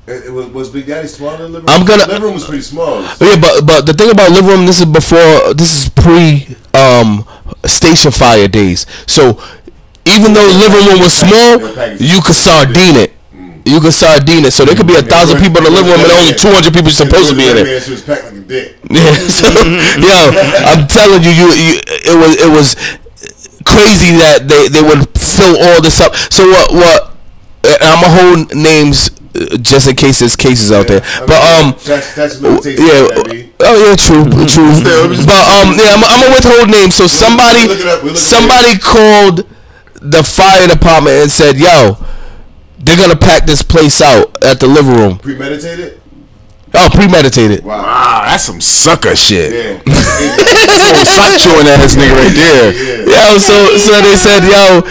Was Big Daddy small in the living room? The living room was pretty small. Yeah, but the thing about living room, this is pre station fire days. So even though the living room was small, you could sardine it. You could sardine it. So there could be 1,000 people in the living room and only 200 people supposed to be in it. Yeah. So, I'm telling you, it was crazy that they would fill all this up. So what? I'm gonna hold names just in case there's cases out there. But true. But I'm gonna withhold names. So somebody called the fire department and said, "Yo, they're gonna pack this place out at the living room." Premeditated. Oh, premeditated. Wow, that's some sucker shit. Yeah. Suck ass nigga right there. Yo, so they said, yo,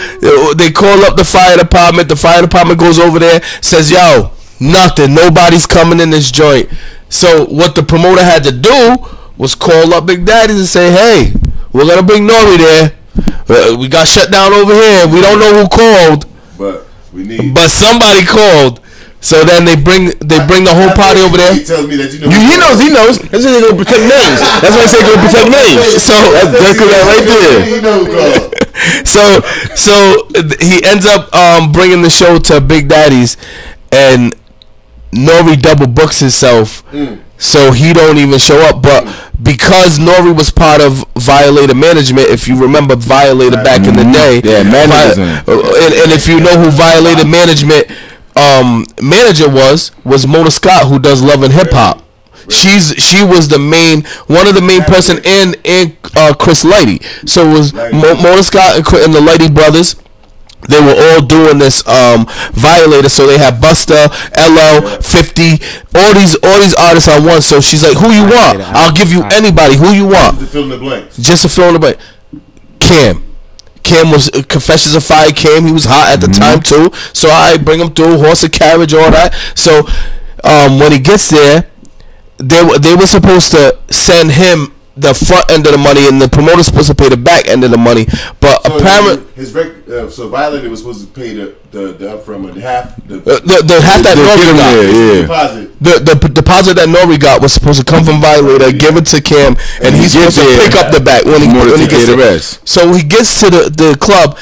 they call up the fire department. The fire department goes over there, says, yo, nothing. Nobody's coming in this joint. So what the promoter had to do was call up Big Daddy's and say, hey, we're gonna bring Nori there. We got shut down over here. We don't know who called, but somebody called. So then they bring the whole party over there. He tells me that he knows. That's why they gonna protect names. That's why I say gonna protect names. So that's right there. So he ends up bringing the show to Big Daddy's, and Nori double books himself. So he don't even show up. But because Nori was part of Violator Management, if you remember Violator back in the day, and if you know who Violator Management manager was Mona Scott, who does Love and Hip Hop. She was one of the main person, and Chris Lighty. So it was Mona Scott and the Lighty brothers. They were all doing this Violator. So they had Busta, LL, 50, all these artists on one. So she's like, who you want? I'll give you anybody. Who you want? Just to fill in the blanks. Just to fill in the blank. Cam was Confessions of Fire. Cam, he was hot at the time too. So I bring him through, horse and carriage, all that. So when he gets there, they were supposed to send him the front end of the money, and the promoter's supposed to pay the back end of the money. But so apparently, so Violator was supposed to pay the upfront half the half that Nori got. The deposit that Nori got was supposed to come from Violator, give it to Cam, and he's supposed to pick up the back when he gets the rest. So he gets to the club.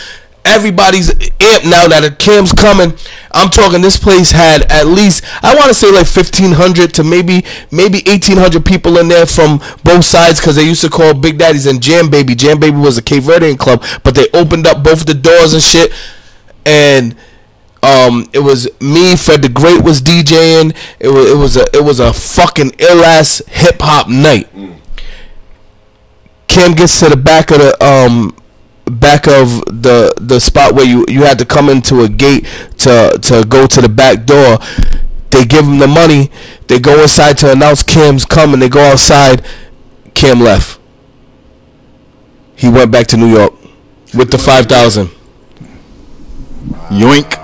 Everybody's amped now that Cam's coming. I'm talking, this place had at least, I want to say like 1,500 to maybe 1,800 people in there from both sides, because they used to call Big Daddy's and Jam Baby. Jam Baby was a Cape Verdean club, but they opened up both the doors and shit. And it was me, Fred the Great was DJing. It was a fucking ill ass hip hop night. Cam gets to the back of the spot where you had to come into a gate to go to the back door. They give him the money. They go inside to announce Cam's coming. They go outside. Cam left. He went back to New York with the 5,000. Yoink.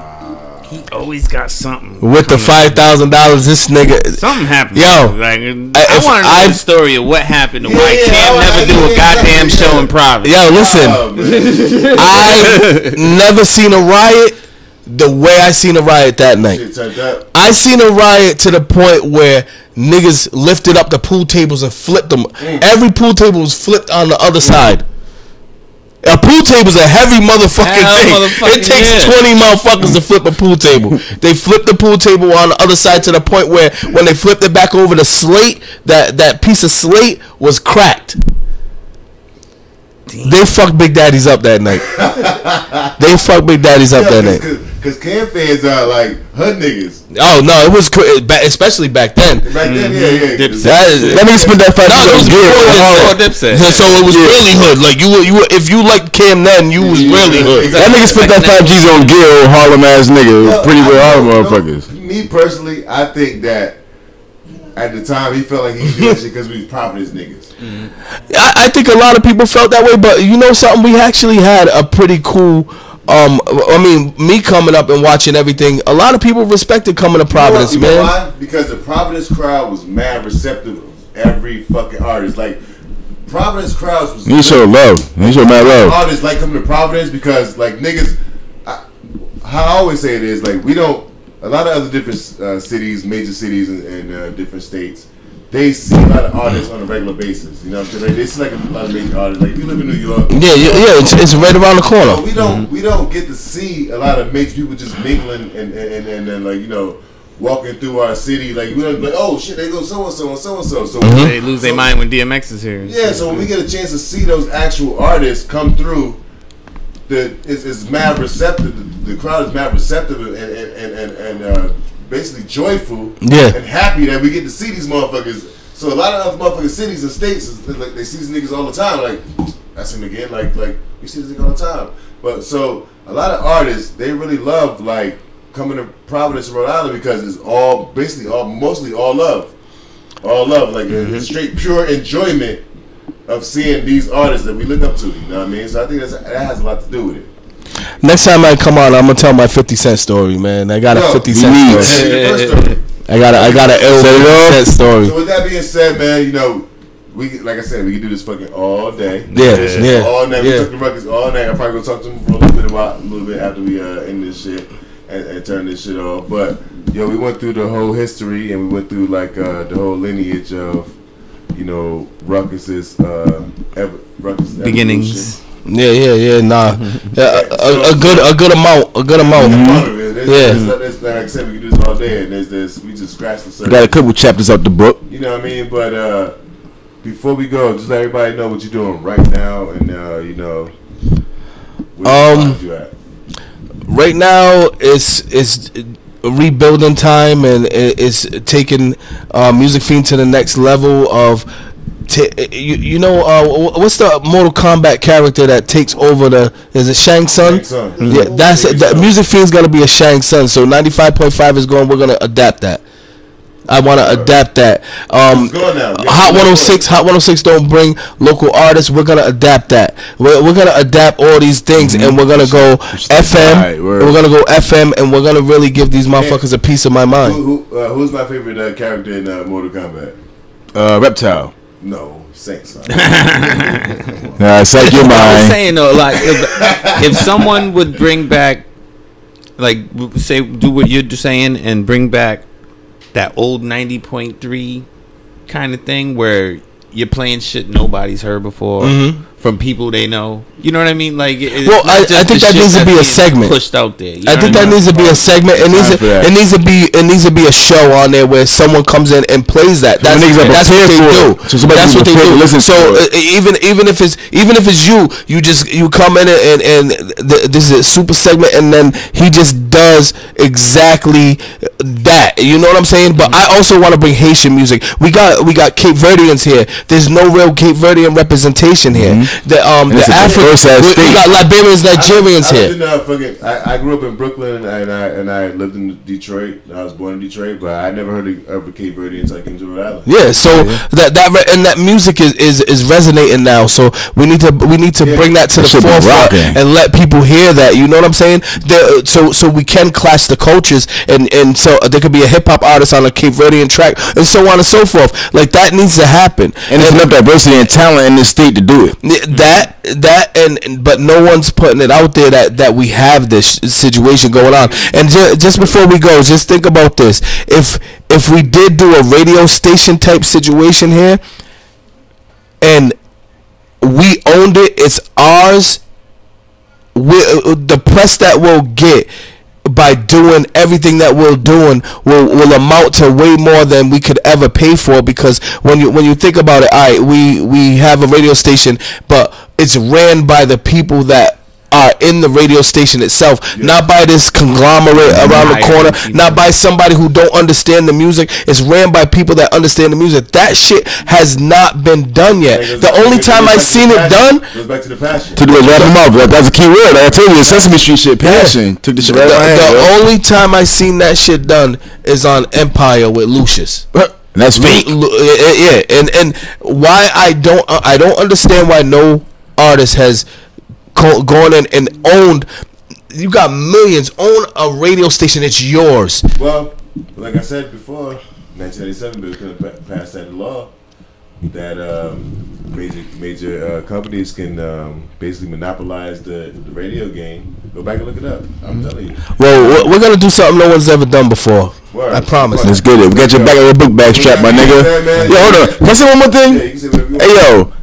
He always got something. With the $5,000, this nigga. Something happened. Yo, like, I want to know the story of what happened and why Cam never do a goddamn show in private. Yo, listen. I've never seen a riot the way I seen a riot that night. I seen a riot to the point where niggas lifted up the pool tables and flipped them. Every pool table was flipped on the other side. A pool table's a heavy motherfucking thing. It takes 20 motherfuckers to flip a pool table. They flip the pool table on the other side to the point where when they flipped it back over, the slate, that piece of slate was cracked. Damn. They fucked Big Daddies up that night. Because Cam fans are like hood niggas. Oh no, it was especially back then. Back then, yeah. That nigga spent that 5 years on Dipset. So it was really hood. Like you if you liked Cam then, you was really hood. That nigga spent that 5 G's on Gil, Harlem ass nigga. Pretty well Harlem motherfuckers. Me personally, I think that at the time he felt like he did shit because we was Providence niggas. I think a lot of people felt that way, but you know something? We actually had a pretty cool. I mean, me coming up and watching everything, a lot of people respected coming to Providence, man. Know why? Because the Providence crowd was mad receptive of every fucking artist. Like, Providence crowds was... He showed love. He showed mad love. Artists like coming to Providence because, like, niggas... how I always say it is, like, we don't... A lot of other different cities, major cities and different states, they see a lot of artists on a regular basis. You know what I'm saying? Like, they see like a lot of major artists. Like, if you live in New York, it's right around the corner. We don't get to see a lot of major people just mingling and like, you know, walking through our city. Like, we don't be like, oh shit, they go so and so and so and so. So they lose their mind when DMX is here. Yeah, so when we get a chance to see those actual artists come through, it's mad receptive. The crowd is mad receptive and basically joyful and happy that we get to see these motherfuckers. So a lot of other motherfucking cities and states, like, they see these niggas all the time. Like, that's him again. Like we see this nigga all the time. But so a lot of artists, they really love like coming to Providence, Rhode Island, because it's mostly all love, like a straight pure enjoyment of seeing these artists that we look up to. You know what I mean? So I think that has a lot to do with it. Next time I come on, I'm gonna tell my 50 Cent story, man. I got a 50 Cent story. I got a 50 Cent story. So with that being said, man, you know, we, like I said, we can do this fucking all day. Yeah. All night. We took the records all night. I'm probably gonna talk to them for a little bit after we end this shit and turn this shit off. But yo, we went through the whole history and we went through like the whole lineage of, you know, Ruckus's beginnings. Evolution. Nah. A good amount. Yeah. Like I said, we can do this all day, and we just scratched the surface. Got a couple chapters up the book. You know what I mean? But before we go, just let everybody know what you're doing right now, and you know, where you at. Right now, it's rebuilding time, and it's taking Music Fiend to the next level of. You know what's the Mortal Kombat character that takes over is it Shang Tsung? Yeah, that's it. The Music Fiend's gonna be a Shang Tsung. So 95.5 is going. We're gonna adapt that. I want to adapt that. Hot 106 don't bring local artists. We're gonna adapt that. We're gonna adapt all these things, and we're gonna go FM. We're gonna go FM, and we're gonna really give these motherfuckers a piece of my mind. Who's my favorite character in Mortal Kombat? Reptile. No, Saint son. It's like your mind. I was saying though, like if someone would bring back, like, say, do what you're saying and bring back that old 90.3 kind of thing where you're playing shit nobody's heard before from people they know. You know what I mean? Like, I think that needs to be a segment pushed out there. I think that needs to be a segment. It needs to be a show on there where someone comes in and plays that. That's what they do. That's what they do. So even if it's you come in and this is a super segment, and then he just does exactly that. You know what I'm saying? But I also want to bring Haitian music. We got Cape Verdeans here. There's no real Cape Verdean representation here. The Africans, we got Liberians, Nigerians here. I grew up in Brooklyn and I lived in Detroit. I was born in Detroit, but I never heard of a Cape Verdean until I came to Rhode Island. Yeah, so that music is resonating now. So we need to bring that to the forefront and let people hear that. You know what I'm saying? So we can clash the cultures, and so there could be a hip hop artist on a Cape Verdean track, and so on and so forth. Like, that needs to happen. And there's enough diversity and talent in this state to do it. But no one's putting it out there that we have this situation going on. And just before we go, just think about this: if we did do a radio station type situation here, and we owned it, it's ours, the press that we'll get by doing everything that we're doing will amount to way more than we could ever pay for, because when you think about it, all right, we have a radio station, but it's ran by the people that are in the radio station itself, not by this conglomerate around the corner, not by somebody who don't understand the music. It's ran by people that understand the music. That shit has not been done yet. The only time I seen it done goes back to the passion. To the wrap him up. That's a key word. Like I told you, Sesame Street shit, passion. Took the shit right out of the only time I seen that shit done is on Empire with Lucius. That's fake. Yeah, and why I don't understand why no artist has gone in and owned. You got millions, own a radio station, it's yours. Well, like I said before, 1997 bill could have passed that law that major companies can basically monopolize the radio game. Go back and look it up. I'm telling you. Well, we're gonna do something no one's ever done before. Word. I promise. Let's get it. We got your back of the book bag strap, my nigga. Yo, hold on. Can I say one more thing? Hey, yo.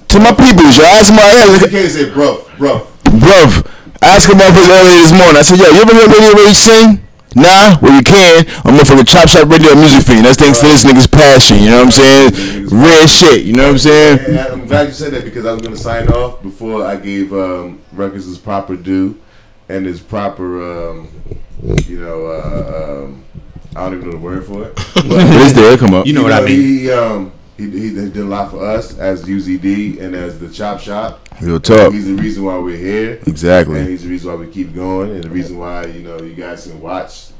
To my peoples, yo, I asked my You can't say bruv. I asked him earlier this morning. I said, yo, you ever hear Radio Ray sing? Nah, well you can. I'm motherfucking Chop Shop Radio Music Fiend. That's thanks to this nigga's passion, you know what I'm saying? Real shit, you know what I'm saying? And I'm glad you said that, because I was gonna sign off before I gave Ruckus his proper due and his proper I don't even know the word for it. But it is there, come up. You know what I mean. He did a lot for us as UZD and as the Chop Shop. Real talk. He's the reason why we're here. Exactly. And he's the reason why we keep going, and the reason why you guys can watch.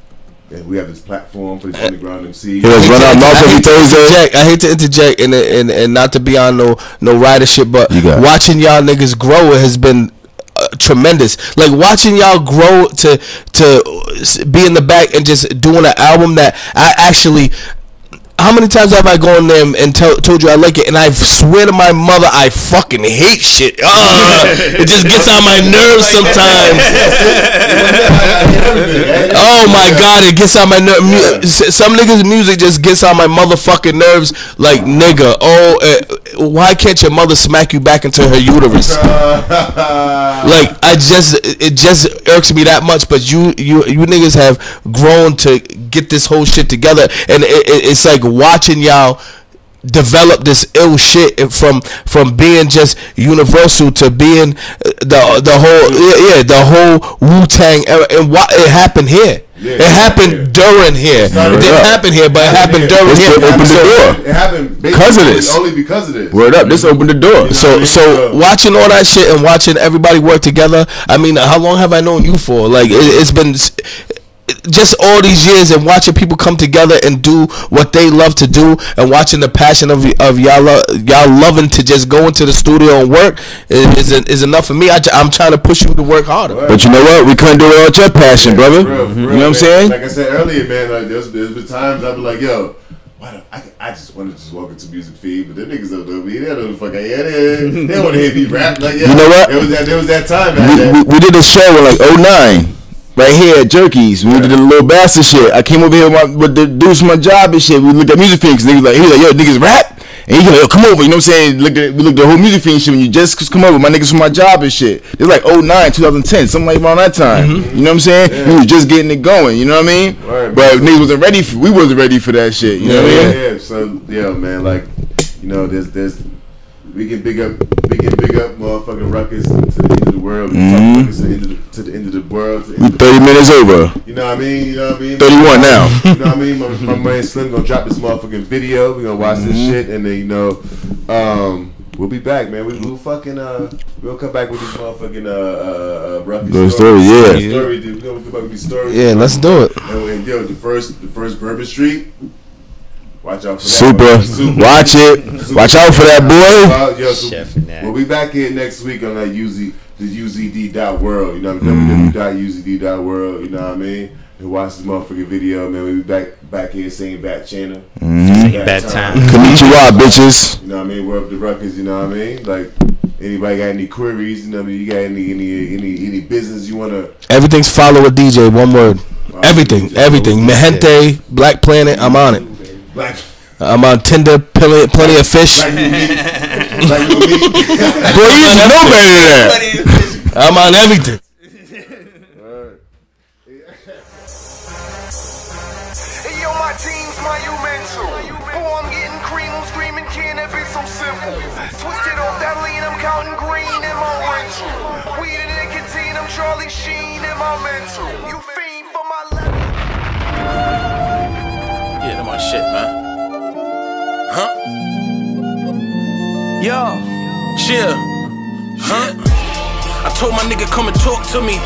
And we have this platform for this underground MC. I hate to interject and not to be on no ridership, but watching y'all niggas grow has been tremendous. Like watching y'all grow to be in the back and just doing an album that I actually. How many times have I gone there and told you I like it, and I swear to my mother I fucking hate shit. It just gets on my nerves sometimes. Oh my god, it gets on my nerves. Some niggas' music just gets on my motherfucking nerves. Like nigga, why can't your mother smack you back into her uterus? Like it just irks me that much. But you niggas have grown to get this whole shit together, and it's like watching y'all develop this ill shit from being just universal to being the whole Wu-Tang era, and it happened here. It happened during here. It didn't happen here, but it happened during here. It opened the door. It happened because of this. Only because of this. Word up, this opened the door. So watching all that shit and watching everybody work together. I mean, how long have I known you for? Like it's been just all these years, and watching people come together and do what they love to do, and watching the passion of y'all loving to just go into the studio and work is enough for me. I'm trying to push you to work harder. But you know what? We couldn't do it without your passion, brother. For real, you know what I'm saying? Like I said earlier, man, like there's been times I've been like, yo, I just want to just walk into Music Feed, but them niggas don't know me. They don't know the fuck I am. They don't want to hear me rap. Like, yeah, you know what? There was that time. We did a show in like 09. Right here at Jerky's, we did a little bastard shit. I came over here with the dudes from my job and shit. We looked at Music Fiend, niggas like, yo, niggas rap? And he like, yo, come over, you know what I'm saying? We looked at the whole Music Fiend shit when you just come over, my niggas from my job and shit. It was like 09, 2010, something like around that time. You know what I'm saying? We was just getting it going, you know what I mean? Right, but niggas wasn't ready we wasn't ready for that shit, you know what I mean? Yeah, so, yeah, man, like, there's we can big up motherfucking Ruckus to the end of the world. To the end of the world. We 30 minutes over. You know what I mean? 31 now. You know what I mean? My man Slim gonna drop this motherfucking video. We gonna watch this shit, and then we'll be back, man. We'll come back with this motherfucking Ruckus story. Yeah. Story, dude. We're gonna come back with these stories. Yeah, let's do it. And yo, the first Bourbon Street. Watch out for that. Super. Watch it. Watch out for that, boy. We'll be back here next week on that UZD.world. You know, www.uzd.world. You know what I mean? And watch this motherfucking video, man. We'll be back here saying Bat Channel. Bad time. Konnichiwa, bitches. You know what I mean? We're up the Ruckus. You know what I mean? Like, anybody got any queries? You know what I mean? You got any business you wanna? Everything's follow a DJ. One word. Everything. Mejente, Black Planet. I'm on it. I'm on Tinder, plenty of fish. Boy, you know better than that. I'm on everything. Hey yo, my team's monumental. Boy, I'm getting cream, I'm screaming, can that be so simple? Twisted off that lean, I'm counting green in my rental. Weed and nicotine, I'm Charlie Sheen in my mental. You fiend for my level. Yeah, that's my shit, man. Huh? Yo, chill. Huh? I told my nigga come and talk to me.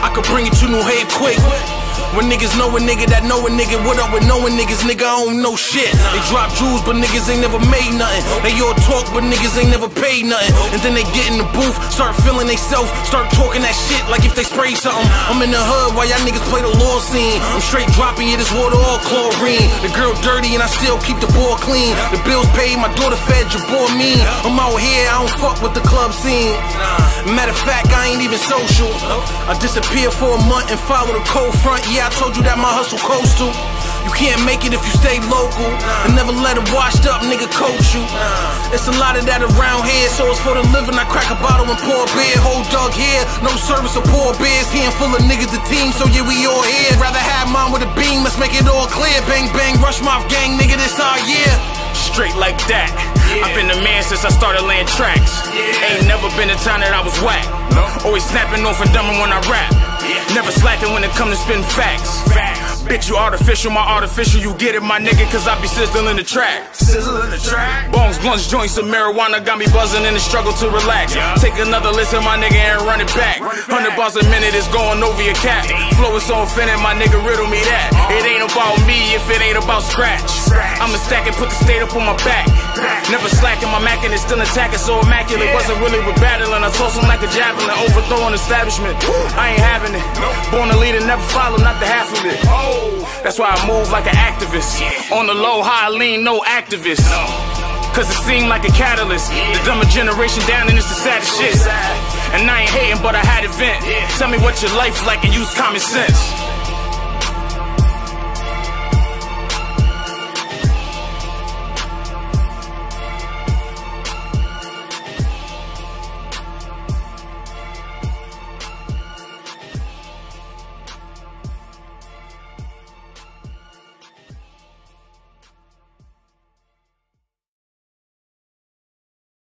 I could bring it to New Haven quick. When niggas know a nigga that know a nigga, what up with knowing niggas, nigga, I don't know shit. They drop jewels, but niggas ain't never made nothing. They all talk, but niggas ain't never paid nothing. And then they get in the booth, start feeling they self, start talking that shit like if they spray something. I'm in the hood while y'all niggas play the law scene. I'm straight dropping you this water all chlorine. The girl dirty and I still keep the ball clean. The bills paid, my daughter fed, your boy mean. I'm out here, I don't fuck with the club scene. Matter of fact, I ain't even social. I disappear for a month and follow the cold front. Yeah, I told you that my hustle coastal. You can't make it if you stay local. And never let a washed up nigga coach you. It's a lot of that around here, so it's for the living. I crack a bottle and pour a beer. Whole dog here, no service or poor beers. Handful of niggas the team, so yeah, we all here. Rather have mine with a beam, let's make it all clear. Bang, bang, rush mouth gang, nigga, this our year. Straight like that. I've been the man since I started laying tracks. Ain't never been a time that I was whack. Always snapping off and dumbing when I rap. Never slacking when it come to spitting facts. Bitch, you artificial, my artificial, you get it, my nigga, cause I be sizzling the track. Sizzling the track? Bongs, blunts, joints of marijuana got me buzzing in the struggle to relax. Take another listen, my nigga, and run it back. 100 bars a minute is going over your cap. Flow is so infinite, my nigga, riddle me that. It ain't about me if it ain't about scratch. I'ma stack and put the state up on my back. Never slacking, my mackin' is still attacking, so immaculate. Wasn't really with battling, I toss him like a javelin. Overthrowing establishment, I ain't having it. Born a leader, never follow, not the half of it. That's why I move like an activist. On the low, high lean, no activist. Cause it seemed like a catalyst. The dumber generation down and it's the saddest shit. And I ain't hating, but I had it vent. Tell me what your life's like and use common sense.